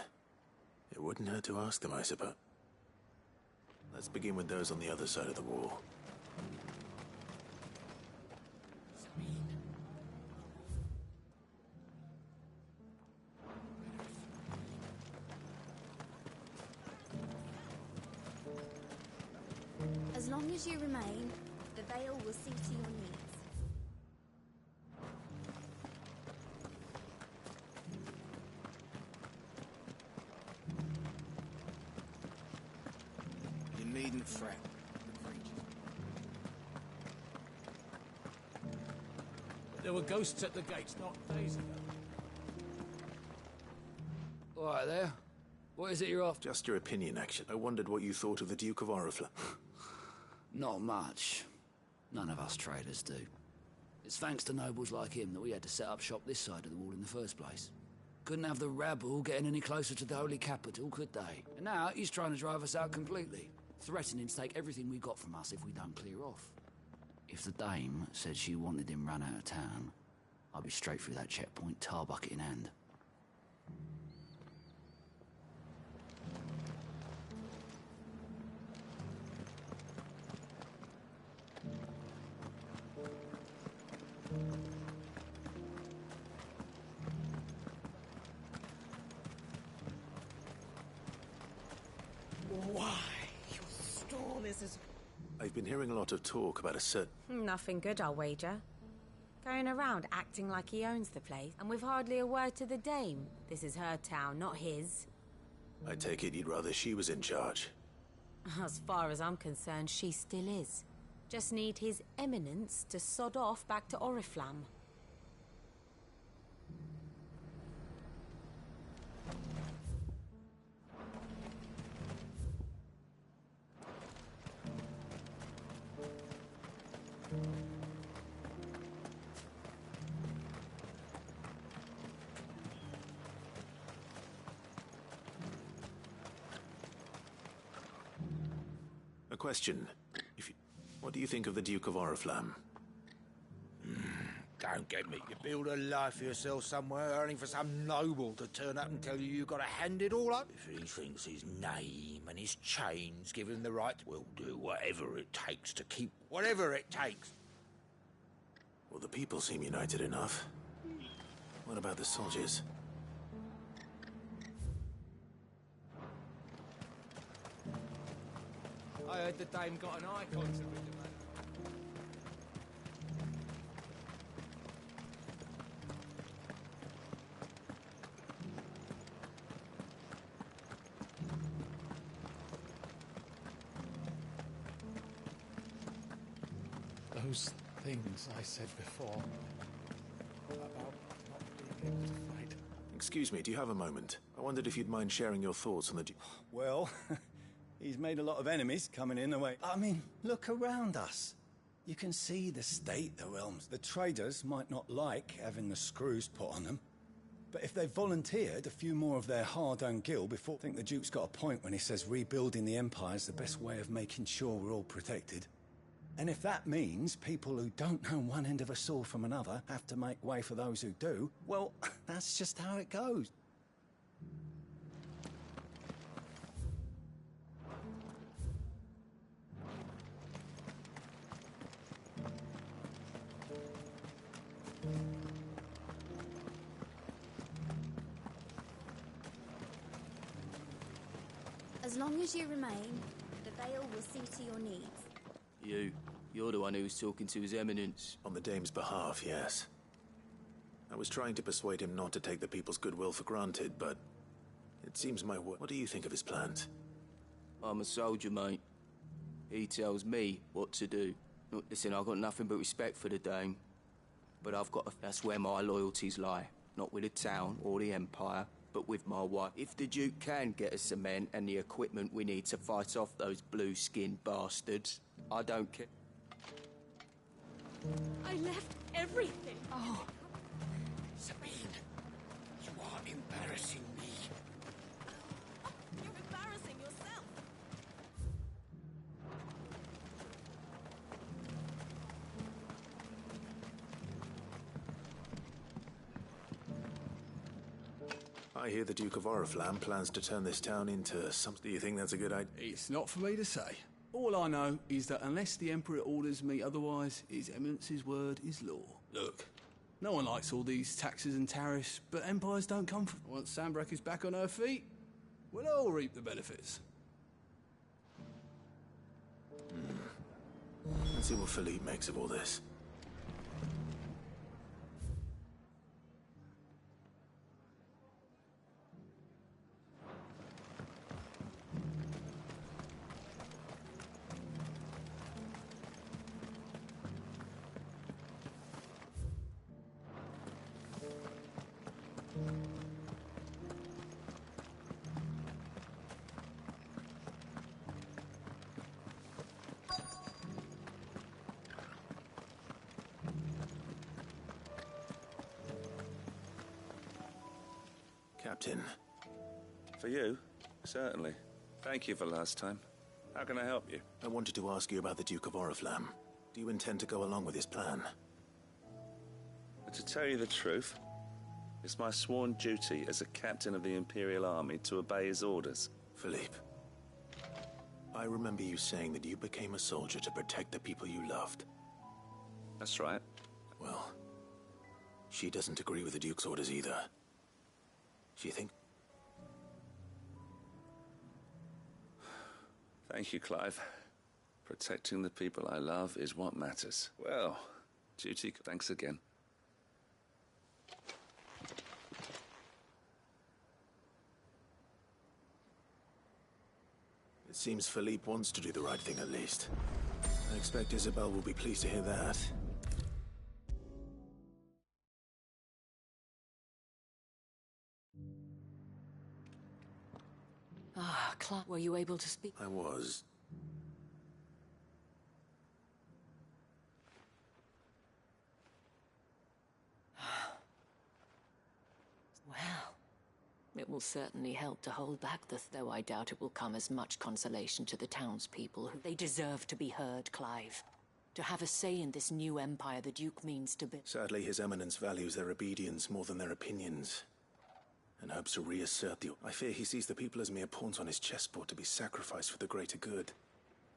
B: It wouldn't hurt to ask them, I suppose. Let's begin with those on the other side of the wall.
D: As long as you remain, the veil will see to your needs.
G: You needn't fret. There were ghosts at the gates not days ago.
A: All right there. What is it you're after?
B: Just your opinion, actually. I wondered what you thought of the Duke of Oriflamme.
A: Not much. None of us traders do. It's thanks to nobles like him that we had to set up shop this side of the wall in the first place. Couldn't have the rabble getting any closer to the holy capital, could they? And now he's trying to drive us out completely, threatening to take everything we got from us if we don't clear off. If the dame said she wanted him run out of town, I'd be straight through that checkpoint, tar bucket in hand.
V: Why? Your stallness is...
B: I've been hearing a lot of talk about a certain...
V: Nothing good, I'll wager. Going around acting like he owns the place, and with hardly a word to the dame. This is her town, not his.
B: I take it you'd rather she was in charge.
V: As far as I'm concerned, she still is. Just need his eminence to sod off back to Oriflamme.
B: A question. What do you think of the Duke of Oriflamme?
G: Don't get me. You build a life for yourself somewhere, earning for some noble to turn up and tell you you've got to hand it all up. If he thinks his name and his chains give him the right, we'll do whatever it takes to keep whatever it takes.
B: Well, the people seem united enough. What about the soldiers?
G: I heard the dame got an icon to rid the man.
F: Those things I said before about not being able to fight.
B: Excuse me, do you have a moment? I wondered if you'd mind sharing your thoughts on the Duke.
F: Well, he's made a lot of enemies coming in the way. I mean, look around us. You can see the state the realms. The traders might not like having the screws put on them, but if they volunteered a few more of their hard-earned gil before... I think the Duke's got a point when he says rebuilding the Empire is the best way of making sure we're all protected. And if that means people who don't know one end of a sword from another have to make way for those who do, well, that's just how it goes.
D: As long as you remain, the veil will see to your needs.
W: You're the one who was talking to His Eminence.
B: On the dame's behalf, yes. I was trying to persuade him not to take the people's goodwill for granted, but it seems my What do you think of his plans?
W: I'm a soldier, mate. He tells me what to do. Look, listen, I've got nothing but respect for the dame, but that's where my loyalties lie. Not with the town or the Empire, but with my wife. If the Duke can get us cement and the equipment we need to fight off those blue-skinned bastards, I don't care.
U: I left everything.
V: Oh.
G: Sabine, you are embarrassing me.
U: You're embarrassing yourself.
B: I hear the Duke of Oriflamme plans to turn this town into something. Do you think that's a good idea?
E: It's not for me to say. All I know is that unless the Emperor orders me otherwise, His Eminence's word is law. Look, no one likes all these taxes and tariffs, but empires don't come from... Once Sanbreque is back on her feet, we'll all reap the benefits.
B: Let's see what Philippe makes of all this. Captain.
I: For you? Certainly. Thank you for last time. How can I help you?
B: I wanted to ask you about the Duke of Oriflamme. Do you intend to go along with his plan?
I: To tell you the truth, it's my sworn duty as a captain of the Imperial Army to obey his orders.
B: Philippe, I remember you saying that you became a soldier to protect the people you loved.
I: That's right.
B: Well, she doesn't agree with the Duke's orders either. Do you think?
I: Thank you, Clive. Protecting the people I love is what matters. Well, duty, thanks again.
B: It seems Philippe wants to do the right thing at least. I expect Isabel will be pleased to hear that.
O: Ah, Clark, were you able to speak?
B: I was.
O: Well, it will certainly help to hold back though I doubt it will come as much consolation to the townspeople. They deserve to be heard, Clive. To have a say in this new empire the Duke means to build.
B: Sadly, His Eminence values their obedience more than their opinions, and hopes to reassert the... I fear he sees the people as mere pawns on his chessboard to be sacrificed for the greater good.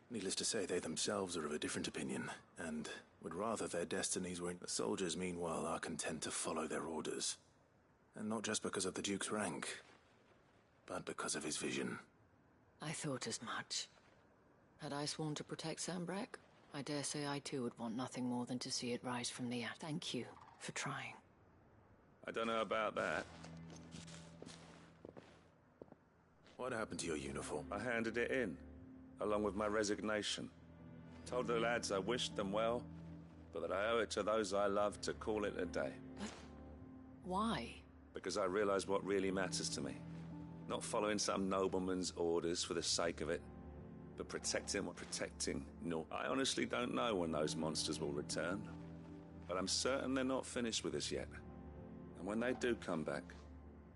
B: Needless to say, they themselves are of a different opinion, and would rather their destinies were... The soldiers, meanwhile, are content to follow their orders. And not just because of the Duke's rank, but because of his vision.
O: I thought as much. Had I sworn to protect Sanbreque, I dare say I too would want nothing more than to see it rise from the ash. Thank you for trying.
I: I don't know about that.
B: What happened to your uniform?
I: I handed it in, along with my resignation. Told the lads I wished them well, but that I owe it to those I love to call it a day.
O: But why?
I: Because I realize what really matters to me. Not following some nobleman's orders for the sake of it, but protecting what protecting. No, I honestly don't know when those monsters will return, but I'm certain they're not finished with us yet. And when they do come back,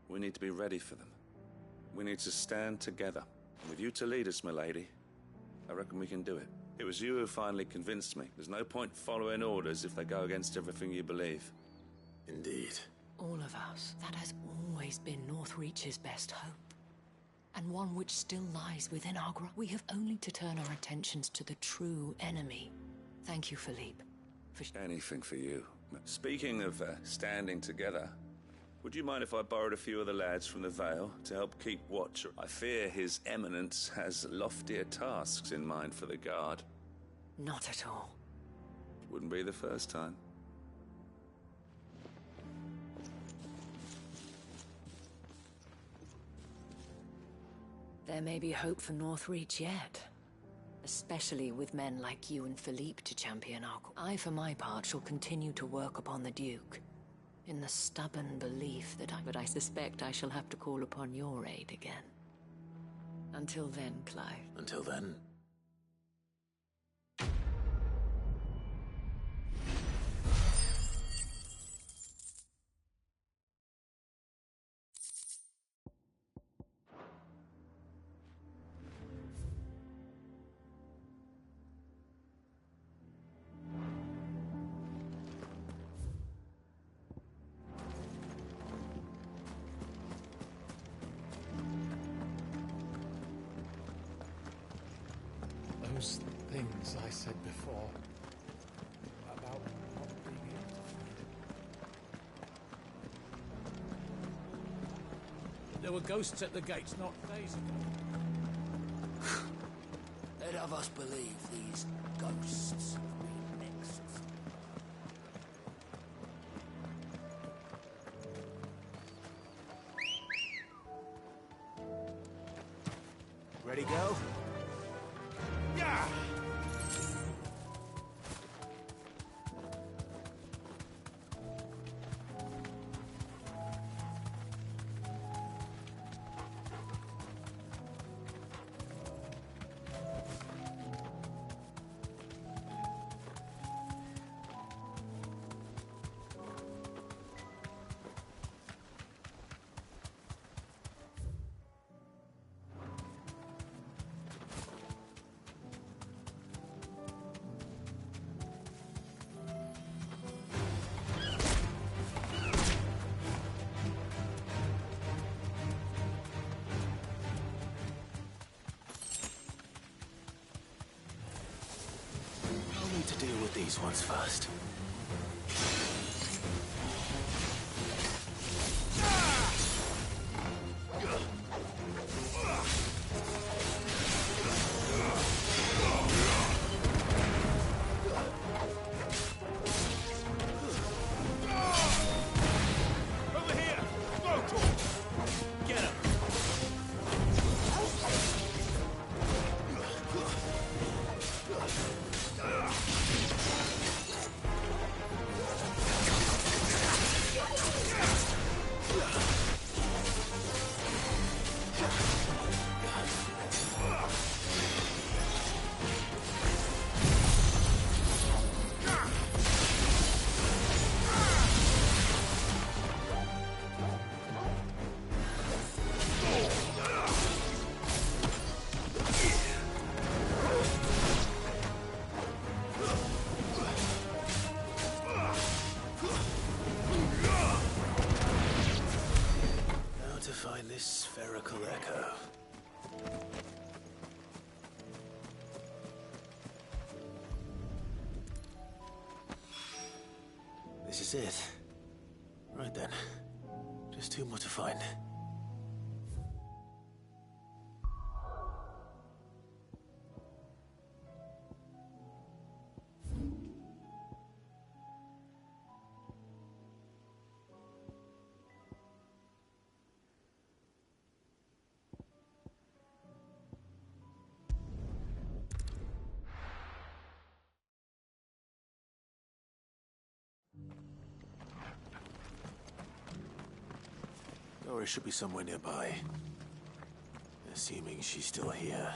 I: we need to be ready for them. We need to stand together. And with you to lead us, milady, I reckon we can do it. It was you who finally convinced me. There's no point following orders if they go against everything you believe.
B: Indeed.
O: All of us. That has always been Northreach's best hope. And one which still lies within our grasp. We have only to turn our attentions to the true enemy. Thank you, Philippe.
I: Anything for you. Speaking of standing together, would you mind if I borrowed a few of the lads from the Vale to help keep watch? I fear His Eminence has loftier tasks in mind for the guard.
O: Not at all.
I: Wouldn't be the first time.
O: There may be hope for Northreach yet. Especially with men like you and Philippe to champion our cause. I, for my part, shall continue to work upon the Duke, in the stubborn belief that but I suspect I shall have to call upon your aid again. Until then, Clive.
B: Until then.
S: those things I said before about not being able to find it. There were ghosts at the gates not days ago.
A: Let of us believe these ghosts mean next.
B: Ready, go? Yeah! To deal with these ones first.
G: Over here! Go, Tor! Get him!
B: Find this spherical echo. This is it. Right then. Just two more to find. Dora should be somewhere nearby. Assuming she's still here.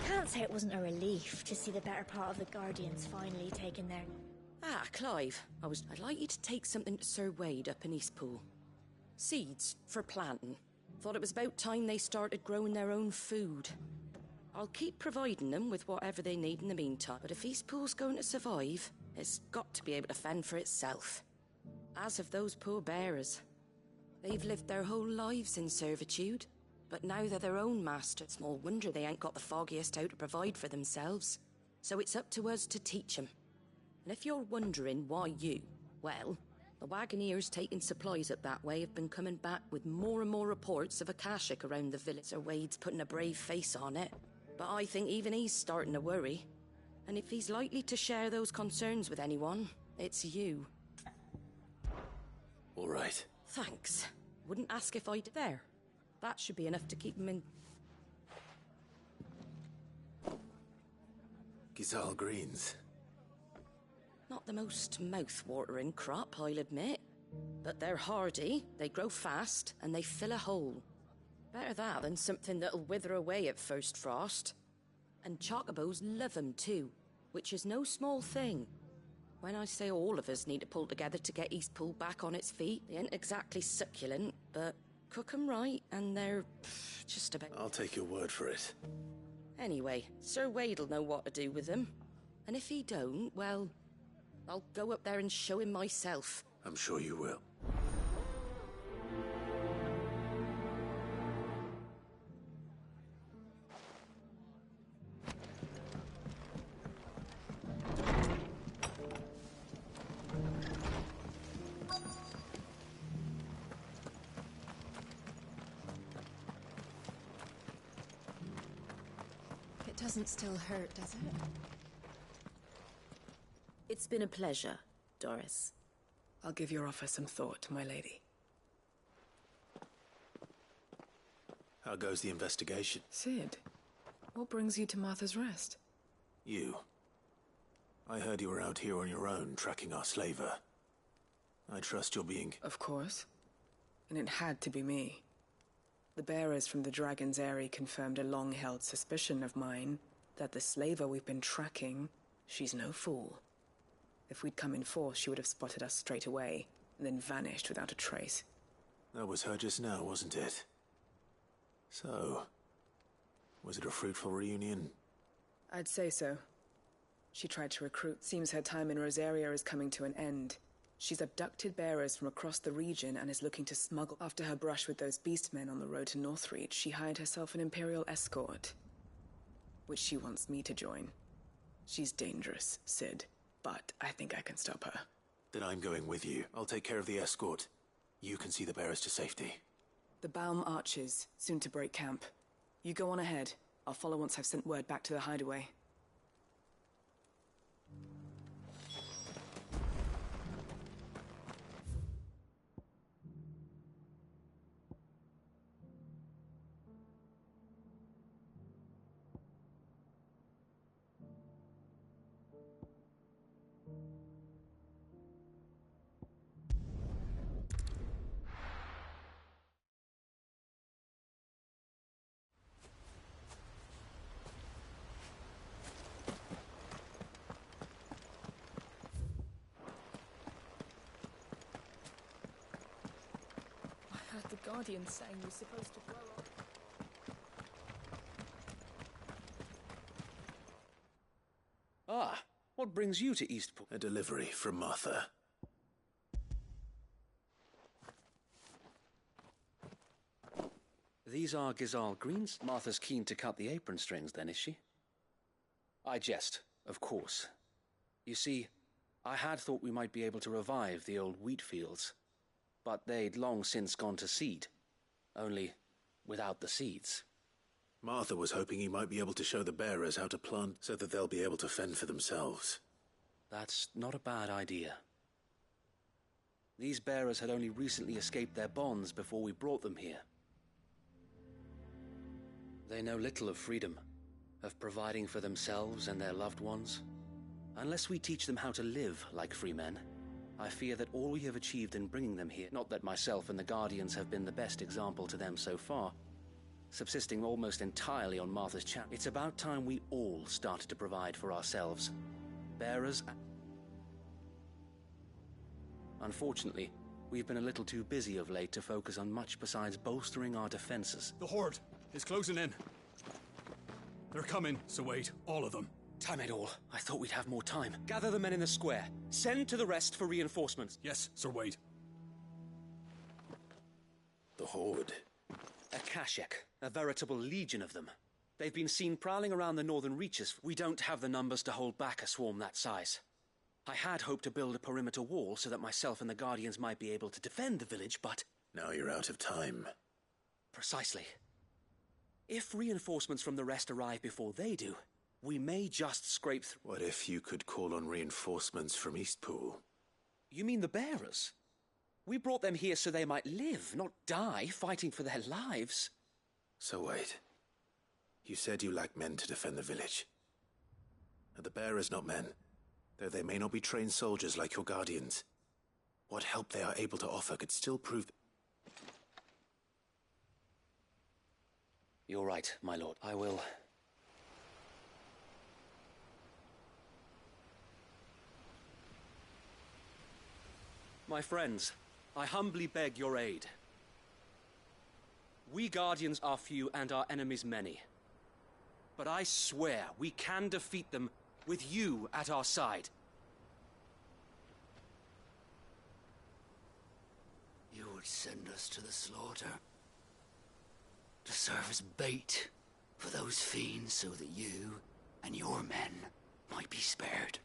L: Can't say it wasn't a relief to see the better part of the Guardians finally taking their...
O: Ah, Clive. I'd like you to take something to Sir Wade up in Eastpool. Seeds for planting. Thought it was about time they started growing their own food. I'll keep providing them with whatever they need in the meantime, but if Eastpool's going to survive, it's got to be able to fend for itself. As have those poor bearers. They've lived their whole lives in servitude, but now they're their own masters. Small wonder they ain't got the foggiest how to provide for themselves. So it's up to us to teach them. And if you're wondering why you, well, the Wagoneers taking supplies up that way have been coming back with more and more reports of Akashic around the village. Sir Wade's putting a brave face on it, but I think even he's starting to worry. And if he's likely to share those concerns with anyone, it's you.
B: All right.
O: Thanks. Wouldn't ask if I'd... There. That should be enough to keep him in...
B: Gizal greens.
O: Not the most mouth-watering crop, I'll admit. But they're hardy, they grow fast, and they fill a hole. Better that than something that'll wither away at first frost. And chocobos love them too, which is no small thing. When I say all of us need to pull together to get Eastpool back on its feet, they ain't exactly succulent, but cook 'em right, and they're just about...
B: I'll take your word for it.
O: Anyway, Sir Wade'll know what to do with them. And if he don't, well, I'll go up there and show him myself.
B: I'm sure you will.
O: Doesn't still hurt, does it?
U: It's been a pleasure, Doris.
J: I'll give your offer some thought, my lady.
B: How goes the investigation?
J: Sid, what brings you to Martha's Rest?
B: You. I heard you were out here on your own, tracking our slaver. I trust you're being...
J: Of course. And it had to be me. The bearers from the Dragon's Eyrie confirmed a long-held suspicion of mine that the slaver we've been tracking, she's no fool. If we'd come in force, she would have spotted us straight away, and then vanished without a trace.
B: That was her just now, wasn't it? So, was it a fruitful reunion?
J: I'd say so. She tried to recruit. Seems her time in Rosaria is coming to an end. She's abducted bearers from across the region and is looking to smuggle. After her brush with those beastmen on the road to Northreach, she hired herself an Imperial escort, which she wants me to join. She's dangerous, Sid, but I think I can stop her.
B: Then I'm going with you. I'll take care of the escort. You can see the bearers to safety.
J: The Baum Archers, soon to break camp. You go on ahead. I'll follow once I've sent word back to the hideaway.
O: The Guardian saying you're supposed to grow up.
R: Ah, what brings you to Eastport?
B: A delivery from Martha.
R: These are Gizal greens? Martha's keen to cut the apron strings, then, is she? I jest, of course. You see, I had thought we might be able to revive the old wheat fields. But they'd long since gone to seed. Only without the seeds.
B: Martha was hoping he might be able to show the bearers how to plant so that they'll be able to fend for themselves.
R: That's not a bad idea. These bearers had only recently escaped their bonds before we brought them here. They know little of freedom, of providing for themselves and their loved ones. Unless we teach them how to live like free men, I fear that all we have achieved in bringing them here, not that myself and the Guardians have been the best example to them so far, subsisting almost entirely on Martha's chat. It's about time we all started to provide for ourselves. Bearers... Unfortunately, we've been a little too busy of late to focus on much besides bolstering our defenses.
E: The Horde is closing in. They're coming, so wait, all of them.
R: Damn it all. I thought we'd have more time. Gather the men in the square. Send to the rest for reinforcements.
E: Yes, Sir Wade.
B: The Horde.
R: A Kashek. A veritable legion of them. They've been seen prowling around the northern reaches. We don't have the numbers to hold back a swarm that size. I had hoped to build a perimeter wall so that myself and the Guardians might be able to defend the village, but...
B: Now you're out of time.
R: Precisely. If reinforcements from the rest arrive before they do, we may just scrape through.
B: What if you could call on reinforcements from Eastpool?
R: You mean the bearers? We brought them here so they might live, not die, fighting for their lives.
B: So wait. You said you lack men to defend the village. Are the bearers not men? Though they may not be trained soldiers like your Guardians. What help they are able to offer could still prove...
R: You're right, my lord. I will... My friends, I humbly beg your aid. We Guardians are few and our enemies many. But I swear we can defeat them with you at our side.
A: You would send us to the slaughter. To serve as bait for those fiends so that you and your men might be spared.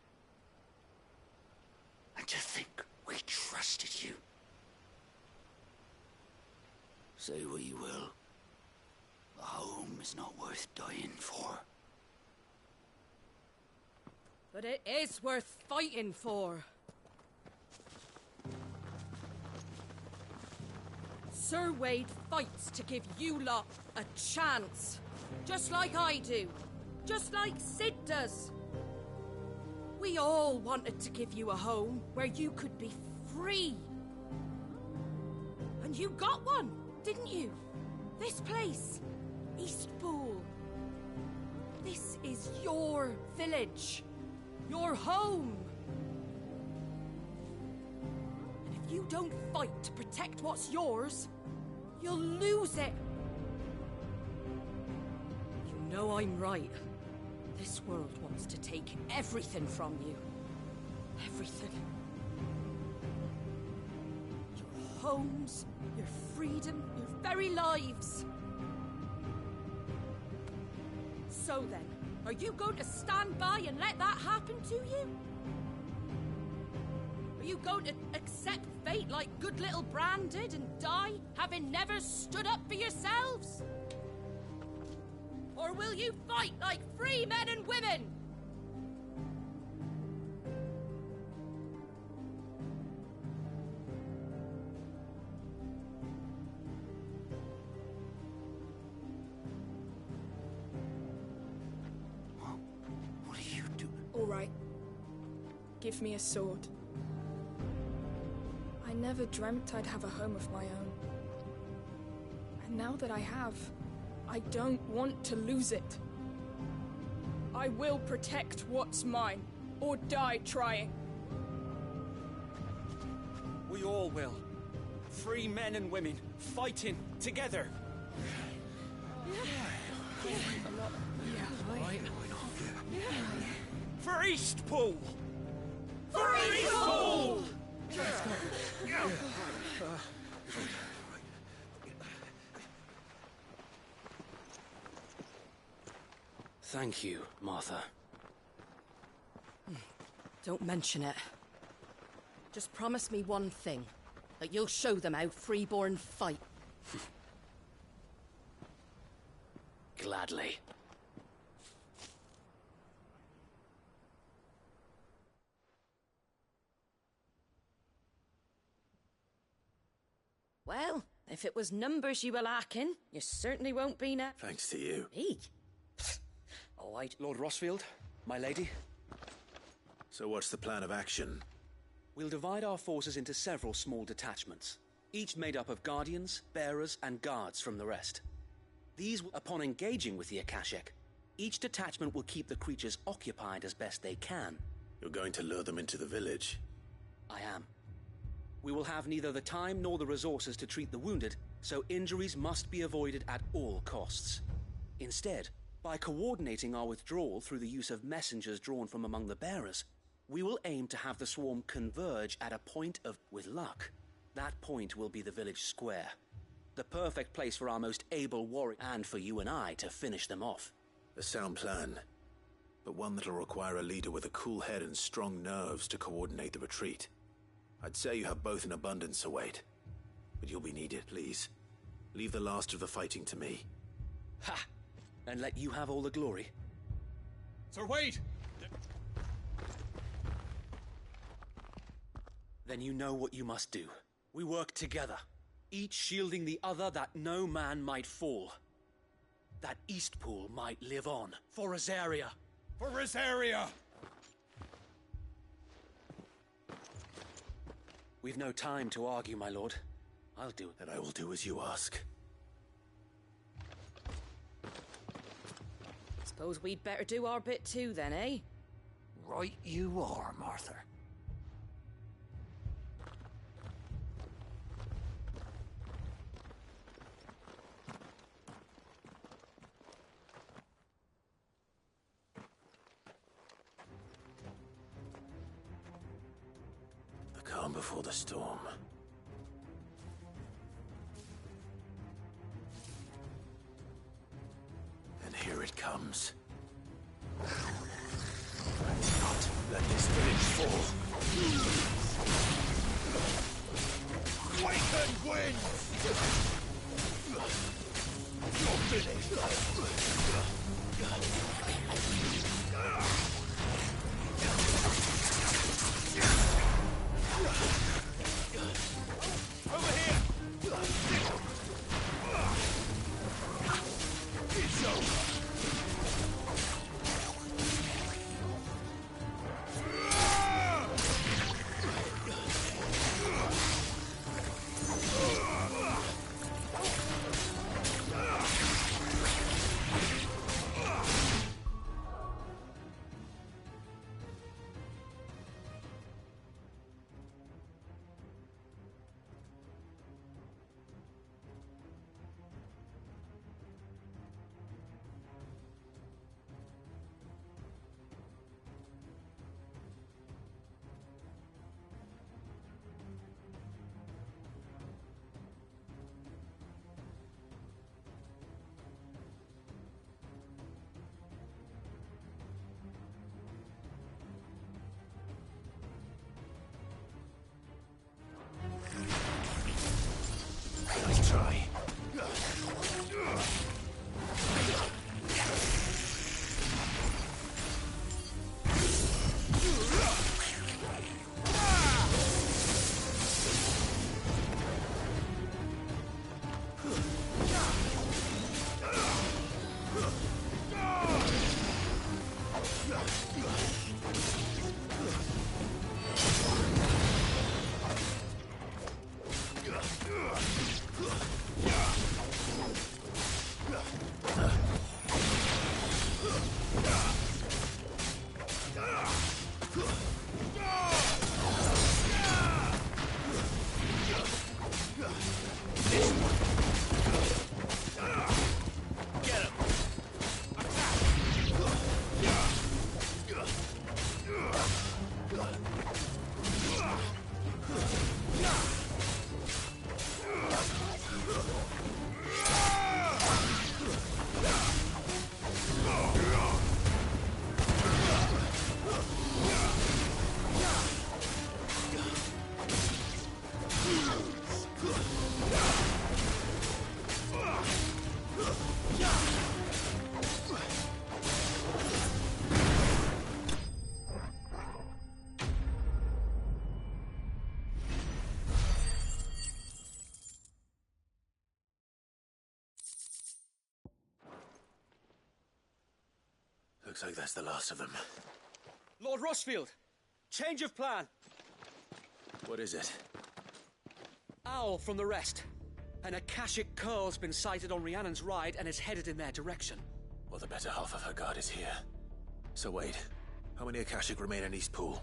A: And to think we trusted you. Say what you will. A home is not worth dying for.
U: But it is worth fighting for. Sir Wade fights to give you lot a chance. Just like I do. Just like Sid does. We all wanted to give you a home where you could be free. And you got one, didn't you? This place, Eastpool. This is your village. Your home. And if you don't fight to protect what's yours, you'll lose it. You know I'm right. This world wants to take everything from you. Everything. Your homes, your freedom, your very lives. So then, are you going to stand by and let that happen to you? Are you going to accept fate like good little Bran did and die, having never stood up for yourselves? Or will you fight like free men and women?
A: What are you doing?
M: All right. Give me a sword. I never dreamt I'd have a home of my own. And now that I have, I don't want to lose it. I will protect what's mine, or die trying.
R: We all will. Free men and women, fighting together. For Eastpool! For Eastpool! Thank you, Martha.
U: Don't mention it. Just promise me one thing. That you'll show them how freeborn fight.
R: Gladly.
U: Well, if it was numbers you were lacking, you certainly won't be now.
B: Thanks to you.
U: Me?
R: All right, Lord Rossfield, my lady.
B: So what's the plan of action?
R: We'll divide our forces into several small detachments, each made up of guardians, bearers, and guards from the rest. These, upon engaging with the Akashic, each detachment will keep the creatures occupied as best they can.
B: You're going to lure them into the village?
R: I am. We will have neither the time nor the resources to treat the wounded, so injuries must be avoided at all costs. Instead, by coordinating our withdrawal through the use of messengers drawn from among the bearers, we will aim to have the swarm converge at a point of, with luck. That point will be the village square. The perfect place for our most able warrior, and for you and I to finish them off.
B: A sound plan, but one that'll require a leader with a cool head and strong nerves to coordinate the retreat. I'd say you have both in abundance, Wade, but you'll be needed, please. Leave the last of the fighting to me.
R: Ha! And let you have all the glory.
K: Sir Wade!
R: Then you know what you must do. We work together, each shielding the other that no man might fall. That Eastpool might live on. For Rosaria!
K: For Rosaria!
R: We've no time to argue, my lord. I'll do it.
B: And I will do as you ask.
U: Suppose we'd better do our bit too, then, eh?
A: Right you are, Martha.
B: The calm before the storm. And here it comes. Not let this village fall.
G: Wake and win! Your village!
B: Looks like that's the last of them.
N: Lord Rossfield! Change of plan!
B: What is it?
N: Owl from the rest. An Akashic curl's been sighted on Rhiannon's ride and is headed in their direction.
B: Well, the better half of her guard is here. So wait, how many Akashic remain in East Pool?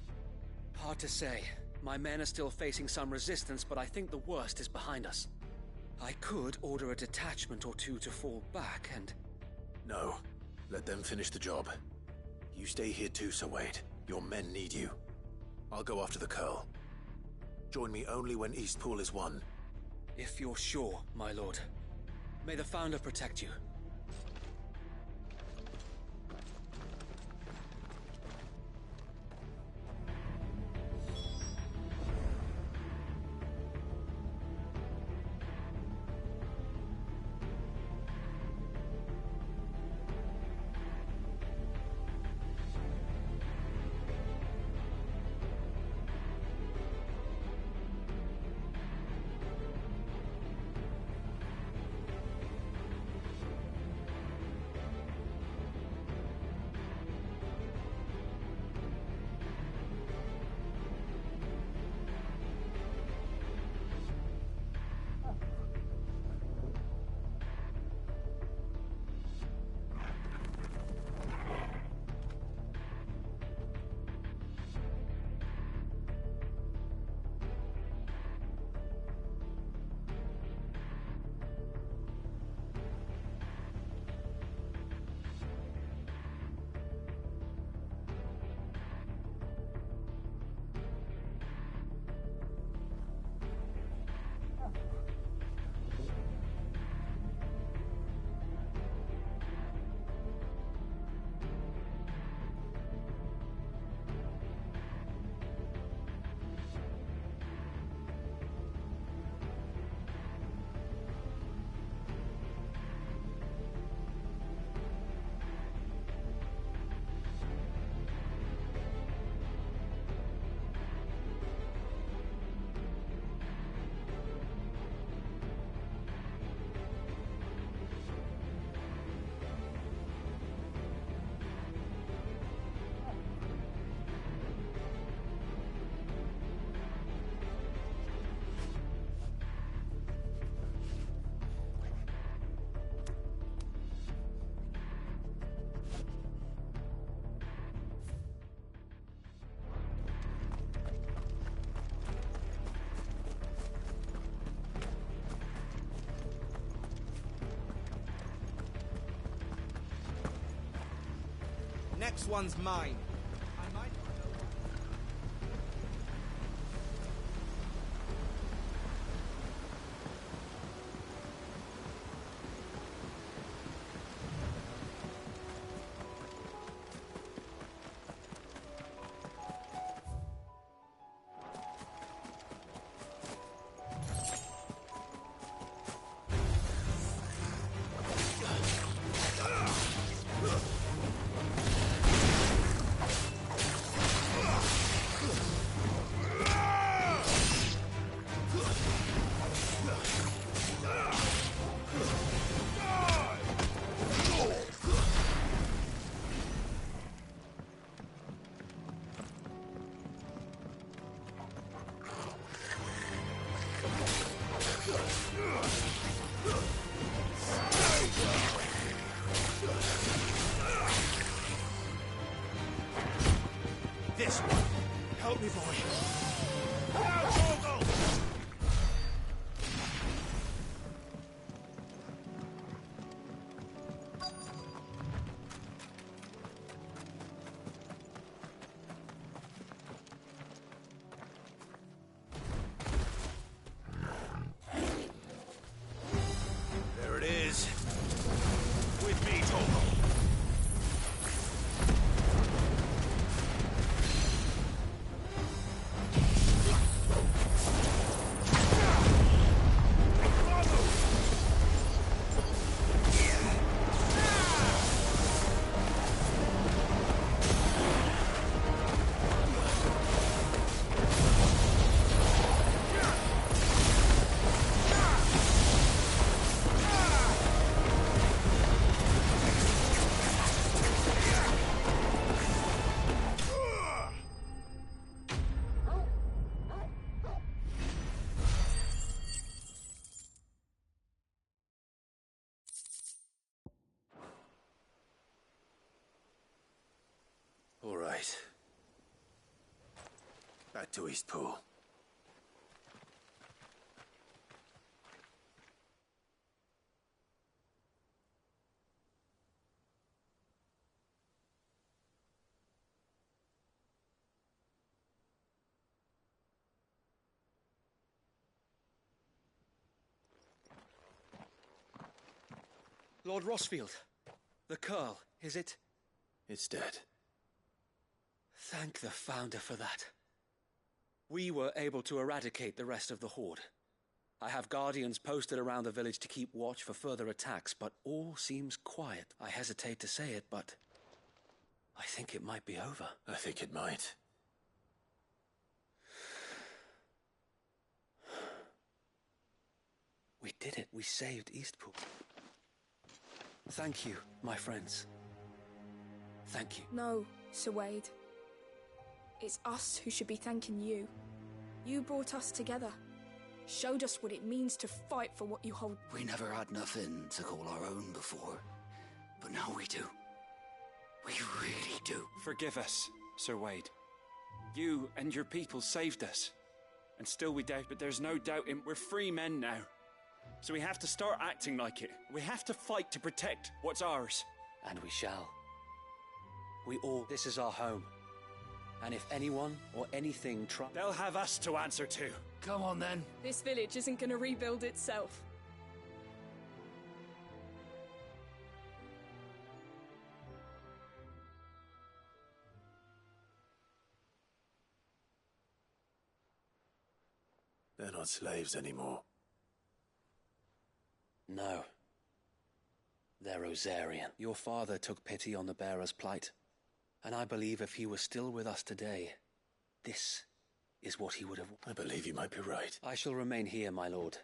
N: Hard to say. My men are still facing some resistance, but I think the worst is behind us. I could order a detachment or two to fall back and...
B: No. Let them finish the job. You stay here too, Sir Wade. Your men need you. I'll go after the curl. Join me only when East Pool is won.
N: If you're sure, my lord. May the Founder protect you.
Q: Next one's mine.
B: back to Eastpool.
N: Lord Rossfield, the Curl, is it?
B: It's dead.
N: Thank the Founder for that. We were able to eradicate the rest of the Horde. I have guardians posted around the village to keep watch for further attacks, but all seems quiet. I hesitate to say it, but I think it might be over.
B: I think it might.
N: We did it. We saved Eastpool. Thank you, my friends. Thank you.
M: No, Sir Wade. It's us who should be thanking you. You brought us together. Showed us what it means to fight for what you hold.
A: We never had nothing to call our own before, but now we do. We really do.
C: Forgive us, Sir Wade. You and your people saved us. And still we doubt, but there's no doubt we're free men now. So we have to start acting like it. We have to fight to protect what's ours.
N: And we shall. This is our home. And if anyone or anything
C: they'll have us to answer to.
A: Come on then.
M: This village isn't gonna rebuild itself.
B: They're not slaves anymore.
N: No. They're Rosarian. Your father took pity on the bearer's plight. And I believe if he was still with us today, this is what he would have...
B: I believe you might be right.
N: I shall remain here, my lord,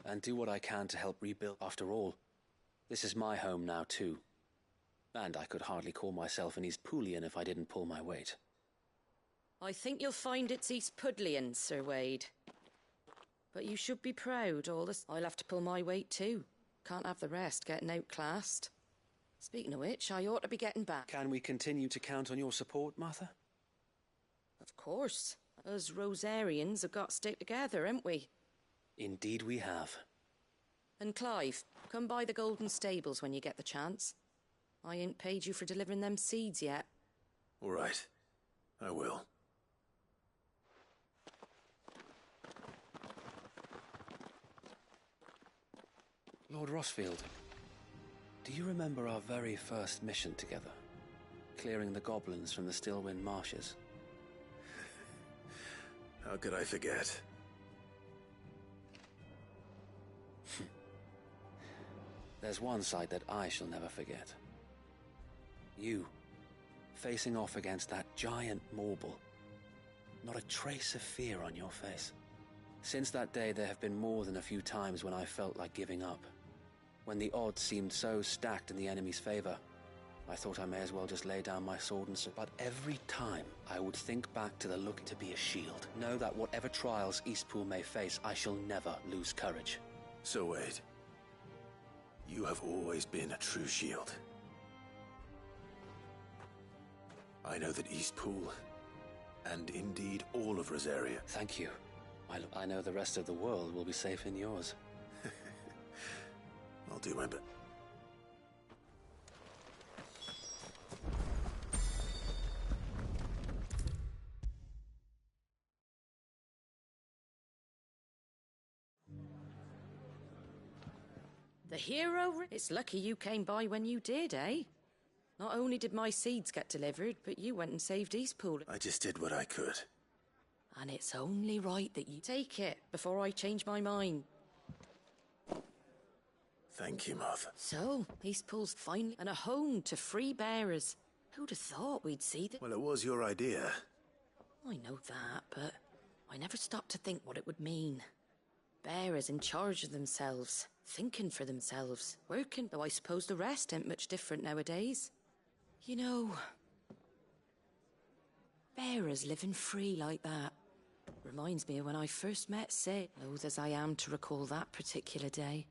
N: and do what I can to help rebuild. After all, this is my home now too. And I could hardly call myself an Eastpoolian if I didn't pull my weight.
U: I think you'll find it's Eastpudlian, Sir Wade. But you should be proud, all this. I'll have to pull my weight too. Can't have the rest getting outclassed. Speaking of which, I ought to be getting back.
N: Can we continue to count on your support, Martha?
U: Of course. Us Rosarians have got to stick together, haven't we?
N: Indeed we have.
U: And Clive, come by the Golden Stables when you get the chance. I ain't paid you for delivering them seeds yet.
B: All right. I will.
N: Lord Rossfield, do you remember our very first mission together? Clearing the goblins from the Stillwind marshes?
B: How could I forget?
N: There's one sight that I shall never forget. You, facing off against that giant Morble. Not a trace of fear on your face. Since that day, there have been more than a few times when I felt like giving up. When the odds seemed so stacked in the enemy's favor, I thought I may as well just lay down my sword and but every time I would think back to the look to be a shield. Know that whatever trials Eastpool may face, I shall never lose courage.
B: So Wade, you have always been a true shield. I know that Eastpool, and indeed all of Rosaria...
N: Thank you. I know the rest of the world will be safe in yours.
B: I'll do my best.
U: The hero? It's lucky you came by when you did, eh? Not only did my seeds get delivered, but you went and saved Eastpool.
B: I just did what I could.
U: And it's only right that you take it before I change my mind.
B: Thank you, Martha.
U: So, Eastpool's finally and a home to free bearers. Who'd have thought we'd see that?
B: Well, it was your idea.
U: I know that, but I never stopped to think what it would mean. Bearers in charge of themselves, thinking for themselves, working, though I suppose the rest ain't much different nowadays. You know, bearers living free like that reminds me of when I first met Sid, loath as I am to recall that particular day.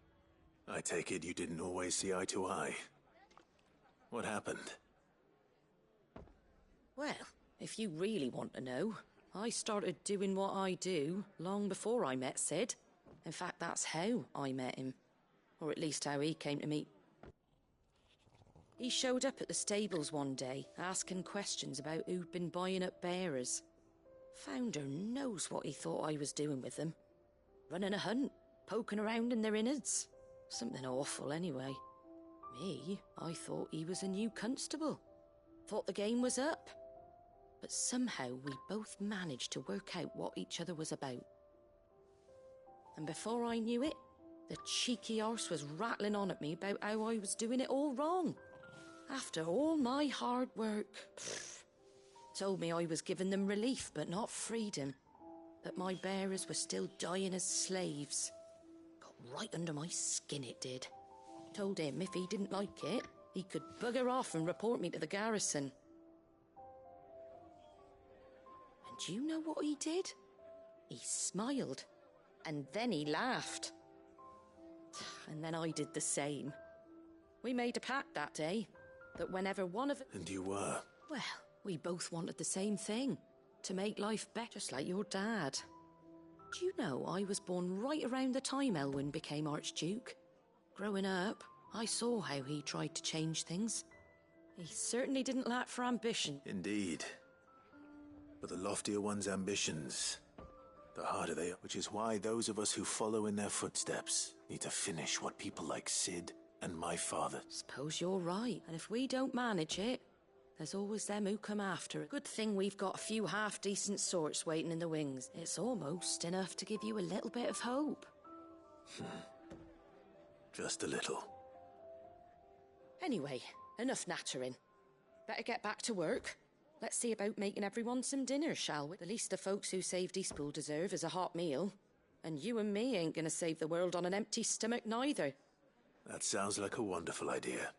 B: I take it you didn't always see eye to eye. What happened?
U: Well, if you really want to know,
H: I started doing what I do long before I met Sid. In fact, that's how I met him. Or at least how he came to meet. He showed up at the stables one day, asking questions about who'd been buying up bearers. Founder knows what he thought I was doing with them. Running a hunt, poking around in their innards. Something awful, anyway. Me, I thought he was a new constable. Thought the game was up. But somehow we both managed to work out what each other was about. And before I knew it, the cheeky arse was rattling on at me about how I was doing it all wrong. After all my hard work. Told me I was giving them relief, but not freedom. That my bearers were still dying as slaves. Got right under my skin, it did. Told him if he didn't like it, he could bugger off and report me to the garrison. And do you know what he did? He smiled. And then he laughed. And then I did the same. We made a pact that day, that whenever one of...
B: And you were?
H: Well, we both wanted the same thing. To make life better, just like your dad. Do you know I was born right around the time Elwyn became Archduke? Growing up, I saw how he tried to change things. He certainly didn't lack for ambition.
B: Indeed. But the loftier one's ambitions, the harder they are. Which is why those of us who follow in their footsteps need to finish what people like Sid and my father...
H: Suppose you're right. And if we don't manage it, there's always them who come after it. Good thing we've got a few half-decent sorts waiting in the wings. It's almost enough to give you a little bit of hope.
B: Just a little.
H: Anyway, enough nattering. Better get back to work. Let's see about making everyone some dinner, shall we? The least the folks who saved Eastpool deserve is a hot meal. And you and me ain't gonna save the world on an empty stomach neither.
B: That sounds like a wonderful idea.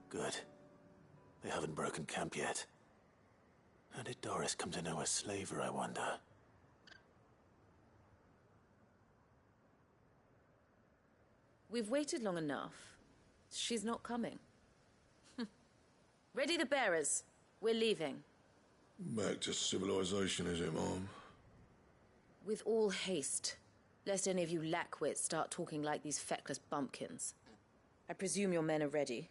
B: Good. They haven't broken camp yet. How did Doris come to know a slaver, I wonder?
V: We've waited long enough. She's not coming. Ready the bearers. We're leaving.
P: Back to civilization, is it, Mom?
V: With all haste. Lest any of you lackwits start talking like these feckless bumpkins. I presume your men are ready.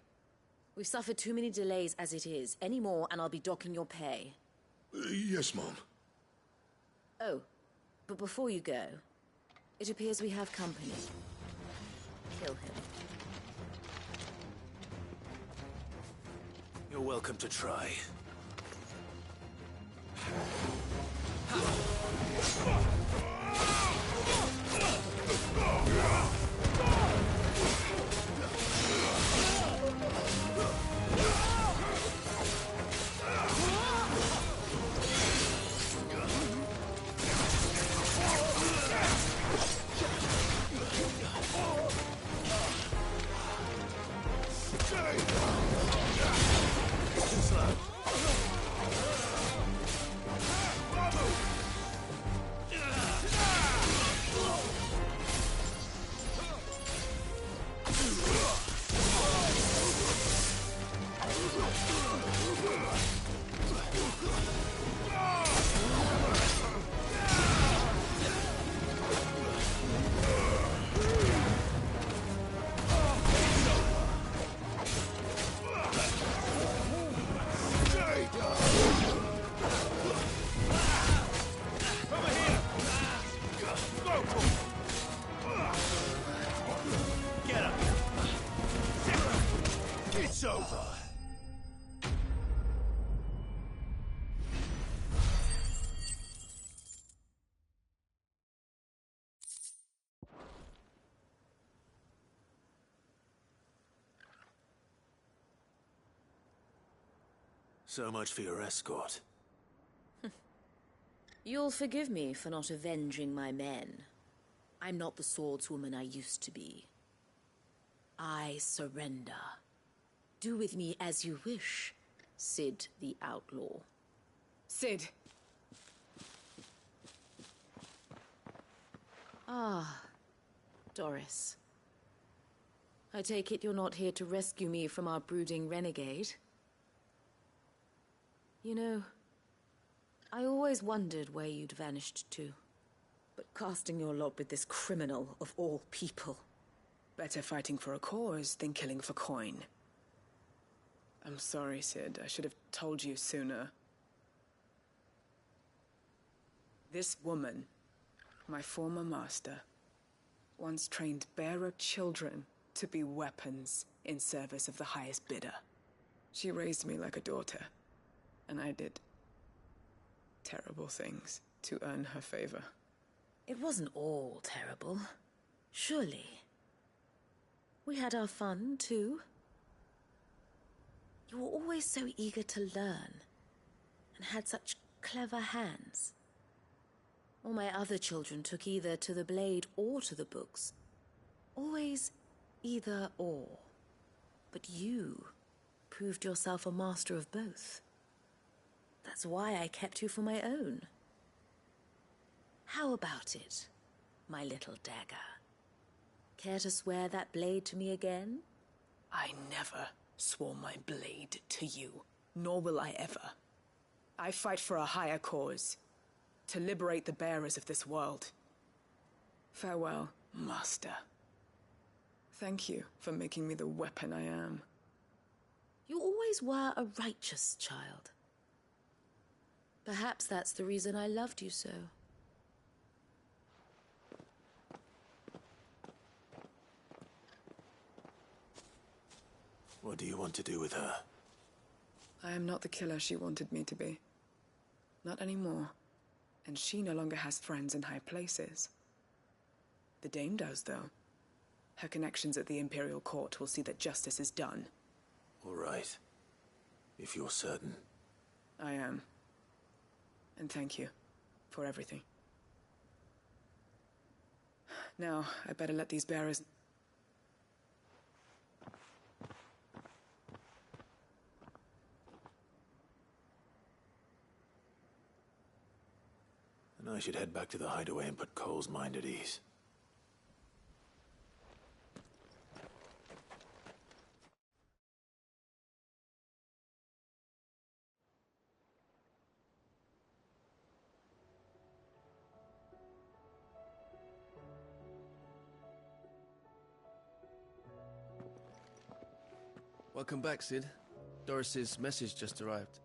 V: We've suffered too many delays as it is. Any more and I'll be docking your pay.
P: Yes, Mom.
V: Oh, but before you go, it appears we have company. Kill him.
B: You're welcome to try. So much for your escort.
V: You'll forgive me for not avenging my men. I'm not the swordswoman I used to be. I surrender. Do with me as you wish, Sid the Outlaw.
J: Sid!
V: Ah, Doris. I take it you're not here to rescue me from our brooding renegade? You know, I always wondered where you'd vanished to. But casting your lot with this criminal of all people...
J: Better fighting for a cause than killing for coin. I'm sorry, Sid. I should have told you sooner. This woman, my former master, once trained bearer children to be weapons in service of the highest bidder. She raised me like a daughter, and I did terrible things to earn her favor.
V: It wasn't all terrible, surely. We had our fun, too. You were always so eager to learn, and had such clever hands. All my other children took either to the blade or to the books. Always either or. But you proved yourself a master of both. That's why I kept you for my own. How about it, my little dagger? Care to swear that blade to me again?
J: I never swore my blade to you, nor will I ever. I fight for a higher cause, to liberate the bearers of this world. Farewell, Master. Thank you for making me the weapon I am.
V: You always were a righteous child. Perhaps that's the reason I loved you so.
B: What do you want to do with her?
J: I am not the killer she wanted me to be. Not anymore. And she no longer has friends in high places. The Dame does, though. Her connections at the Imperial Court will see that justice is done.
B: All right. If you're certain.
J: I am. And thank you for everything. Now, I better let these bearers...
B: And I should head back to the hideaway and put Cole's mind at ease.
D: Welcome back, Sid. Doris's message just arrived.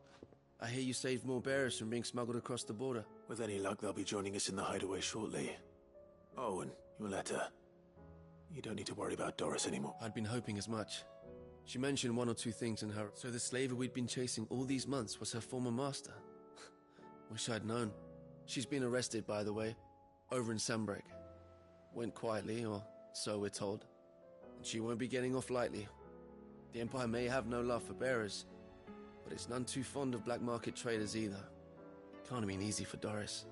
D: I hear you saved more bearers from being smuggled across the border.
B: With any luck, they'll be joining us in the hideaway shortly. Oh, and your letter. You don't need to worry about Doris anymore.
D: I'd been hoping as much. She mentioned one or two things in her... So the slaver we'd been chasing all these months was her former master. Wish I'd known. She's been arrested, by the way, over in Sunbreak. Went quietly, or so we're told. And she won't be getting off lightly. The Empire may have no love for bearers, but it's none too fond of black market traders either. Can't have been easy for Doris.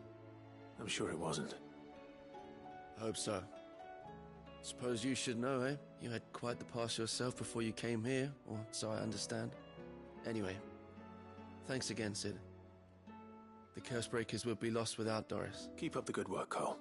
B: I'm sure it wasn't.
D: I hope so. Suppose you should know, eh? You had quite the past yourself before you came here, or so I understand. Anyway, thanks again, Sid. The Cursebreakers would be lost without Doris.
B: Keep up the good work, Cole.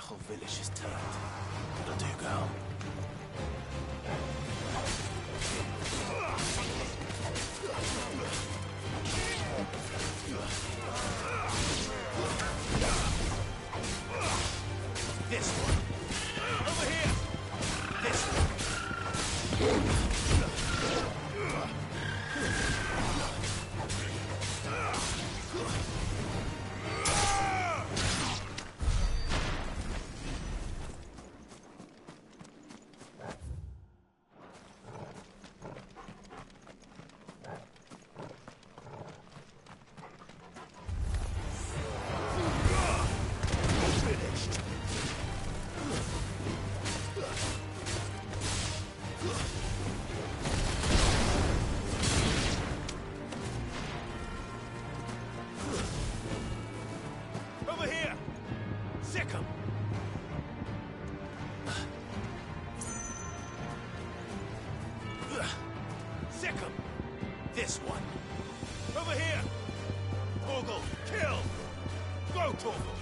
B: whole village is turned. That'll do, girl.
G: This one. Over here. This one. Over here! Sick 'em! Sick 'em! This one! Over here! Torgal, kill! Go, Torgal!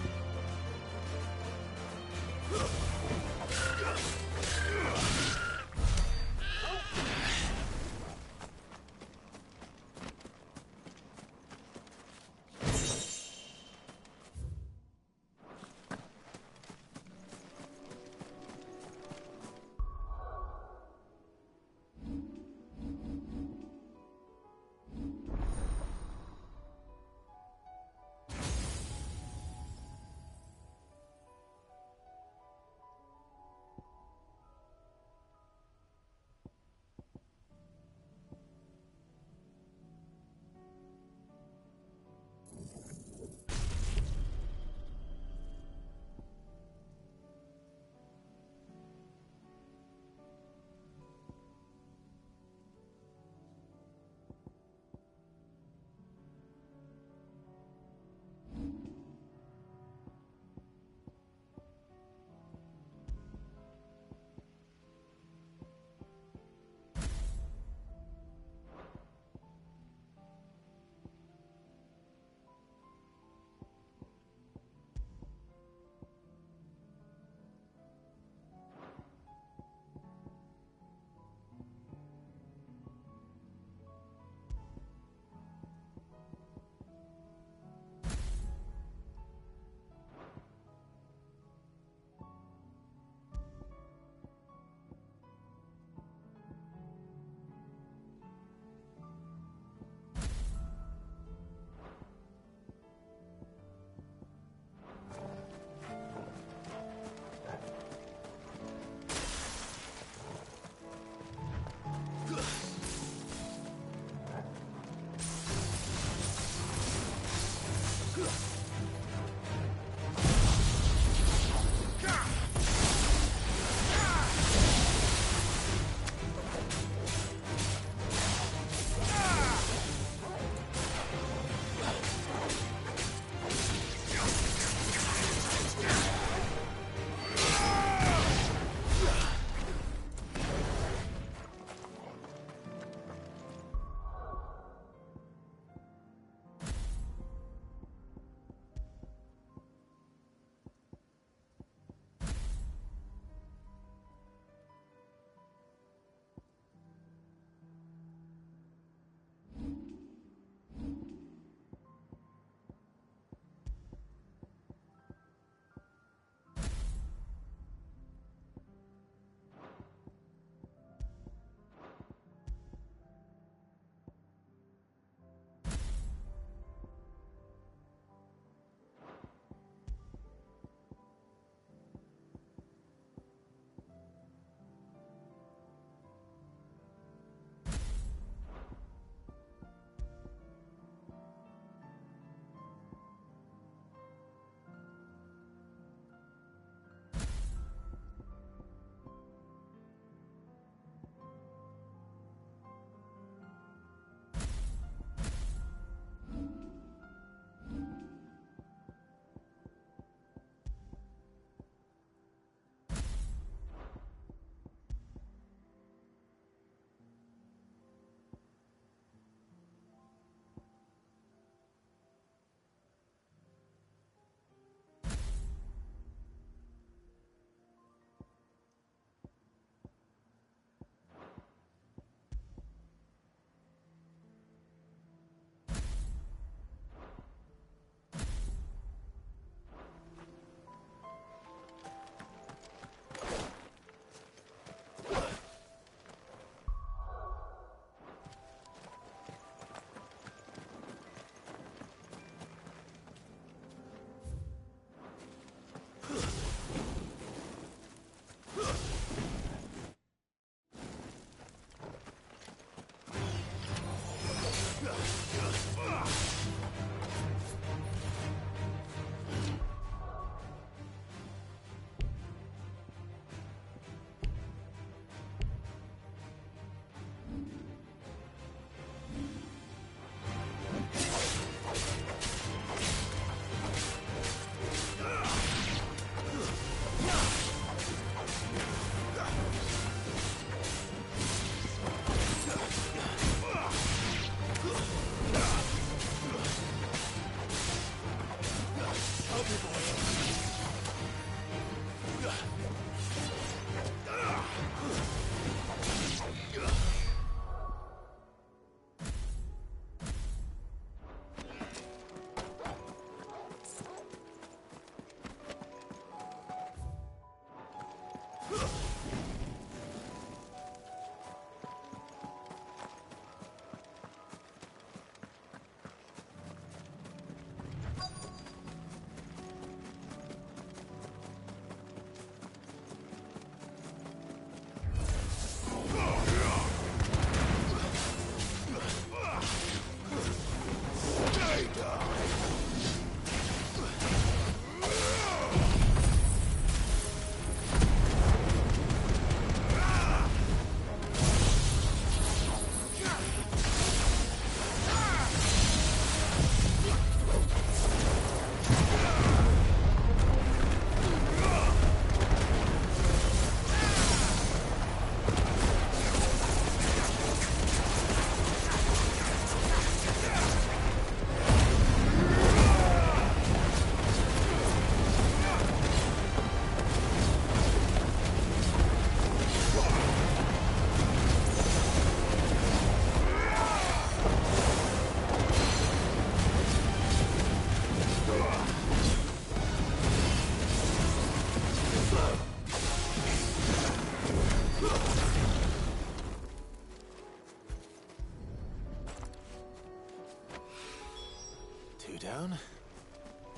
B: Two down,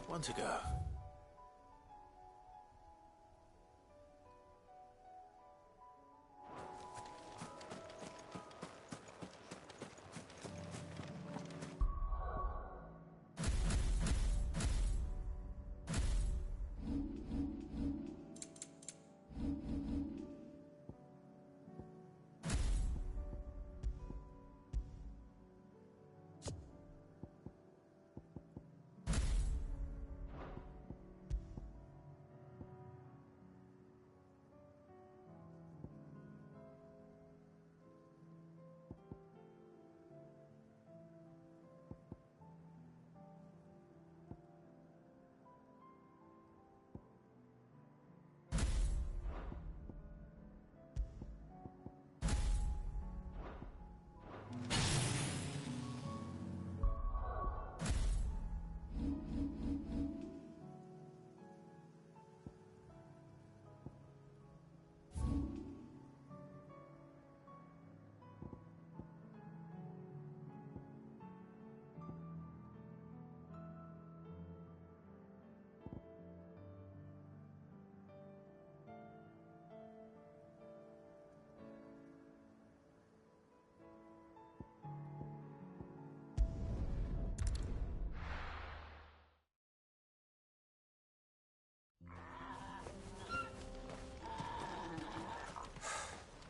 B: one to go.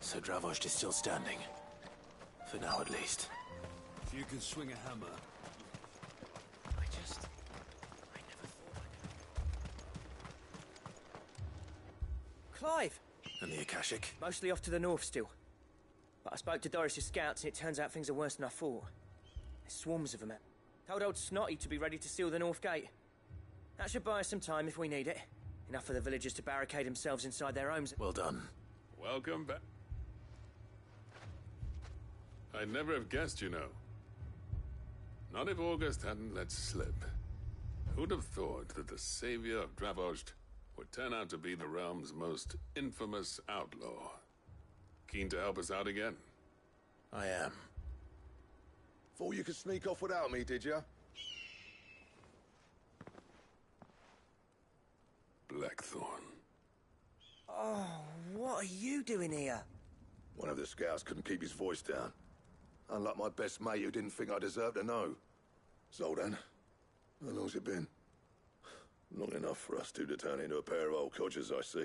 B: So Dravost is still standing. For now, at least.
E: If you can swing a hammer.
V: I never thought
F: Clive!
B: And the Akashic?
F: Mostly off to the north still. But I spoke to Doris's scouts and it turns out things are worse than I thought. There's swarms of them out. Told old Snotty to be ready to seal the north gate. That should buy us some time if we need it. Enough for the villagers to barricade themselves inside their homes.
B: Well done.
T: Welcome back. I'd never have guessed, you know. Not if August hadn't let slip. Who'd have thought that the savior of Dravost would turn out to be the realm's most infamous outlaw? Keen to help us out again?
B: I am.
P: Thought you could sneak off without me, did ya?
T: Blackthorn.
F: Oh, what are you doing here?
P: One of the scouts couldn't keep his voice down. Unlike my best mate who didn't think I deserved to know. Zoldan, how long's it been? Long enough for us two to turn into a pair of old codgers, I see.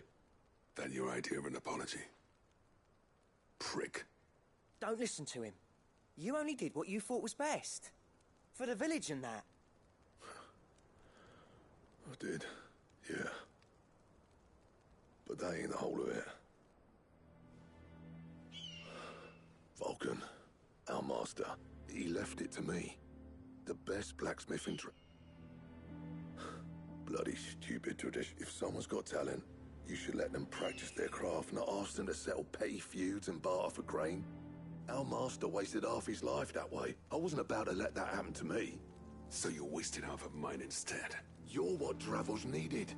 T: That your idea of an apology? Prick.
F: Don't listen to him. You only did what you thought was best. For the village and that.
P: I did, yeah. But that ain't the whole of it. Vulcan, our master, he left it to me. The best blacksmith in bloody stupid tradition. If someone's got talent, you should let them practice their craft, not ask them to settle petty feuds and barter for grain. Our master wasted half his life that way. I wasn't about to let that happen to me.
T: So you wasted half of mine instead.
P: You're what Dravost needed.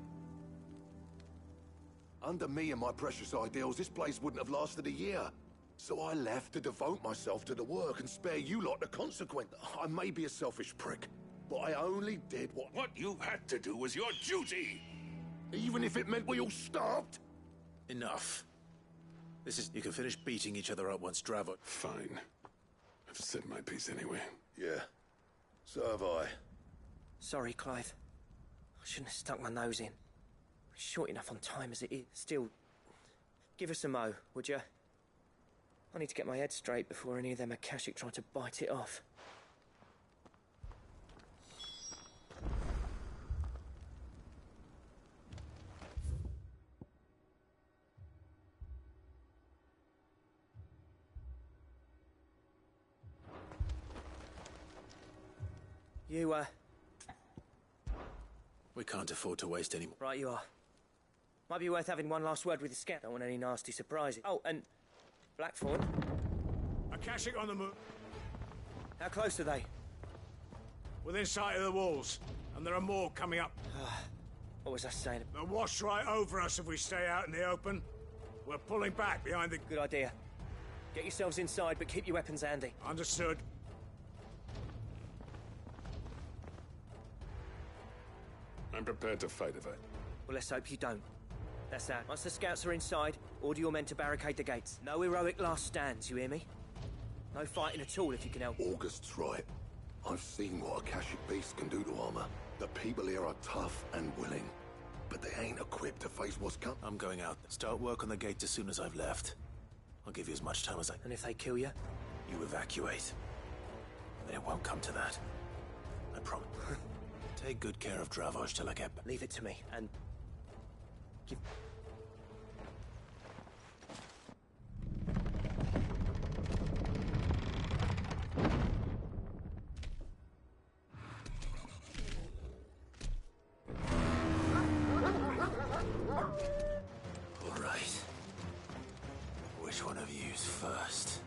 P: Under me and my precious ideals, this place wouldn't have lasted a year. So I left to devote myself to the work and spare you lot the consequence. I may be a selfish prick, but I only did what
T: you had to do was your duty!
P: Even if it meant we all starved?
B: Enough. You can finish beating each other up once Dravo...
T: Fine. I've said my piece anyway.
P: Yeah. So have I.
F: Sorry, Clive. I shouldn't have stuck my nose in. We're short enough on time as it is. Still, give us a mo, would you? I need to get my head straight before any of them Akashic try to bite it off.
B: We can't afford to waste any more.
F: Right you are. Might be worth having one last word with the scout. Don't want any nasty surprises. Oh, and Blackthorn.
G: Akashic on the move.
F: How close are they?
G: Within sight of the walls. And there are more coming up.
F: What was I saying?
G: They'll wash right over us if we stay out in the open. We're pulling back behind the...
F: Good idea. Get yourselves inside, but keep your weapons handy.
G: Understood.
T: I'm prepared to fight if I...
F: Well, let's hope you don't. That's that. Once the scouts are inside, order your men to barricade the gates. No heroic last stands, you hear me? No fighting at all if you can help.
P: August's right. I've seen what Akashic beasts can do to armor. The people here are tough and willing, but they ain't equipped to face what's coming.
B: I'm going out. Start work on the gate as soon as I've left. I'll give you as much time as I...
F: And if they kill you?
B: You evacuate. Then it won't come to that. I promise. Take good care of Dravoj till I get back.
F: Leave it to me, and... give...
B: All right. Which one of you's first?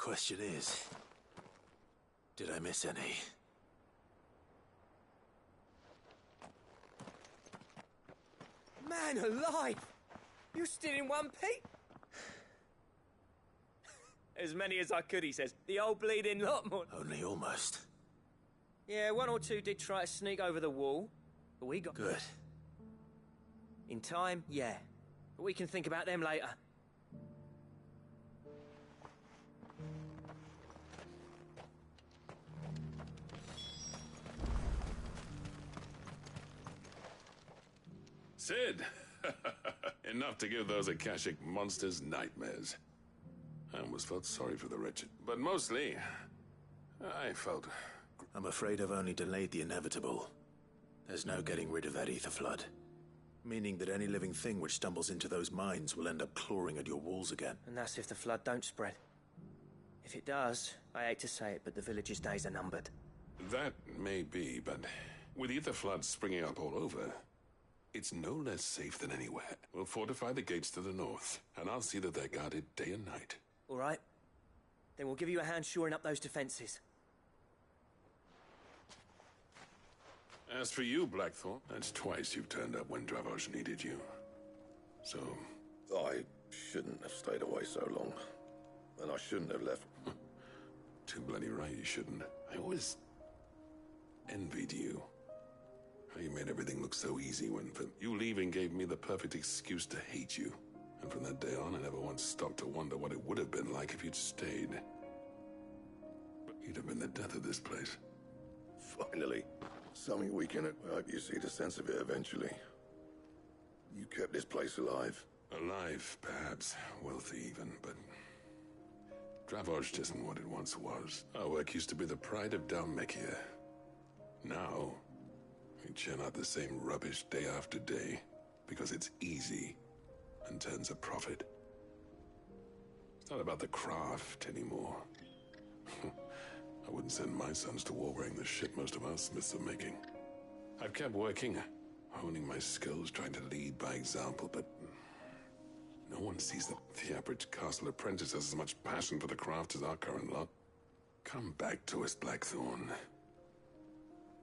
B: question is, did I miss any?
F: Man alive! You still in one piece? As many as I could, he says. The old bleeding lot more.
B: Only almost.
F: Yeah, one or two did try to sneak over the wall, but we got...
B: Good.
F: In time, yeah. But we can think about them later.
T: Sid! Enough to give those Akashic monsters nightmares. I almost felt sorry for the wretched. But mostly, I felt...
B: I'm afraid I've only delayed the inevitable. There's no getting rid of that ether flood. Meaning that any living thing which stumbles into those mines will end up clawing at your walls again.
F: And that's if the flood don't spread. If it does, I hate to say it, but the village's days are numbered.
T: That may be, but with ether floods springing up all over, it's no less safe than anywhere. We'll fortify the gates to the north, and I'll see that they're guarded day and night.
F: All right. Then we'll give you a hand shoring up those defenses.
T: As for you, Blackthorn, that's twice you've turned up when Dravos needed you. So...
P: I shouldn't have stayed away so long. And I shouldn't have left.
T: Too bloody right you shouldn't. I always envied you. How you made everything look so easy when you leaving gave me the perfect excuse to hate you. And from that day on, I never once stopped to wonder what it would have been like if you'd stayed. You'd have been the death of this place.
P: Finally. Something we can... I hope you see the sense of it eventually. You kept this place alive.
T: Alive, perhaps. Wealthy even, but... Dravos isn't what it once was. Our work used to be the pride of Dalmekia. Now, we churn out the same rubbish day after day, because it's easy and turns a profit. It's not about the craft anymore. I wouldn't send my sons to war wearing the shit most of our smiths are making. I've kept working, honing my skills, trying to lead by example, but no one sees that the average castle apprentice has as much passion for the craft as our current lot. Come back to us, Blackthorn.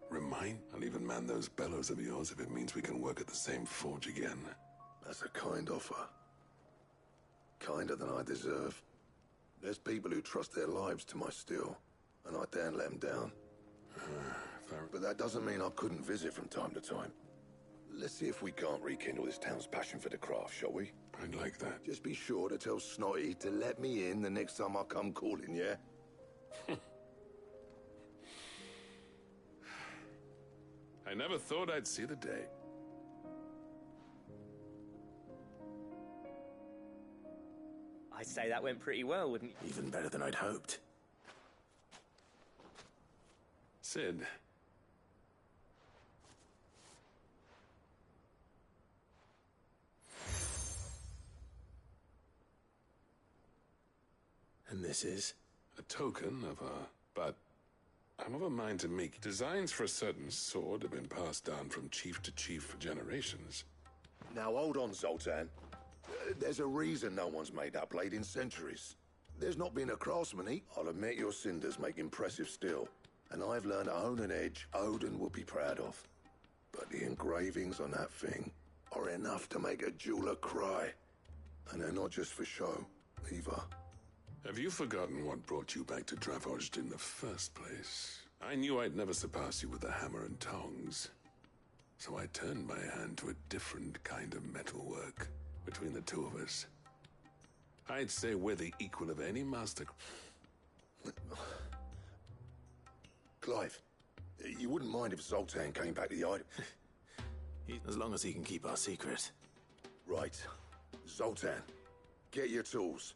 T: Remind, I'll even man those bellows of yours if it means we can work at the same forge again.
P: That's a kind offer. Kinder than I deserve. There's people who trust their lives to my steel, and I daren't let them down. But that doesn't mean I couldn't visit from time to time. Let's see if we can't rekindle this town's passion for the craft, shall we?
T: I'd like that.
P: Just be sure to tell Snotty to let me in the next time I come calling, yeah?
T: I never thought I'd see the day.
F: I'd say that went pretty well, wouldn't you?
B: Even better than I'd hoped.
T: Sid.
B: And this is?
T: A token of our... But I'm of a mind to make designs for a certain sword have been passed down from chief to chief for generations.
P: Now hold on, Zoltan. There's a reason no one's made that blade in centuries. There's not been a craftsman. I'll admit your cinders make impressive steel, and I've learned to own an edge Odin will be proud of. But the engravings on that thing are enough to make a jeweler cry. And they're not just for show, either.
T: Have you forgotten what brought you back to Dravos in the first place? I knew I'd never surpass you with the hammer and tongs. So I turned my hand to a different kind of metalwork between the two of us. I'd say we're the equal of any master.
P: Clive, you wouldn't mind if Zoltan came back to the item?
B: As long as he can keep our secret.
P: Right. Zoltan, get your tools.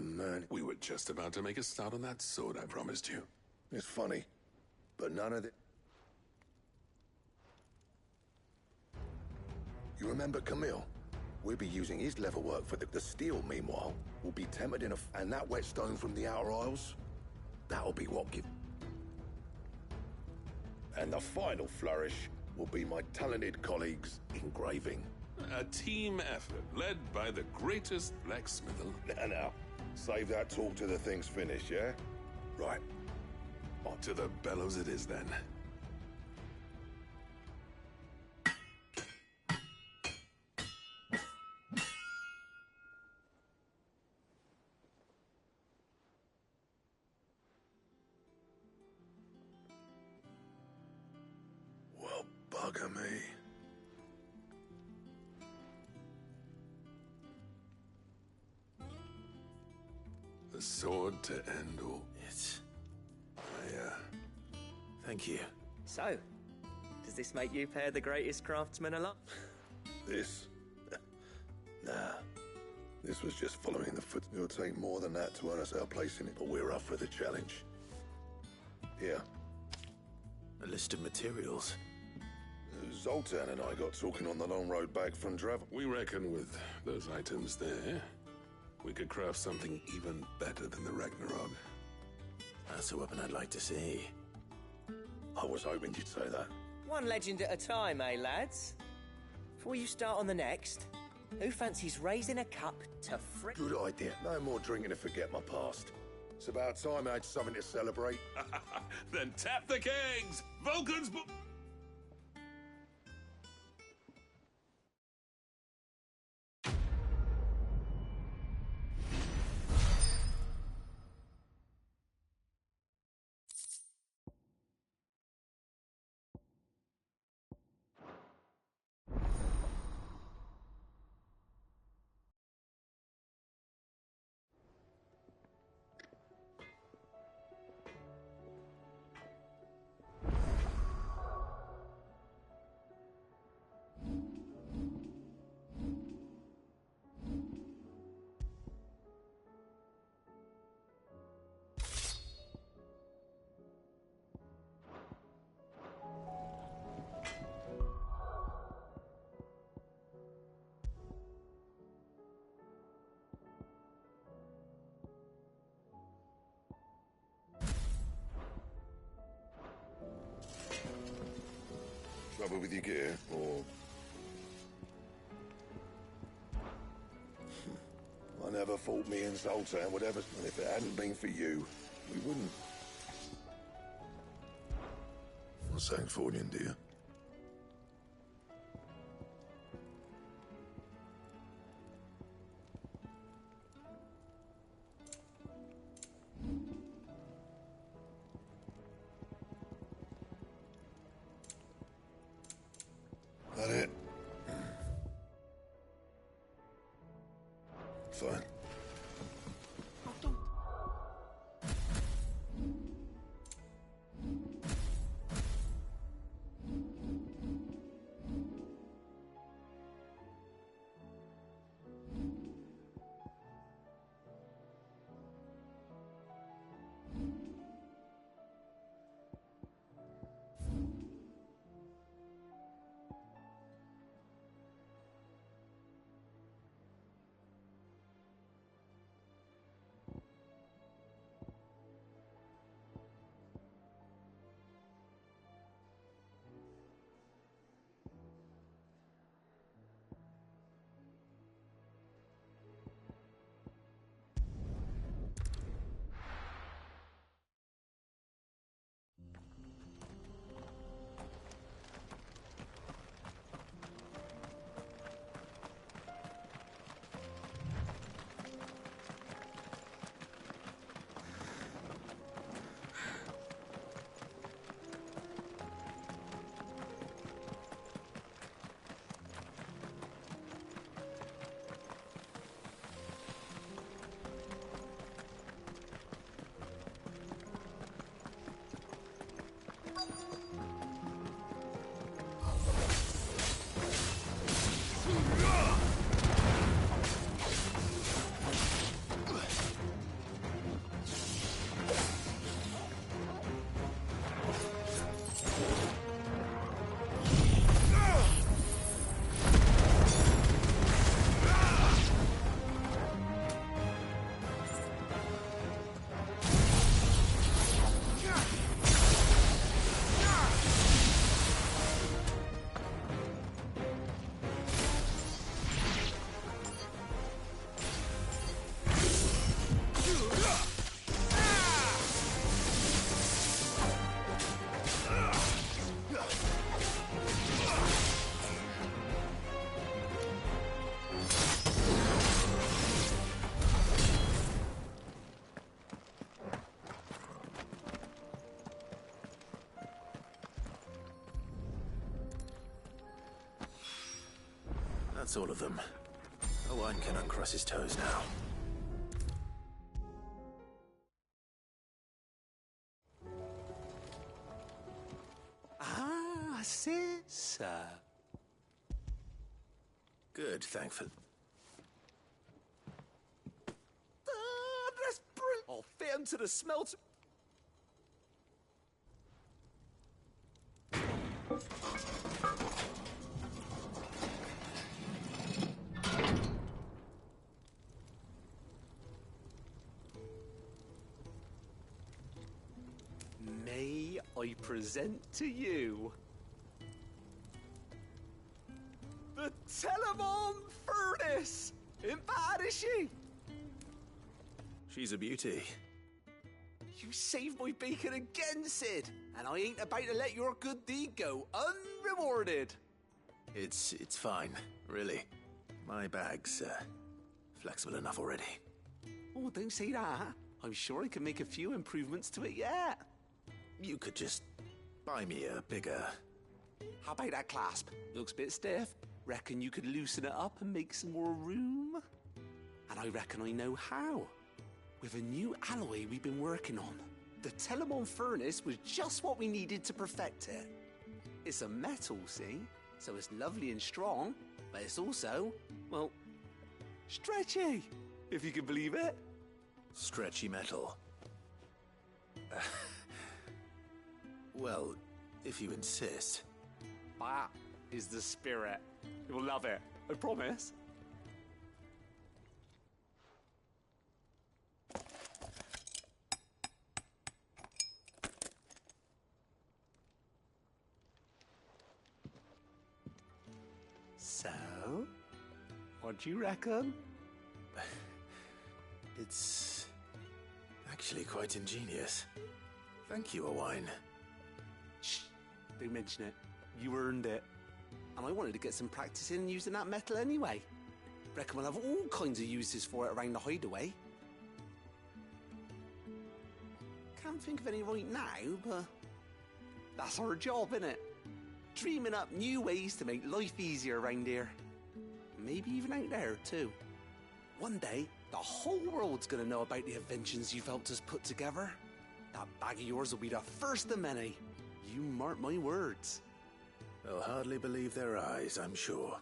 P: Man.
T: We were just about to make a start on that sword I promised you.
P: It's funny, but none of it... You remember Camille? We'll be using his leather work for the steel, meanwhile, will be tempered in and that whetstone from the Outer Isles, that'll be what give... And the final flourish will be my talented colleagues' engraving.
T: A team effort led by the greatest blacksmith.
P: Now, save that talk till the thing's finished, yeah? Right.
T: On to the bellows it is, then.
P: Well, bugger me.
T: The sword to end all.
B: Thank you.
F: So, does this make you pair the greatest craftsman alive?
P: This? Nah. This was just following the foot. It'll take more than that to earn us our place in it, but we're up for the challenge. Here.
B: A list of materials.
P: Zoltan and I got talking on the long road back from Drav.
T: We reckon with those items there, we could craft something even better than the Ragnarok.
B: That's a weapon I'd like to see.
P: I was hoping you'd say that.
F: One legend at a time, eh, lads? Before you start on the next, who fancies raising a cup to frick?
P: Good idea. No more drinking to forget my past. It's about time I had something to celebrate.
T: Then tap the kegs! Vulcan's...
P: Trouble with your gear, or... I never thought me and Zoltan would ever... And if it hadn't been for you, we wouldn't. What's saying Fordian, dear? That it? Fine.
B: That's all of them. Owen can uncross his toes now.
N: Ah, sister.
B: Good, thankful.
N: That's brilliant. I'll fit him to the smelter. May I present to you the Telemon Furnace? Ain't bad, is she?
B: She's a beauty.
N: You saved my bacon again, Sid, and I ain't about to let your good deed go unrewarded.
B: It's fine, really. My bag's flexible enough already.
N: Oh, don't say that. I'm sure I can make a few improvements to it yet.
B: You could just buy me a bigger...
N: How about that clasp? Looks a bit stiff. Reckon you could loosen it up and make some more room? And I reckon I know how. With a new alloy we've been working on. The Telemon Furnace was just what we needed to perfect it. It's a metal, see? So it's lovely and strong, but it's also, well, stretchy, if you can believe it.
B: Stretchy metal. Well, if you insist.
N: That is the spirit. You'll love it, I promise. So, what do you reckon?
B: It's actually quite ingenious. Thank you, Owen.
N: Shh, don't mention it. You earned it. And I wanted to get some practice in using that metal anyway. Reckon we'll have all kinds of uses for it around the hideaway. Can't think of any right now, but that's our job, innit? Dreaming up new ways to make life easier around here. Maybe even out there, too. One day, the whole world's gonna know about the inventions you've helped us put together. That bag of yours will be the first of many. You mark my words.
B: They'll hardly believe their eyes, I'm sure.